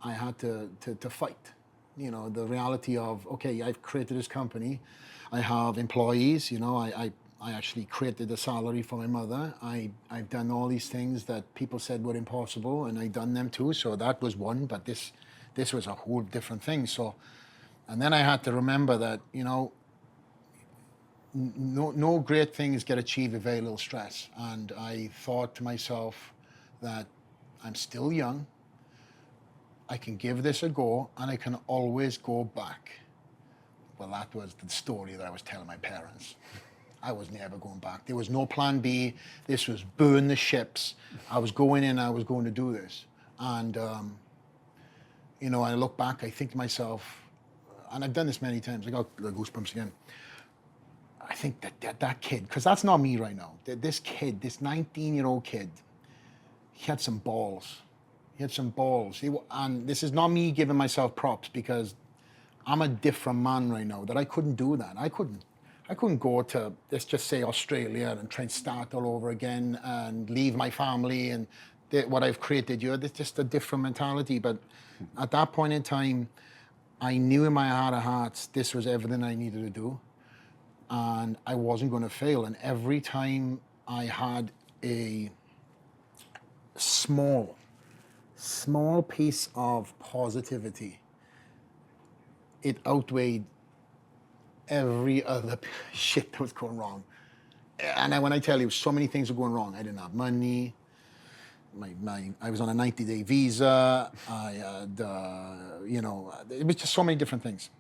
I had to fight. You know, the reality of, okay, I've created this company. I have employees, you know, I actually created a salary for my mother. I've done all these things that people said were impossible, and I've done them too. So that was one, but this was a whole different thing. So, and then I had to remember that, you know, no great things get achieved with very little stress. And I thought to myself that I'm still young. I can give this a go, and I can always go back. Well, that was the story that I was telling my parents. I was never going back. There was no plan B. This was burn the ships. I was going in, I was going to do this. And, you know, I look back, I think to myself, and I've done this many times, I got the goosebumps again. I think that kid, because that's not me right now. This kid, this 19-year-old kid, he had some balls. He had some balls. And this is not me giving myself props, because I'm a different man right now, that I couldn't do that. I couldn't go to, let's just say, Australia and try and start all over again and leave my family and what I've created here. It's just a different mentality. But at that point in time, I knew in my heart of hearts, this was everything I needed to do. And I wasn't going to fail. And every time I had a small piece of positivity, it outweighed every other shit that was going wrong. And when I tell you, so many things were going wrong. I didn't have money. I was on a 90-day visa. I had, you know, it was just so many different things.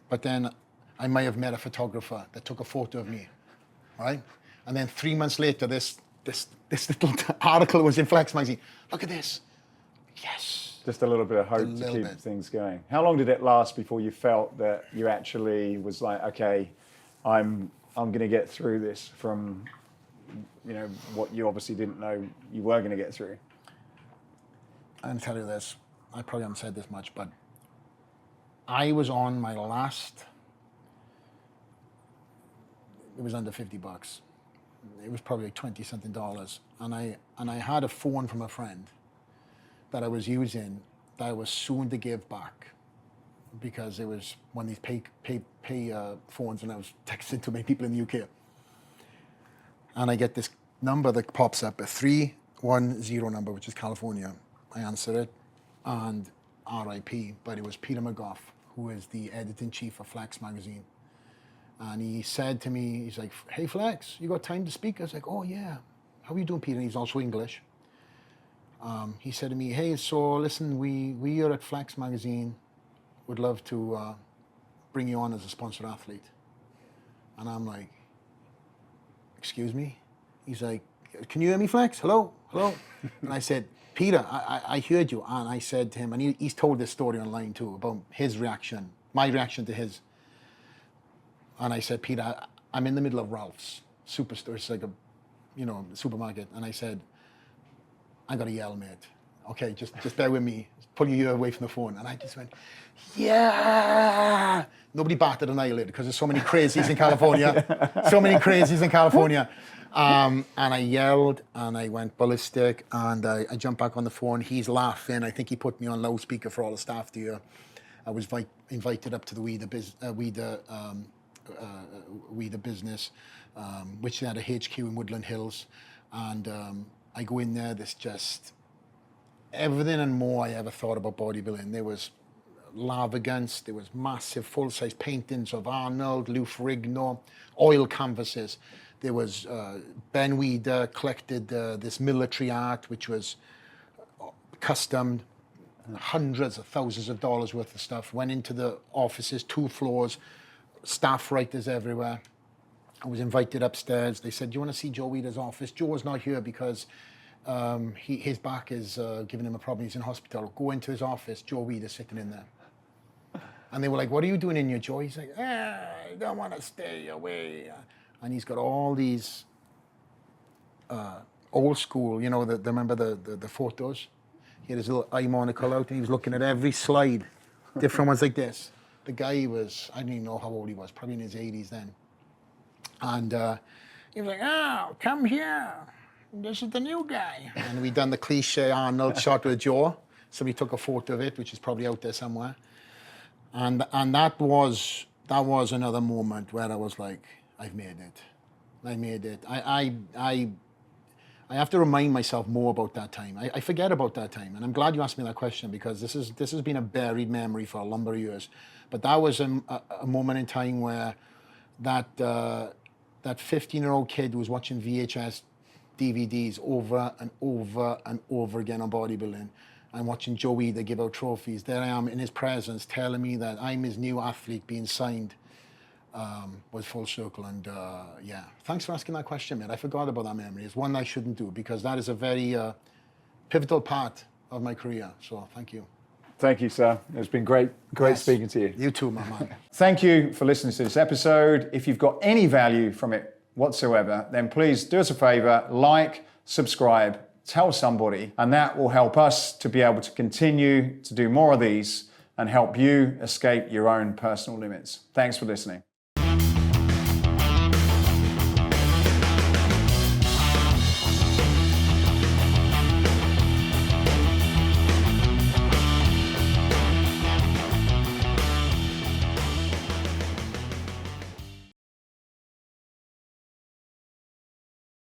But then I might have met a photographer that took a photo of me, right? And then 3 months later, this little article was in Flex magazine. Look at this. Yes. Just a little bit of hope to keep things going. How long did it last before you felt that you actually was like, okay, I'm going to get through this, from, you know, what you obviously didn't know you were going to get through? I'm going to tell you this. I probably haven't said this much, but I was on my last, it was under $50. It was probably like $20-something. And I had a phone from a friend that I was using that I was soon to give back, because it was one of these pay phones, and I was texting to many people in the UK. And I get this number that pops up, a 310 number, which is California. I answer it, and RIP, but it was Peter McGough, who is the editor-in-chief of Flex magazine. And he said to me, he's like, hey Flex, you got time to speak? I was like, oh yeah. How are you doing, Peter? And he's also English. He said to me, hey, so listen, we here at Flex magazine would love to bring you on as a sponsored athlete. And I'm like, excuse me? He's like, can you hear me, Flex? Hello? And I said, Peter, I heard you. And I said to him, and he's told this story online too, about his reaction, my reaction to his. And I said, Peter, I'm in the middle of Ralph's superstore. It's like a, you know, supermarket. And I said, I got to yell, mate. Okay, just bear with me. Pull your ear away from the phone. And I just went, yeah. Nobody batted an eyelid, because there's so many crazies in California. And I yelled, and I went ballistic, and I jumped back on the phone. He's laughing. I think he put me on loudspeaker for all the staff to hear. I was invited up to the We the Business, which had a HQ in Woodland Hills. And I go in there, there's just everything and more I ever thought about bodybuilding. There was lava guns, there was massive full-size paintings of Arnold, Lou Ferrigno, oil canvases. There was Ben Weider collected this military art, which was custom, hundreds of thousands of dollars worth of stuff. Went into the offices, 2 floors, staff writers everywhere. I was invited upstairs. They said, do you want to see Joe Weider's office? Joe was not here because his back is giving him a problem. He's in hospital. Go into his office. Joe Weider's sitting in there. And they were like, what are you doing in here, Joe? He's like, I don't want to stay away. And he's got all these old school, you know, remember the photos? He had his little eye monocle out, and he was looking at every slide, different ones like this. The guy was, I don't even know how old he was, probably in his 80s then. And he was like, "Oh, come here. This is the new guy." And we done the cliche Arnold shot with Joe. Somebody took a photo of it, which is probably out there somewhere. And that was another moment where I was like, I've made it. I made it. I have to remind myself more about that time. I forget about that time, and I'm glad you asked me that question, because this has been a buried memory for a number of years. But that was a moment in time where that 15-year-old kid was watching VHS DVDs over and over and over again on bodybuilding. I'm watching Joe Eder give out trophies. There I am in his presence, telling me that I'm his new athlete being signed. Was full circle. And yeah, thanks for asking that question, mate. I forgot about that memory. It's one I shouldn't do, because that is a very pivotal part of my career. So thank you. Thank you, sir. It's been great speaking to you. You too, my man. Thank you for listening to this episode. If you've got any value from it whatsoever, then please do us a favor, like, subscribe, tell somebody, and that will help us to be able to continue to do more of these and help you escape your own personal limits. Thanks for listening.